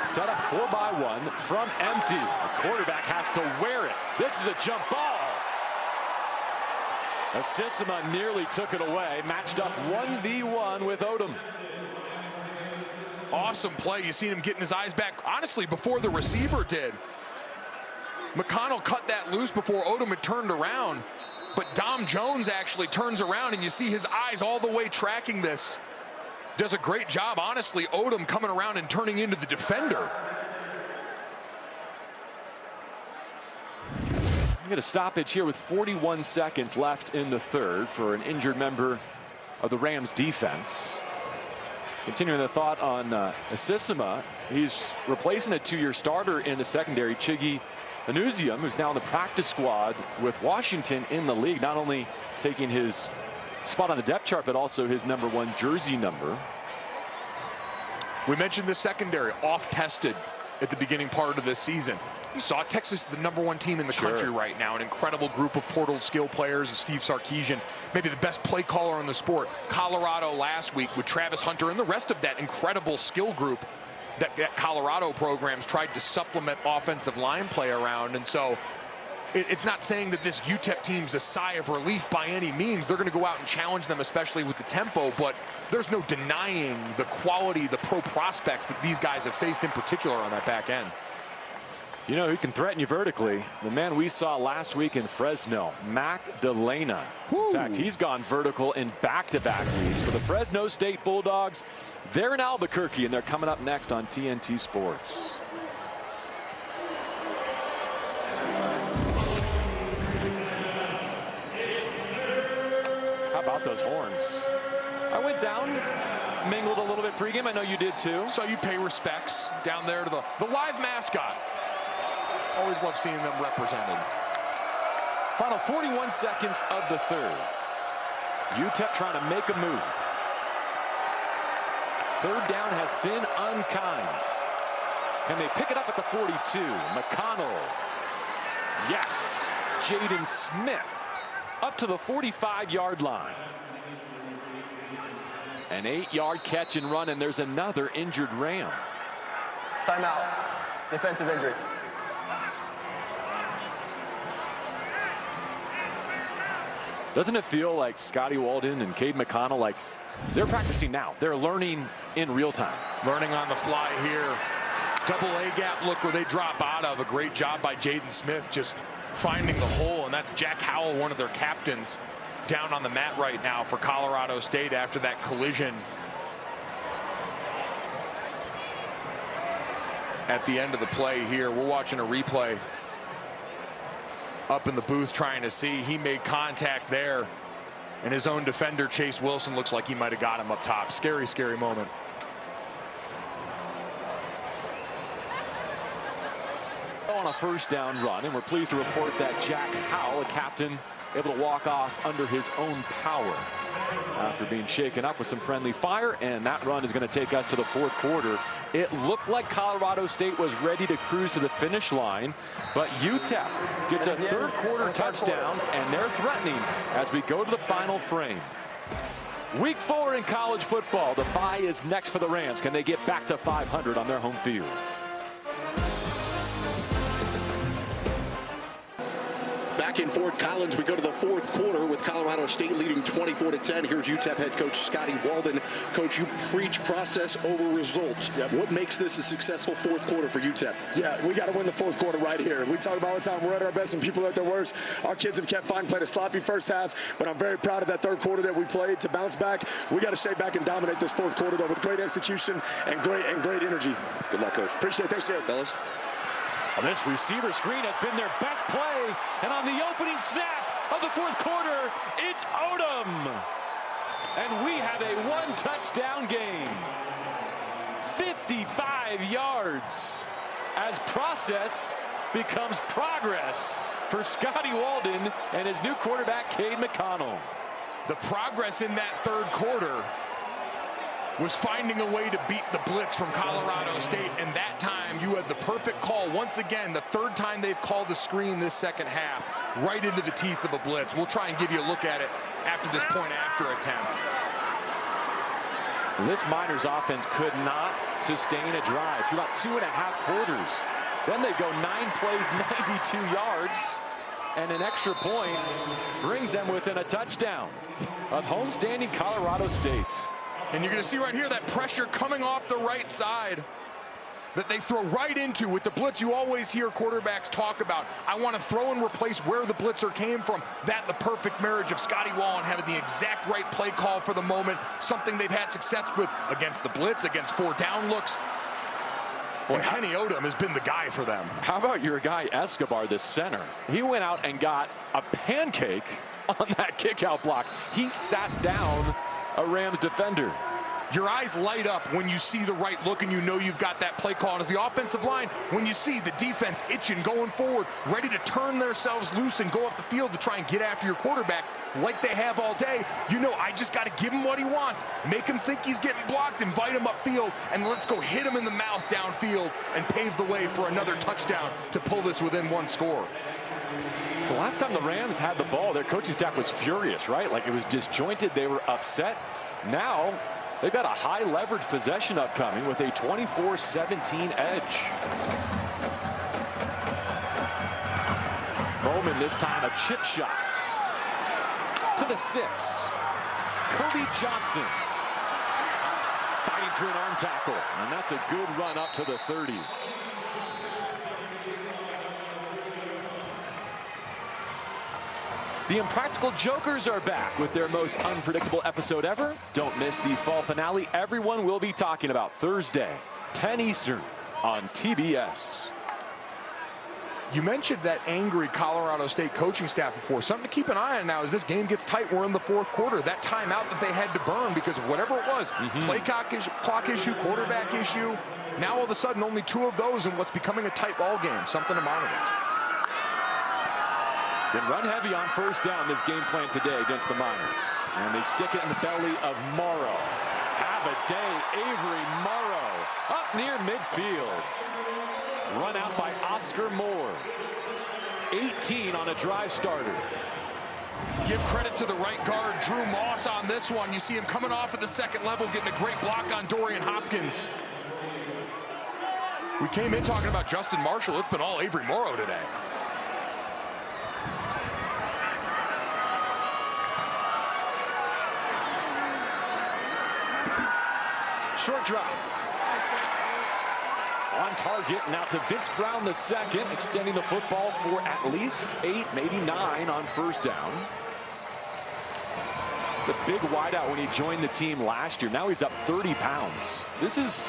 Set up 4-by-1 from empty. The quarterback has to wear it. This is a jump ball. Asisima nearly took it away. Matched up 1v1 with Odom. Awesome play. You seen him getting his eyes back, honestly, before the receiver did. McConnell cut that loose before Odom had turned around. But Dom Jones actually turns around, and you see his eyes all the way tracking this. Does a great job, honestly. Odom coming around and turning into the defender. We get a stoppage here with 41 seconds left in the third for an injured member of the Rams defense. Continuing the thought on Asisima, he's replacing a 2-year starter in the secondary, Chigi Anusium, who's now in the practice squad with Washington in the league, not only taking his spot on the depth chart, but also his #1 jersey number. We mentioned the secondary off-tested at the beginning part of this season. You saw Texas is the #1 team in the country right now. An incredible group of portal skill players. Steve Sarkisian, maybe the best play caller in the sport. Colorado last week with Travis Hunter and the rest of that incredible skill group that Colorado programs tried to supplement offensive line play around. And so it's not saying that this UTEP team's a sigh of relief by any means. They're going to go out and challenge them, especially with the tempo, but there's no denying the quality, the pro prospects that these guys have faced in particular on that back end. You know who can threaten you vertically? The man we saw last week in Fresno, Magdalena. In fact, he's gone vertical in back-to-back weeks for the Fresno State Bulldogs. They're in Albuquerque, and they're coming up next on TNT Sports. How about those horns? I went down, mingled a little bit pregame. I know you did too. So you pay respects down there to the live mascot. Always love seeing them represented. Final 41 seconds of the third. UTEP trying to make a move. Third down has been unkind. And they pick it up at the 42. McConnell. Yes. Jaden Smith up to the 45-yard line. An 8-yard catch and run, and there's another injured Ram. Timeout. Defensive injury. Doesn't it feel like Scotty Walden and Cade McConnell, like they're practicing now? They're learning in real time. Learning on the fly here. Double A gap look where they drop out of. A great job by Jaden Smith just finding the hole, and that's Jack Howell, one of their captains, down on the mat right now for Colorado State after that collision at the end of the play here. We're watching a replay up in the booth trying to see. He made contact there, and his own defender Chase Wilson looks like he might have got him up top. Scary, scary moment. On a first down run, and we're pleased to report that Jack Howell, a captain, able to walk off under his own power after being shaken up with some friendly fire, and that run is going to take us to the fourth quarter. It looked like Colorado State was ready to cruise to the finish line, but UTEP gets a third quarter touchdown, and they're threatening as we go to the final frame. Week 4 in college football. The bye is next for the Rams. Can they get back to 500 on their home field? Back in Fort Collins, we go to the fourth quarter with Colorado State leading 24-10. Here's UTEP head coach Scotty Walden. Coach, you preach process over results. Yep. What makes this a successful fourth quarter for UTEP? Yeah, we got to win the fourth quarter right here. We talk about all the time, we're at our best when people are at their worst. Our kids have kept fine, played a sloppy first half, but I'm very proud of that third quarter that we played to bounce back. We got to stay back and dominate this fourth quarter, though, with great execution and great energy. Good luck, Coach. Appreciate it. Thanks, Jared. Fellas. Well, this receiver screen has been their best play, and on the opening snap of the fourth quarter, it's Odom. And we have a one-touchdown game. 55 yards as process becomes progress for Scotty Walden and his new quarterback, Cade McConnell. The progress in that third quarter was finding a way to beat the blitz from Colorado State, and that time you had the perfect call. Once again, the third time they've called the screen this second half, right into the teeth of a blitz. We'll try and give you a look at it after this point after attempt. This Miners offense could not sustain a drive through about 2.5 quarters. Then they go 9 plays, 92 yards, and an extra point brings them within a touchdown of homestanding Colorado State. And you're going to see right here that pressure coming off the right side that they throw right into with the blitz. You always hear quarterbacks talk about, I want to throw and replace where the blitzer came from. That the perfect marriage of Scotty Wallen having the exact right play call for the moment, something they've had success with against the blitz, against 4-down looks. Boy, Kenny Odom has been the guy for them. How about your guy Escobar, the center? He went out and got a pancake on that kick-out block. He sat down a Rams defender. Your eyes light up when you see the right look and you know you've got that play call. And as the offensive line, when you see the defense itching, going forward, ready to turn themselves loose and go up the field to try and get after your quarterback like they have all day, you know, I just got to give him what he wants. Make him think he's getting blocked, invite him upfield, and let's go hit him in the mouth downfield and pave the way for another touchdown to pull this within 1 score. So last time the Rams had the ball, their coaching staff was furious, right? Like it was disjointed. They were upset. Now they've got a high leverage possession upcoming with a 24-17 edge. Bowman this time a chip shot to the 6. Kobe Johnson fighting through an arm tackle, and that's a good run up to the 30. The Impractical Jokers are back with their most unpredictable episode ever. Don't miss the fall finale everyone will be talking about Thursday, 10 Eastern on TBS. You mentioned that angry Colorado State coaching staff before. Something to keep an eye on now as this game gets tight. We're in the 4th quarter. That timeout that they had to burn because of whatever it was, play clock issue, quarterback issue. Now all of a sudden only 2 of those in what's becoming a tight ball game. Something to monitor. Been run heavy on 1st down this game plan today against the Miners. And they stick it in the belly of Morrow. Have a day, Avery Morrow. Up near midfield. Run out by Oscar Moore. 18 on a drive starter. Give credit to the right guard, Drew Moss, on this one. You see him coming off at the 2nd level, getting a great block on Dorian Hopkins. We came in talking about Justin Marshall. It's been all Avery Morrow today. Short drop. On target, now to Vince Brown II, extending the football for at least 8, maybe 9 on 1st down. It's a big wideout when he joined the team last year. Now he's up 30 pounds. This is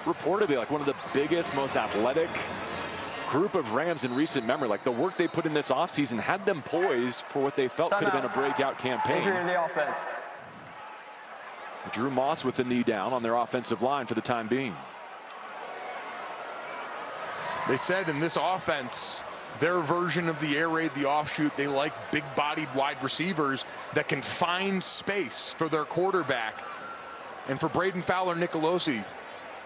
reportedly like one of the biggest, most athletic group of Rams in recent memory. Like the work they put in this offseason had them poised for what they felt could have been a breakout campaign. Injury in the offense. Drew Moss with the knee down on their offensive line for the time being. They said in this offense, their version of the air raid, the offshoot, they like big-bodied wide receivers that can find space for their quarterback. And for Braden Fowler, Nicolosi,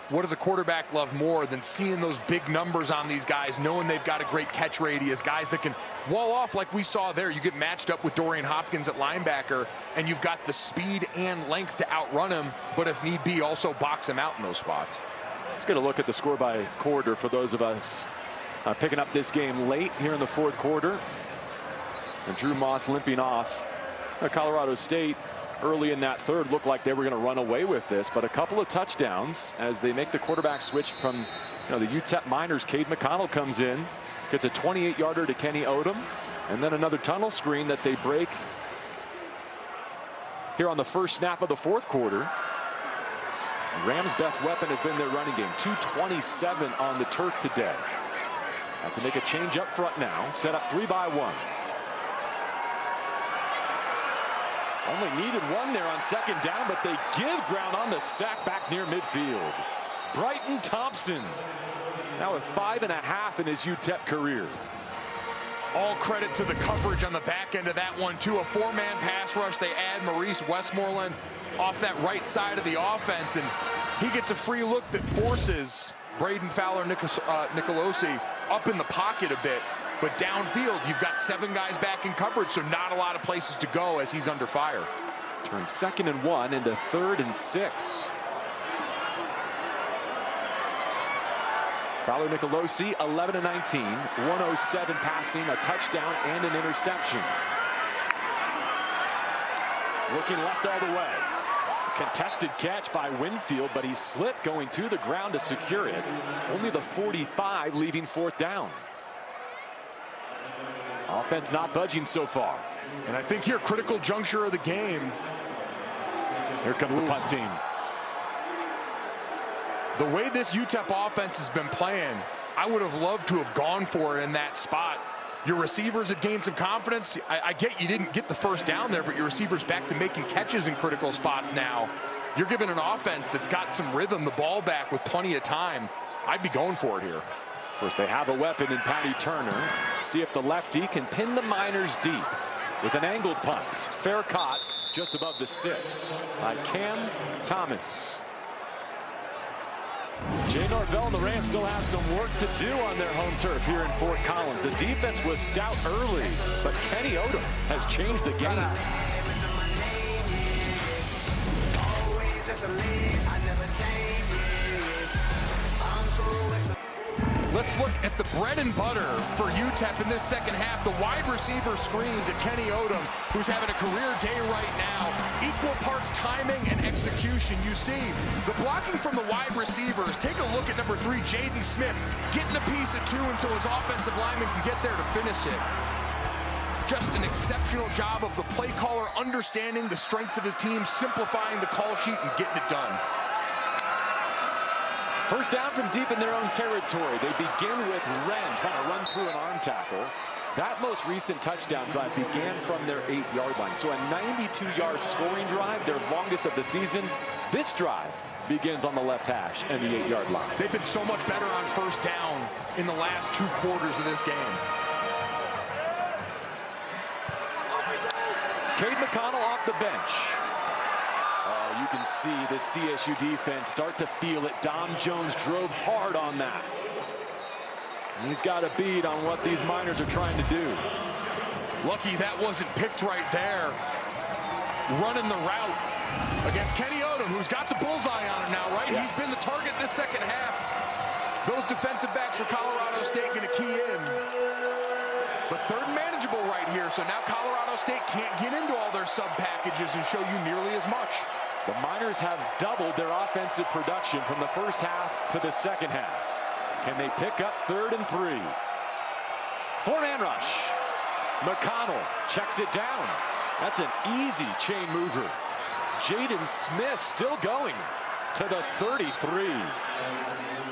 what does a quarterback love more than seeing those big numbers on these guys, knowing they've got a great catch radius, guys that can wall off like we saw there. You get matched up with Dorian Hopkins at linebacker, and you've got the speed and length to outrun him, but if need be, also box him out in those spots. Let's get a look at the score by quarter for those of us picking up this game late here in the 4th quarter. And Drew Moss limping off. Colorado State early in that 3rd looked like they were going to run away with this, but a couple of touchdowns as they make the quarterback switch from the UTEP Miners. Cade McConnell comes in, gets a 28-yarder to Kenny Odom, and then another tunnel screen that they break here on the 1st snap of the 4th quarter. Rams' best weapon has been their running game. 227 on the turf today. Have to make a change up front now. Set up 3 by 1. Only needed 1 there on 2nd down, but they give ground on the sack back near midfield. Bryton Thompson now with 5.5 in his UTEP career. All credit to the coverage on the back end of that one, too. A 4-man pass rush. They add Maurice Westmoreland off that right side of the offense, and he gets a free look that forces Braden Fowler Nicolosi up in the pocket a bit. But downfield, you've got 7 guys back in coverage, so not a lot of places to go as he's under fire. Turn 2nd and 1 into 3rd and 6. Fowler Nicolosi, 11-19, 107 passing, a touchdown, and an interception. Looking left all the way. Contested catch by Winfield, but he slipped going to the ground to secure it. Only the 45 leaving fourth down. Offense not budging so far. And I think here, critical juncture of the game. Here comes the punt team. The way this UTEP offense has been playing, I would have loved to have gone for it in that spot. Your receivers had gained some confidence. I get you didn't get the first down there, but your receivers back to making catches in critical spots now. You're giving an offense that's got some rhythm, the ball back with plenty of time. I'd be going for it here. Of course, they have a weapon in Patty Turner. See if the lefty can pin the Miners deep with an angled punt. Fair caught just above the 6 by Cam Thomas. Jay Norvell and the Rams still have some work to do on their home turf here in Fort Collins. The defense was stout early, but Kenny Odom has changed the game. Let's look at the bread and butter for UTEP in this second half. The wide receiver screen to Kenny Odom, who's having a career day right now. Equal parts timing and execution. You see the blocking from the wide receivers. Take a look at number 3, Jaden Smith, getting a piece of 2 until his offensive lineman can get there to finish it. Just an exceptional job of the play caller understanding the strengths of his team, simplifying the call sheet and getting it done. First down from deep in their own territory. They begin with Wren trying to run through an arm tackle. That most recent touchdown drive began from their 8-yard line. So a 92-yard scoring drive, their longest of the season. This drive begins on the left hash and the 8-yard line. They've been so much better on first down in the last 2 quarters of this game. Cade McConnell off the bench. You can see the CSU defense start to feel it. Dom Jones drove hard on that. And he's got a bead on what these Miners are trying to do. Lucky that wasn't picked right there. Running the route against Kenny Odom, who's got the bullseye on him now, right? Yes. He's been the target this second half. Those defensive backs for Colorado State going to key in. But third and manageable right here, so now Colorado State can't get into all their sub packages and show you nearly as much. The Miners have doubled their offensive production from the first half to the second half. Can they pick up 3rd and 3? 4-man rush. McConnell checks it down. That's an easy chain mover. Jaden Smith still going to the 33.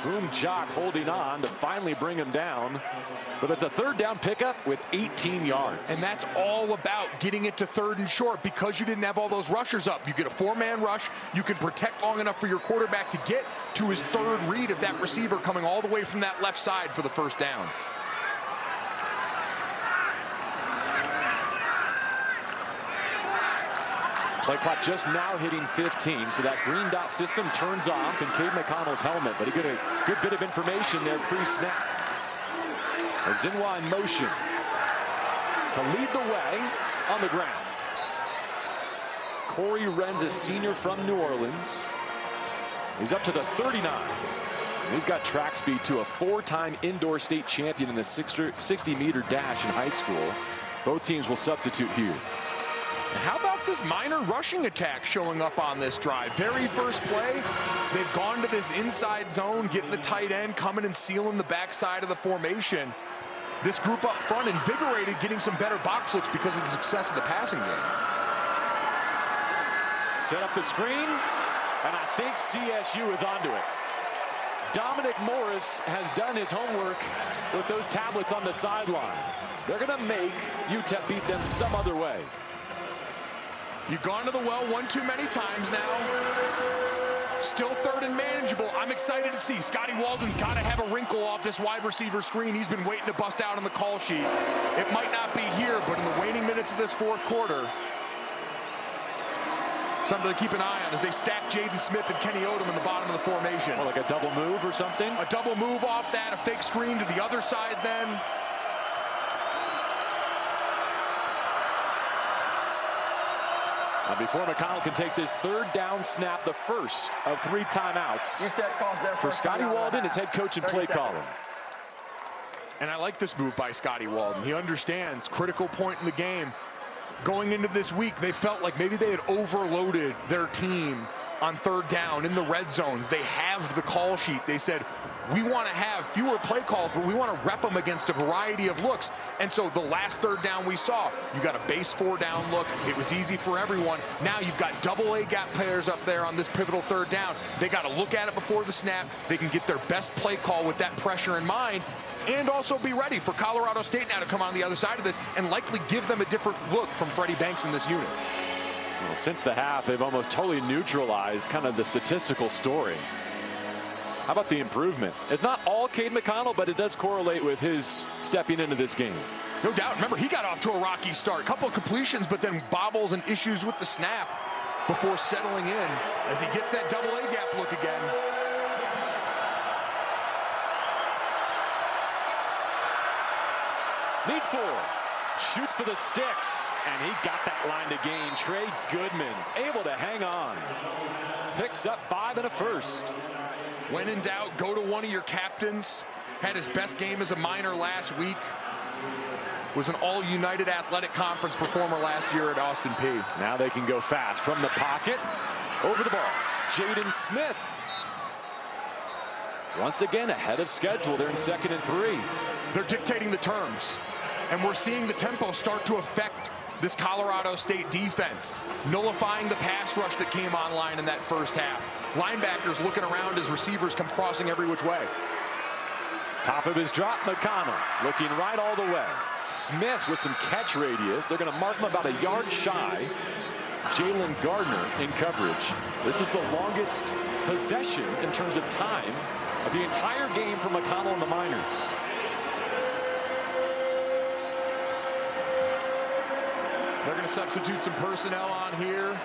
Boom Jock holding on to finally bring him down. But it's a 3rd down pickup with 18 yards. And that's all about getting it to 3rd and short because you didn't have all those rushers up. You get a 4-man rush. You can protect long enough for your quarterback to get to his 3rd read of that receiver coming all the way from that left side for the first down. Play clock just now hitting 15, so that green dot system turns off in Cade McConnell's helmet, but he got a good bit of information there pre-snap. Zinwa in motion to lead the way on the ground. Corey Wren's a senior from New Orleans. He's up to the 39. He's got track speed to a 4-time indoor state champion in the 60-meter dash in high school. Both teams will substitute here. And how about this Miner rushing attack showing up on this drive? Very first play, they've gone to this inside zone, getting the tight end, coming and sealing the backside of the formation. This group up front invigorated, getting some better box looks because of the success of the passing game. Set up the screen, and I think CSU is onto it. Dominic Morris has done his homework with those tablets on the sideline. They're going to make UTEP beat them some other way. You've gone to the well one too many times now. Still 3rd and manageable. I'm excited to see. Scotty Walden's got to have a wrinkle off this wide receiver screen. He's been waiting to bust out on the call sheet. It might not be here, but in the waning minutes of this 4th quarter, something to keep an eye on as they stack Jaden Smith and Kenny Odom in the bottom of the formation. Well, like a double move or something? A double move off that, a fake screen to the other side then. Before McConnell can take this third down snap, the first of 3 timeouts UTEP calls their for first Scotty timeout of the Walden, half. his head coach and 30 play seconds. caller. And I like this move by Scotty Walden. He understands critical point in the game. Going into this week, they felt like maybe they had overloaded their team on third down in the red zones. They have the call sheet. They said, we want to have fewer play calls, but we want to rep them against a variety of looks. And so the last third down we saw, you got a base 4-down look. It was easy for everyone. Now you've got double-A gap players up there on this pivotal third down. They got to look at it before the snap. They can get their best play call with that pressure in mind, and also be ready for Colorado State now to come on the other side of this and likely give them a different look from Freddie Banks in this unit. Well, since the half, they've almost totally neutralized kind of the statistical story. How about the improvement? It's not all Cade McConnell, but it does correlate with his stepping into this game. No doubt. Remember, he got off to a rocky start. Couple of completions, but then bobbles and issues with the snap before settling in as he gets that double-A gap look again. Needs 4. Shoots for the sticks, and he got that line to gain. Trey Goodman able to hang on. Picks up 5 and a first. When in doubt, go to one of your captains. Had his best game as a minor last week. Was an All-United Athletic Conference performer last year at Austin Peay. Now they can go fast from the pocket. Over the ball, Jaden Smith. Once again ahead of schedule. They're in 2nd and 3. They're dictating the terms. And we're seeing the tempo start to affect this Colorado State defense, nullifying the pass rush that came online in that first half. Linebackers looking around as receivers come crossing every which way. Top of his drop, McConnell looking right all the way. Smith with some catch radius. They're going to mark him about a yard shy. Jalen Gardner in coverage. This is the longest possession in terms of time of the entire game for McConnell and the Miners. They're going to substitute some personnel on here.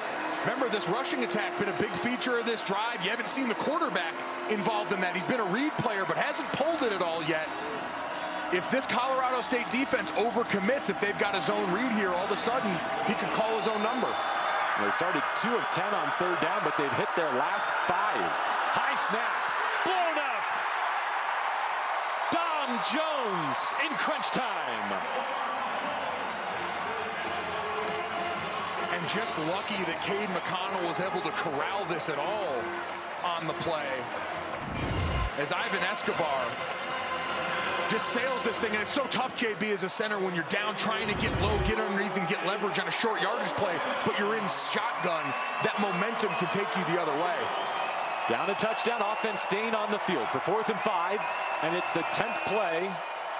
Remember, this rushing attack been a big feature of this drive. You haven't seen the quarterback involved in that. He's been a read player, but hasn't pulled it at all yet. If this Colorado State defense overcommits, if they've got a zone read here, all of a sudden, he could call his own number. They started 2 of 10 on third down, but they've hit their last 5. High snap, blown up. Dom Jones in crunch time. And just lucky that Cade McConnell was able to corral this at all on the play. As Ivan Escobar just sails this thing, and it's so tough, JB, as a center when you're down trying to get low, get underneath, and get leverage on a short yardage play, but you're in shotgun. That momentum can take you the other way. Down a touchdown, offense staying on the field for 4th and 5, and it's the 10th play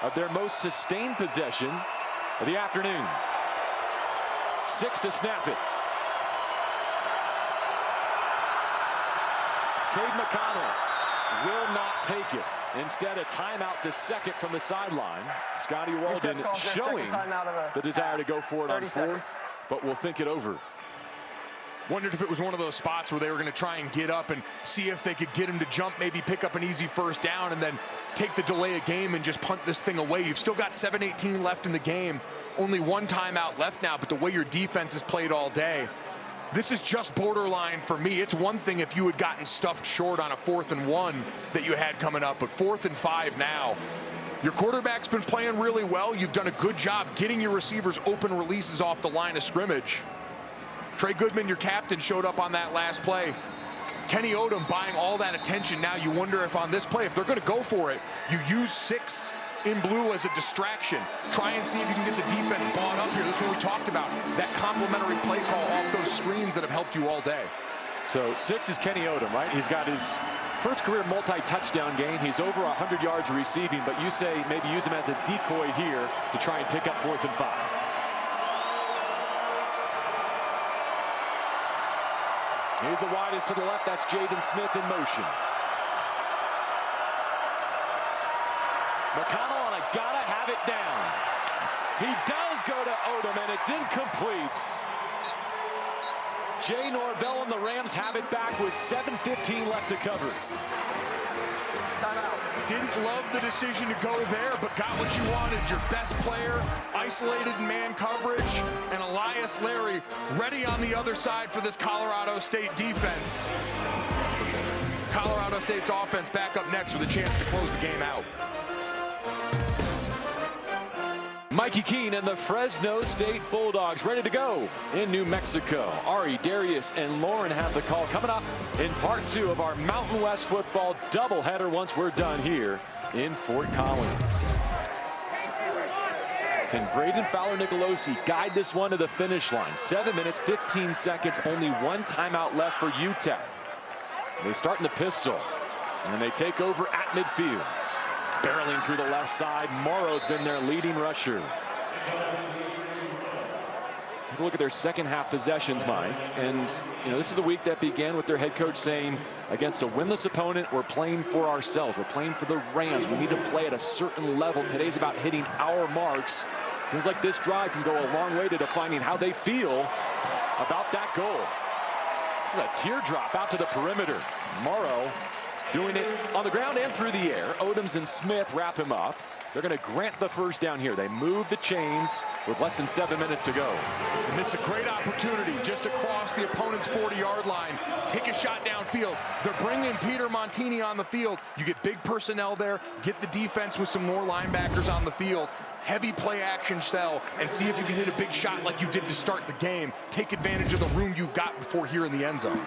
of their most sustained possession of the afternoon. 6 to snap it. Cade McConnell will not take it. Instead, a timeout, the second from the sideline. Scotty Walden showing the desire to go for it on 4th, but will think it over. Wondered if it was one of those spots where they were going to try and get up and see if they could get him to jump, maybe pick up an easy first down, and then take the delay of game and just punt this thing away. You've still got 7:18 left in the game. Only 1 timeout left now, but the way your defense has played all day, this is just borderline for me. It's one thing if you had gotten stuffed short on a 4th and 1 that you had coming up, but 4th and 5 now. Your quarterback's been playing really well. You've done a good job getting your receivers open releases off the line of scrimmage. Trey Goodman, your captain, showed up on that last play. Kenny Odom buying all that attention. Now you wonder if on this play, if they're going to go for it, you use 6 in blue as a distraction. Try and see if you can get the defense bought up here. This is what we talked about. That complimentary play call off those screens that have helped you all day. So 6 is Kenny Odom, right? He's got his first career multi-touchdown game. He's over 100 yards receiving, but you say maybe use him as a decoy here to try and pick up 4th and 5. Here's the widest to the left. That's Jaden Smith in motion. McConnell on a gotta have it down. He does go to Odom, and it's incomplete. Jay Norvell and the Rams have it back with 7:15 left to cover. Timeout. Didn't love the decision to go there, but got what you wanted. Your best player, isolated man coverage, and Elias Larry ready on the other side for this Colorado State defense. Colorado State's offense back up next with a chance to close the game out. Mikey Keene and the Fresno State Bulldogs ready to go in New Mexico. Ari, Darius, and Lauren have the call coming up in part 2 of our Mountain West football doubleheader once we're done here in Fort Collins. Can Braden Fowler-Nicolosi guide this one to the finish line? 7 minutes, 15 seconds, only one timeout left for UTEP. They start in the pistol, and they take over at midfield. Barreling through the left side, Morrow's been their leading rusher. Take a look at their second half possessions, Mike. And, you know, this is the week that began with their head coach saying, against a winless opponent, we're playing for ourselves. We're playing for the Rams. We need to play at a certain level. Today's about hitting our marks. Feels like this drive can go a long way to defining how they feel about that goal. A teardrop out to the perimeter. Morrow doing it on the ground and through the air. Odoms and Smith wrap him up. They're going to grant the first down here. They move the chains with less than 7 minutes to go. And this is a great opportunity just across the opponent's 40-yard line. Take a shot downfield. They're bringing Peter Montini on the field. You get big personnel there. Get the defense with some more linebackers on the field. Heavy play action cell and see if you can hit a big shot like you did to start the game. Take advantage of the room you've got before here in the end zone.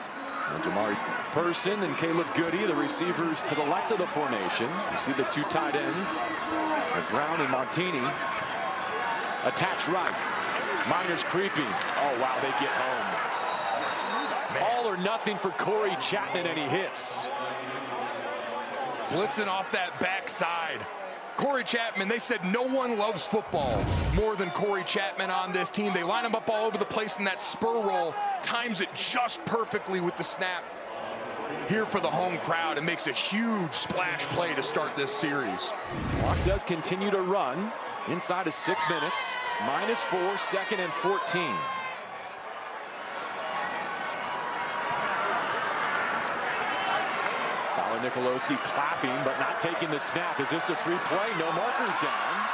Jamari Person and Caleb Goody, the receivers to the left of the formation. You see the two tight ends, Brown and Montini. Attached right. Miners creeping. Oh, wow, they get home. Man. All or nothing for Corey Chapman, and he hits. Blitzing off that backside. Corey Chapman, they said no one loves football more than Corey Chapman on this team. They line him up all over the place in that spur roll, times it just perfectly with the snap here for the home crowd, and makes a huge splash play to start this series. Clock does continue to run inside of 6 minutes. -4, 2nd and 14. Nicolosi clapping but not taking the snap. Is this a free play? No markers down.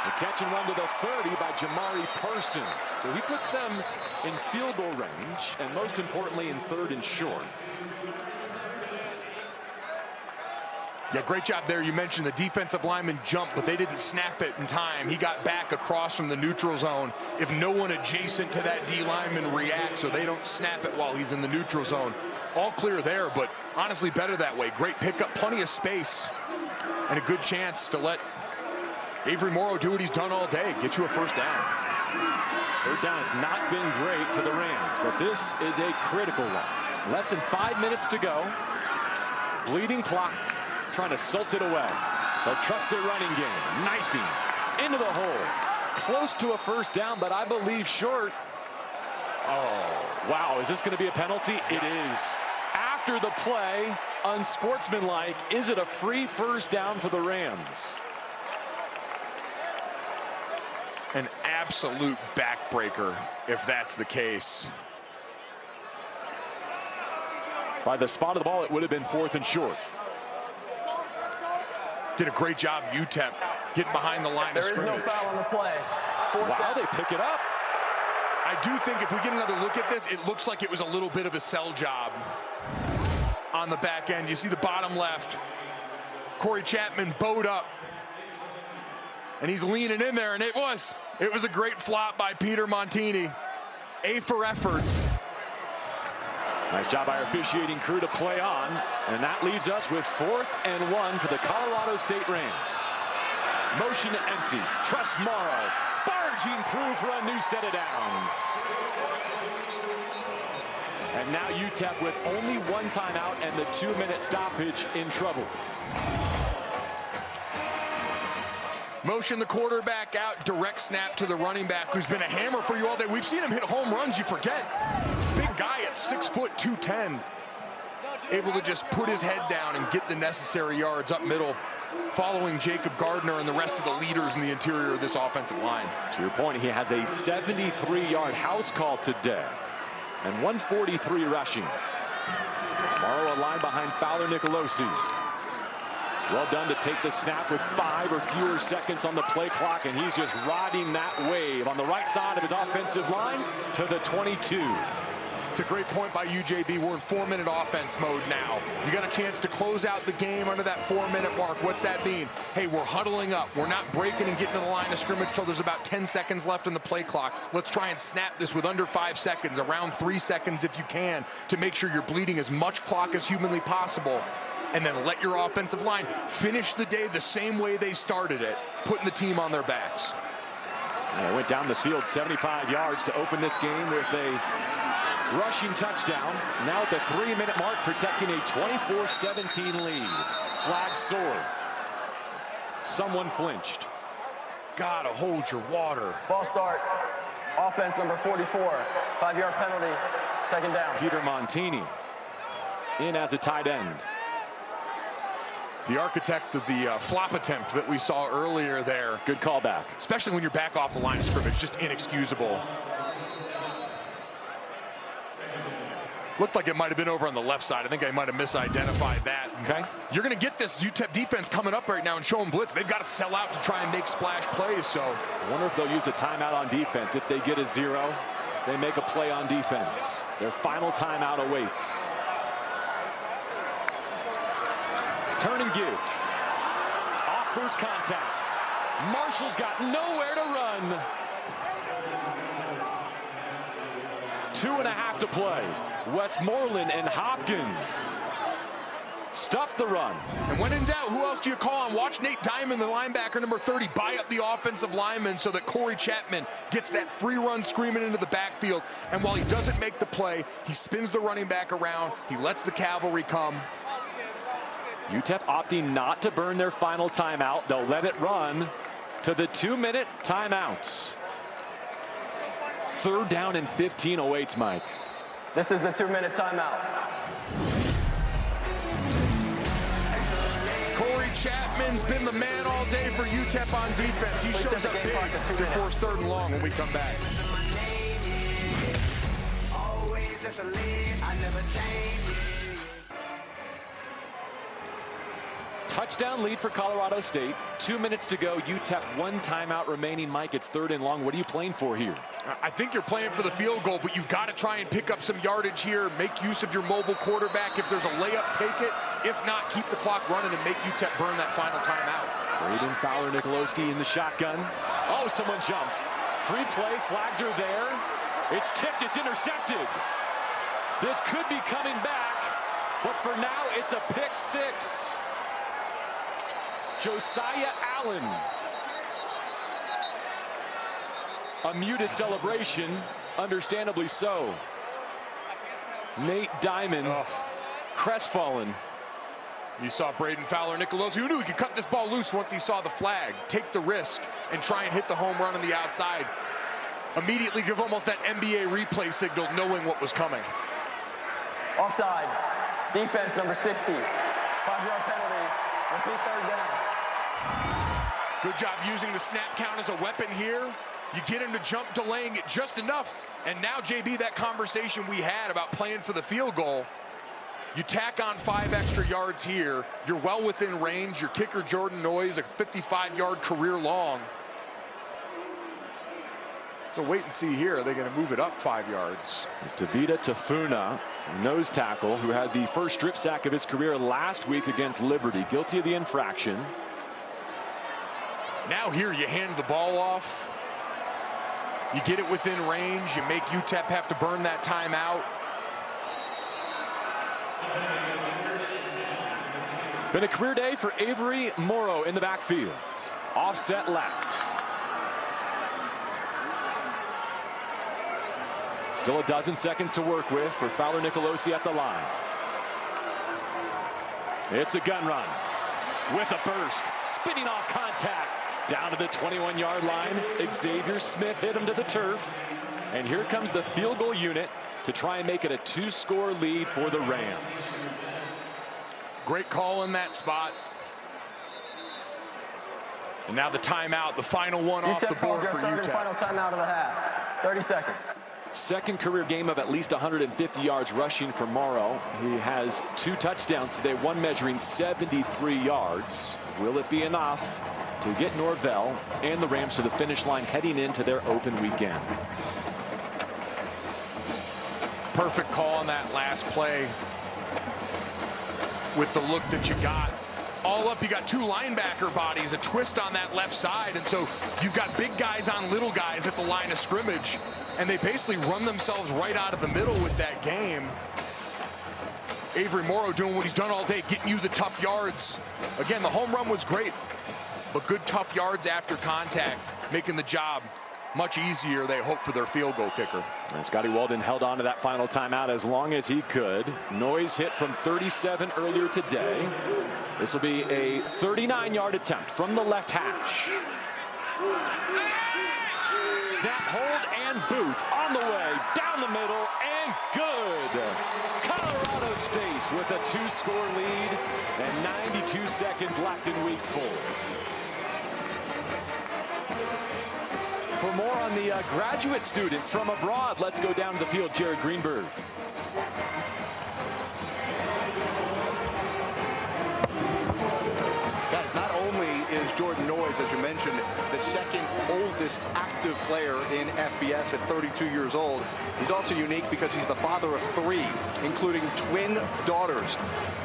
The catch and run to the 30 by Jamari Person. So he puts them in field goal range, and most importantly in 3rd and short. Yeah, great job there. You mentioned the defensive lineman jumped, but they didn't snap it in time. He got back across from the neutral zone. If no one adjacent to that D lineman reacts or they don't snap it while he's in the neutral zone, all clear there, but honestly better that way. Great pickup, plenty of space, and a good chance to let Avery Morrow do what he's done all day, get you a first down. 3rd down has not been great for the Rams, but this is a critical one. Less than 5 minutes to go. Bleeding clock, trying to salt it away. They'll trust their running game. Knifing into the hole. Close to a first down, but I believe short. Oh, wow, is this going to be a penalty? It is. After the play, unsportsmanlike. Is it a free first down for the Rams? An absolute backbreaker, if that's the case. By the spot of the ball, it would have been 4th and short. Did a great job, UTEP, getting behind the line of scrimmage. There is no foul on the play. Wow, they pick it up. I do think if we get another look at this, it looks like it was a little bit of a sell job on the back end. You see the bottom left. Corey Chapman bowed up. And he's leaning in there, and it was a great flop by Peter Montini. A for effort. Nice job by our officiating crew to play on. And that leaves us with 4th and 1 for the Colorado State Rams. Motion to empty. Trust Morrow. Barging through for a new set of downs. And now UTEP with only one timeout and the 2-minute stoppage in trouble. Motion the quarterback out, direct snap to the running back, who's been a hammer for you all day. We've seen him hit home runs, you forget. Big guy at 6 foot 210. Able to just put his head down and get the necessary yards up middle, following Jacob Gardner and the rest of the leaders in the interior of this offensive line. To your point, he has a 73-yard house call today and 143 rushing. Morrow a line behind Fowler-Nicolosi. Well done to take the snap with 5 or fewer seconds on the play clock, and he's just riding that wave on the right side of his offensive line to the 22. It's a great point by UJB. We're in 4-minute offense mode now. You got a chance to close out the game under that 4-minute mark. What's that mean? Hey, we're huddling up. We're not breaking and getting to the line of scrimmage until there's about 10 seconds left on the play clock. Let's try and snap this with under 5 seconds, around 3 seconds if you can, to make sure you're bleeding as much clock as humanly possible. And then let your offensive line finish the day the same way they started it, putting the team on their backs. And it went down the field 75 yards to open this game with a rushing touchdown. Now at the 3-minute mark, protecting a 24-17 lead. Flag soared. Someone flinched. Gotta hold your water. False start. Offense number 44. 5-yard penalty. 2nd down. Peter Montini in as a tight end. The architect of the flop attempt that we saw earlier there. Good callback. Especially when you're back off the line of scrimmage, just inexcusable. Looked like it might have been over on the left side. I think I might have misidentified that. Okay. You're going to get this UTEP defense coming up right now and show them blitz. They've got to sell out to try and make splash plays. So I wonder if they'll use a timeout on defense. If they get a 0, if they make a play on defense. Their final timeout awaits. Turn and give. Off first contact. Marshall's got nowhere to run. 2.5 to play. Westmoreland and Hopkins stuff the run. And when in doubt, who else do you call on? Watch Nate Diamond, the linebacker, number 30, buy up the offensive lineman so that Corey Chapman gets that free run screaming into the backfield. And while he doesn't make the play, he spins the running back around. He lets the cavalry come. UTEP opting not to burn their final timeout. They'll let it run to the 2-minute timeout. 3rd down and 15 awaits, Mike. This is the 2-minute timeout. Corey Chapman's been the man all day for UTEP on defense. He shows up big to force 3rd and long when we come back. Touchdown lead for Colorado State. 2 minutes to go. UTEP 1 timeout remaining. Mike, it's 3rd and long. What are you playing for here? I think you're playing for the field goal, but you've got to try and pick up some yardage here. Make use of your mobile quarterback. If there's a layup, take it. If not, keep the clock running and make UTEP burn that final timeout. Braden Fowler Nikolowski in the shotgun. Oh, someone jumped. Free play. Flags are there. It's tipped. It's intercepted. This could be coming back, but for now, it's a pick 6. Josiah Allen. A muted celebration, understandably so. Nate Diamond, crestfallen. You saw Braden Fowler Nikolowski, who knew he could cut this ball loose once he saw the flag, take the risk, and try and hit the home run on the outside. Immediately give almost that NBA replay signal, knowing what was coming. Offside. Defense number 60. 5-yard penalty. Repeat 3rd down. Good job using the snap count as a weapon here. You get him to jump, delaying it just enough. And now, JB, that conversation we had about playing for the field goal, you tack on 5 extra yards here. You're well within range. Your kicker, Jordan Noyes, a 55-yard career long. So wait and see here. Are they going to move it up 5 yards? It's Davida Tafuna, nose tackle, who had the first strip sack of his career last week against Liberty, guilty of the infraction. Now here you hand the ball off. You get it within range. You make UTEP have to burn that timeout. Been a career day for Avery Morrow in the backfield. Offset left. Still a dozen seconds to work with for Fowler Nikolowski at the line. It's a gun run with a burst, spinning off contact. Down to the 21-yard line. Xavier Smith hit him to the turf. And here comes the field goal unit to try and make it a 2-score lead for the Rams. Great call in that spot. And now the timeout, the final one off the board for UTEP calls their 3rd and UTEP. final timeout of the half. 30 seconds. second career game of at least 150 yards rushing for Morrow. He has 2 touchdowns today, one measuring 73 yards. Will it be enough to get Norvell and the Rams to the finish line heading into their open weekend? Perfect call on that last play with the look that you got. All up, you got 2 linebacker bodies, a twist on that left side, and so you've got big guys on little guys at the line of scrimmage, and they basically run themselves right out of the middle with that game. Avery Morrow doing what he's done all day, getting you the tough yards. Again, the home run was great, but good tough yards after contact, making the job much easier, they hope, for their field goal kicker. And Scotty Walden held on to that final timeout as long as he could. Noise hit from 37 earlier today. This will be a 39-yard attempt from the left hash. Snap, hold, and boot on the way, down the middle, and good. Colorado State with a 2-score lead and 92 seconds left in week 4. For more on the graduate student from abroad, let's go down to the field, Jared Greenberg. Guys, not only is Jordan Noyes, as you mentioned, the second oldest active player in FBS at 32 years old, he's also unique because he's the father of 3, including twin daughters.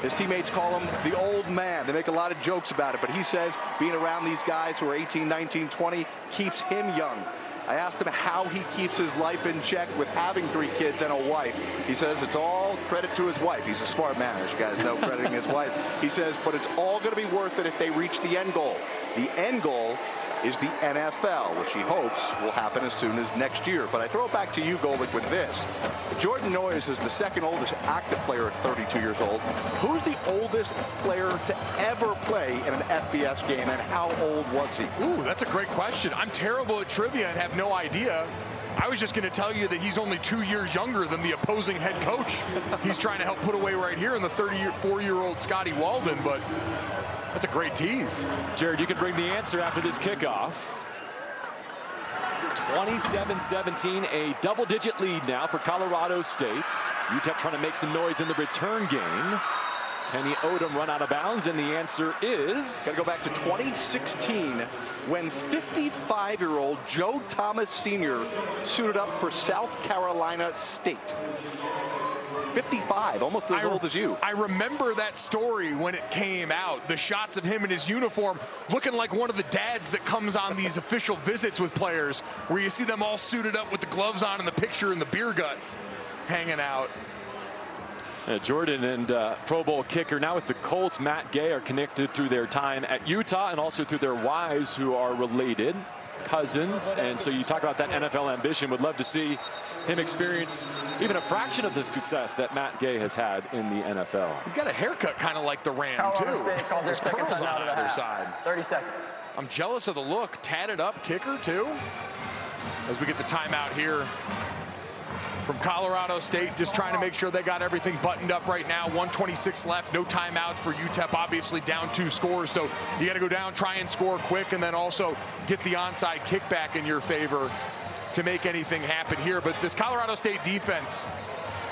His teammates call him the old man. They make a lot of jokes about it, but he says being around these guys who are 18, 19, 20 keeps him young. I asked him how he keeps his life in check with having 3 kids and a wife. He says it's all credit to his wife. He's a smart man, as you guys know, crediting his wife. He says, but it's all going to be worth it if they reach the end goal. The end goal is the NFL, which he hopes will happen as soon as next year. But I throw it back to you, Goldberg, with this. Jordan Noyes is the second oldest active player at 32 years old. Who's the oldest player to ever play in an FBS game, and how old was he? Ooh, that's a great question. I'm terrible at trivia and have no idea. I was just going to tell you that he's only 2 years younger than the opposing head coach. He's trying to help put away right here in the 34-year-old Scotty Walden, but that's a great tease. Jared, you can bring the answer after this kickoff. 27-17, a double-digit lead now for Colorado State. UTEP trying to make some noise in the return game. Kenny Odom run out of bounds, and the answer is... Got to go back to 2016 when 55-year-old Joe Thomas Sr. suited up for South Carolina State. 55, almost as old as you. I remember that story when it came out. The shots of him in his uniform looking like one of the dads that comes on these official visits with players, where you see them all suited up with the gloves on and the picture in the beer gut hanging out. Jordan and Pro Bowl kicker now with the Colts, Matt Gay, are connected through their time at Utah and also through their wives who are related, cousins. And so you talk about that NFL ambition. Would love to see him experience even a fraction of the success that Matt Gay has had in the NFL. He's got a haircut kind of like the Ram, Colorado too. State calls their second Curls time out on of the either half. side. 30 seconds. I'm jealous of the look. Tatted up kicker, too. As we get the timeout here from Colorado State, just trying to make sure they got everything buttoned up right now. 1:26 left, no timeouts for UTEP, obviously down 2 scores, so you got to go down, try and score quick, and then also get the onside kickback in your favor to make anything happen here. But this Colorado State defense,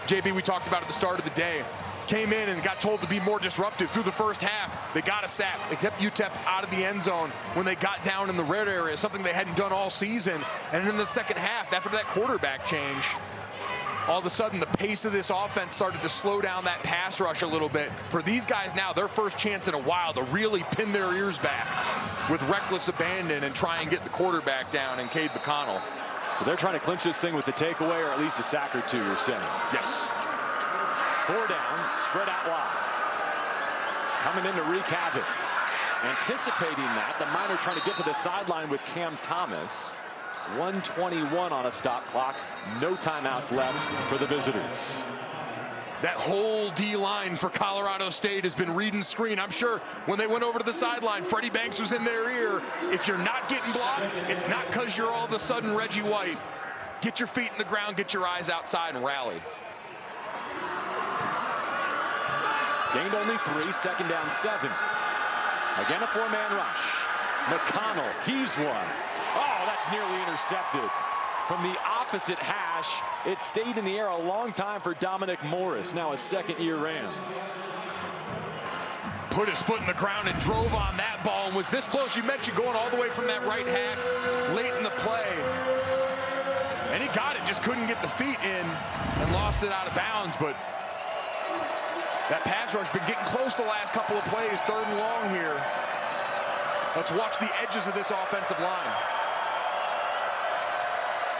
JB, we talked about at the start of the day, came in and got told to be more disruptive through the first half. They got a sack. They kept UTEP out of the end zone when they got down in the red area, something they hadn't done all season. And in the second half, after that quarterback change, all of a sudden the pace of this offense started to slow down that pass rush a little bit. For these guys now, their first chance in a while to really pin their ears back with reckless abandon and try and get the quarterback down in Cade McConnell. So they're trying to clinch this thing with a takeaway or at least a sack or 2, you're saying? Yes. 4 down, spread out wide. Coming in to wreak havoc. Anticipating that, the Miners trying to get to the sideline with Cam Thomas. 1:21 on a stop clock. No timeouts left for the visitors. That whole D-line for Colorado State has been reading screen. I'm sure when they went over to the sideline, Freddie Banks was in their ear. If you're not getting blocked, it's not because you're all of a sudden Reggie White. Get your feet in the ground, get your eyes outside, and rally. Gained only 3, second down 7. Again, a 4-man rush. McConnell, he's one. Oh, that's nearly intercepted. From the opposite opposite hash. It stayed in the air a long time for Dominic Morris, now a second-year Ram. Put his foot in the ground and drove on that ball and was this close. You mentioned going all the way from that right hash late in the play. And he got it, just couldn't get the feet in and lost it out of bounds. But that pass rush been getting close the last couple of plays, 3rd and long here. Let's watch the edges of this offensive line.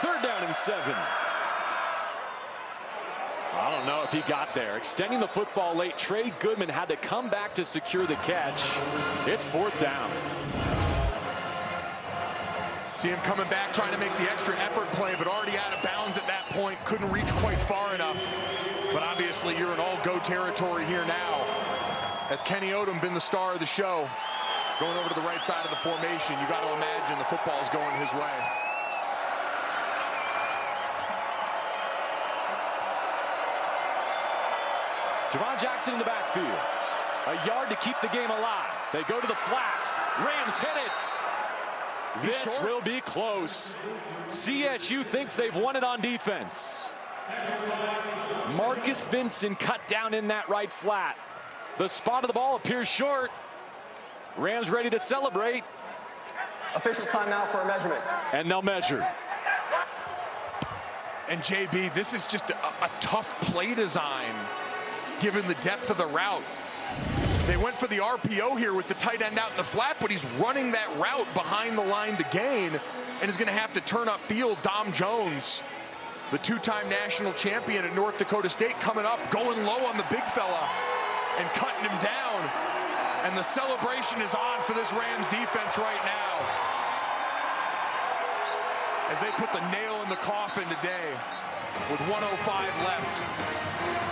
3rd down and 7. I don't know if he got there. Extending the football late, Trey Goodman had to come back to secure the catch. It's 4th down. See him coming back, trying to make the extra effort play, but already out of bounds at that point. Couldn't reach quite far enough. But obviously you're in all-go territory here now. As Kenny Odom been the star of the show, going over to the right side of the formation, you got to imagine the football's going his way. Javon Jackson in the backfield. A yard to keep the game alive. They go to the flats. Rams hit it. This will be close. CSU thinks they've won it on defense. Marcus Vinson cut down in that right flat. The spot of the ball appears short. Rams ready to celebrate. Official timeout for a measurement. And they'll measure. And JB, this is just a tough play design, given the depth of the route. They went for the RPO here with the tight end out in the flat, but he's running that route behind the line to gain and is going to have to turn up field. Dom Jones, the 2-time national champion at North Dakota State, coming up, going low on the big fella and cutting him down. And the celebration is on for this Rams defense right now, as they put the nail in the coffin today with 1:05 left.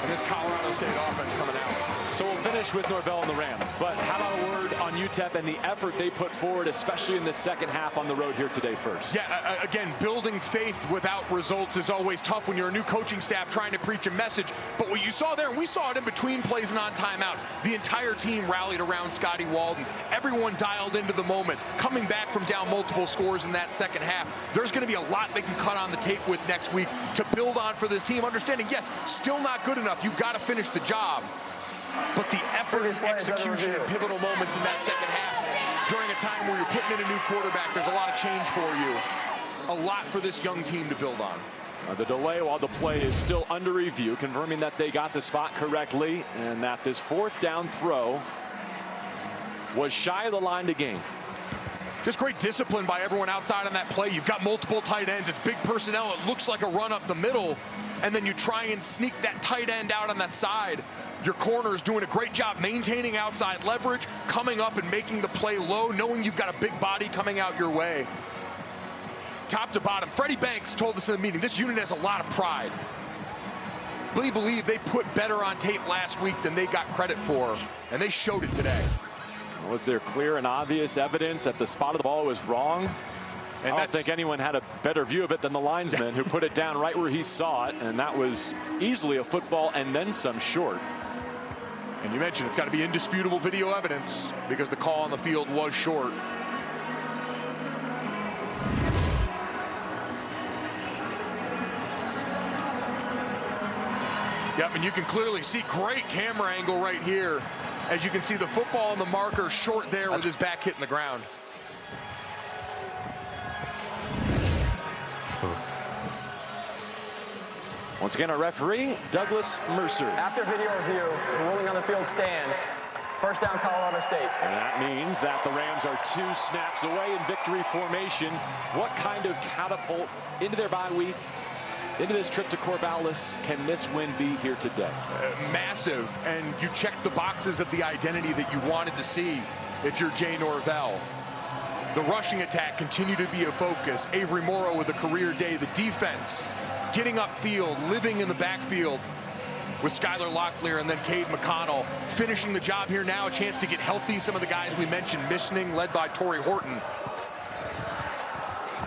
And this Colorado State offense coming out. So we'll finish with Norvell and the Rams. But how about a word on UTEP and the effort they put forward, especially in the second half on the road here today first? Yeah, again, building faith without results is always tough when you're a new coaching staff trying to preach a message. But what you saw there, and we saw it in between plays and on timeouts, the entire team rallied around Scotty Walden. Everyone dialed into the moment, coming back from down multiple scores in that second half. There's going to be a lot they can cut on the tape with next week to build on for this team. Understanding, yes, still not good enough. You've got to finish the job. But the effort and execution in pivotal moments in that second half, during a time where you're putting in a new quarterback, there's a lot of change for you. A lot for this young team to build on. The delay while the play is still under review, confirming that they got the spot correctly and that this 4th down throw was shy of the line to gain. Just great discipline by everyone outside on that play. You've got multiple tight ends. It's big personnel. It looks like a run up the middle. And then you try and sneak that tight end out on that side. Your corner is doing a great job maintaining outside leverage, coming up and making the play low, knowing you've got a big body coming out your way. Top to bottom, Freddie Banks told us in the meeting, this unit has a lot of pride. We believe they put better on tape last week than they got credit for, and they showed it today. Was there clear and obvious evidence that the spot of the ball was wrong? And I don't think anyone had a better view of it than the linesman who put it down right where he saw it, and that was easily a football and then some short. And you mentioned it's got to be indisputable video evidence because the call on the field was short. Yep, and you can clearly see great camera angle right here. As you can see the football on the marker short there with his back hitting the ground. Once again, our referee, Douglas Mercer. After video review, the ruling on the field stands. 1st down, Colorado State. And that means that the Rams are 2 snaps away in victory formation. What kind of catapult into their bye week, into this trip to Corvallis, can this win be here today? Massive, and you check the boxes of the identity that you wanted to see if you're Jay Norvell. The rushing attack continued to be a focus. Avery Morrow with a career day. The defense getting upfield, living in the backfield with Skylar Locklear and then Cade McConnell. Finishing the job here now, a chance to get healthy. Some of the guys we mentioned missing, led by Torrey Horton.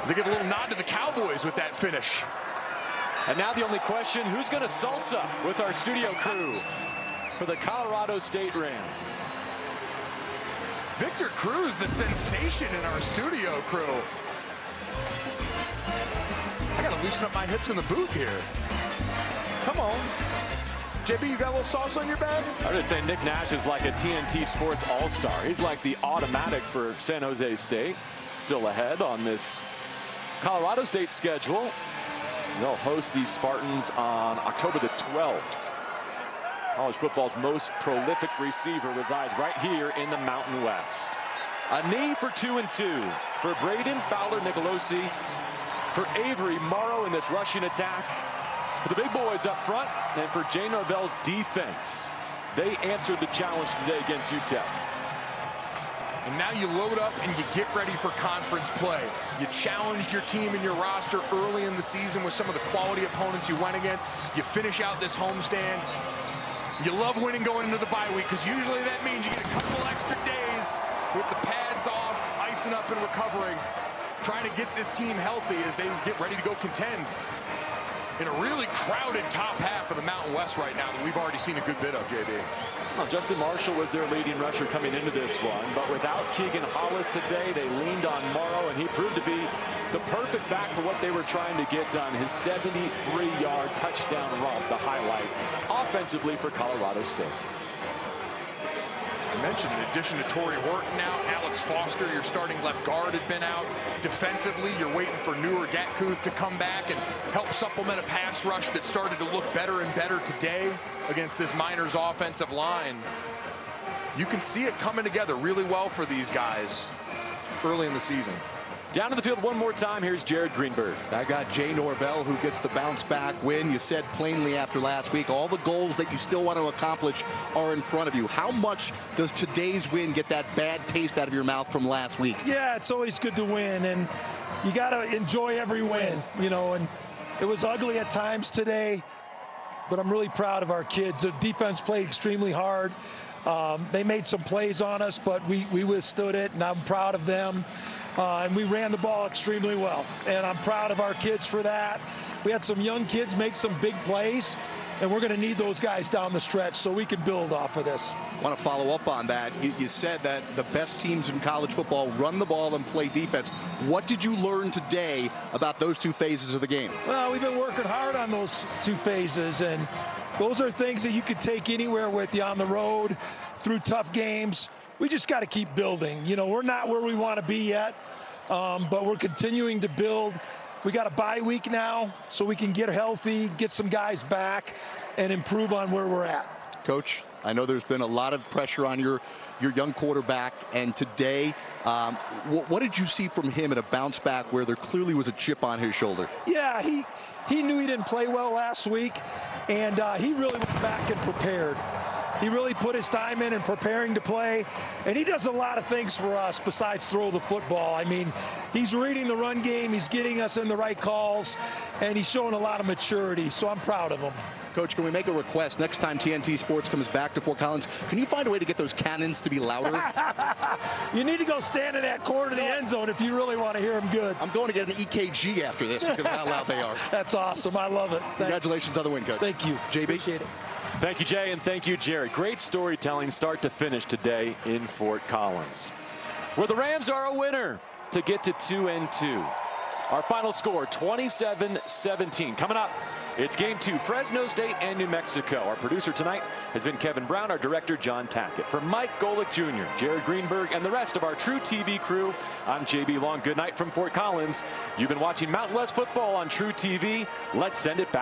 As they give a little nod to the Cowboys with that finish. And now the only question, who's going to salsa with our studio crew for the Colorado State Rams? Victor Cruz, the sensation in our studio crew. got to loosen up my hips in the booth here. Come on. JB, you got a little sauce on your bag? I would say Nick Nash is like a TNT Sports All-Star. He's like the automatic for San Jose State. Still ahead on this Colorado State schedule. They'll host the Spartans on October the 12th. College football's most prolific receiver resides right here in the Mountain West. A knee for 2-2 for Braden Fowler-Nicolosi, for Avery Morrow in this rushing attack, for the big boys up front, and for Jay Norvell's defense. They answered the challenge today against UTEP. And now you load up and you get ready for conference play. You challenged your team and your roster early in the season with some of the quality opponents you went against. You finish out this homestand. You love winning going into the bye week, because usually that means you get a couple extra days with the pads off, icing up and recovering, trying to get this team healthy as they get ready to go contend in a really crowded top half of the Mountain West right now that we've already seen a good bit of, JB. Well, Justin Marshall was their leading rusher coming into this one, but without Keegan Hollis today, they leaned on Morrow, and he proved to be the perfect back for what they were trying to get done. His 73-yard touchdown run, the highlight offensively for Colorado State. I mentioned, in addition to Torrey Horton now, Alex Foster, your starting left guard, had been out. Defensively, you're waiting for Newer Gatkuth to come back and help supplement a pass rush that started to look better and better today against this Miners offensive line. You can see it coming together really well for these guys early in the season. Down to the field one more time. Here's Jared Greenberg. I got Jay Norvell, who gets the bounce-back win. You said plainly after last week, all the goals that you still want to accomplish are in front of you. How much does today's win get that bad taste out of your mouth from last week? Yeah, it's always good to win, and you got to enjoy every win, you know, and it was ugly at times today, but I'm really proud of our kids. The defense played extremely hard. They made some plays on us, but we withstood it, and I'm proud of them. And we ran the ball extremely well, and I'm proud of our kids for that. We had some young kids make some big plays, and we're going to need those guys down the stretch so we can build off of this. I want to follow up on that. You said that the best teams in college football run the ball and play defense. What did you learn today about those two phases of the game? Well, we've been working hard on those two phases, and those are things that you could take anywhere with you on the road through tough games. We just got to keep building. You know, we're not where we want to be yet, but we're continuing to build. We got a bye week now, so we can get healthy, get some guys back, and improve on where we're at. Coach, I know there's been a lot of pressure on your young quarterback, and today, what did you see from him in a bounce back where there clearly was a chip on his shoulder? Yeah, he knew he didn't play well last week, and he really went back and prepared. He really put his time in preparing to play, and he does a lot of things for us besides throw the football. I mean, he's reading the run game, he's getting us in the right calls, and he's showing a lot of maturity, so I'm proud of him. Coach, can we make a request? Next time TNT Sports comes back to Fort Collins, can you find a way to get those cannons to be louder? You need to go stand in that corner of the end zone if you really want to hear them good. I'm going to get an EKG after this because of how loud they are. That's awesome. I love it. Thanks. Congratulations on the win, Coach. Thank you. JB? Appreciate it. Thank you, Jay, and thank you, Jared. Great storytelling start to finish today in Fort Collins, where the Rams are a winner to get to 2-2. Our final score, 27-17. Coming up, it's game 2, Fresno State and New Mexico. Our producer tonight has been Kevin Brown, our director, John Tackett. For Mike Golick Jr., Jared Greenberg, and the rest of our True TV crew, I'm JB Long. Good night from Fort Collins. You've been watching Mountain West football on True TV. Let's send it back.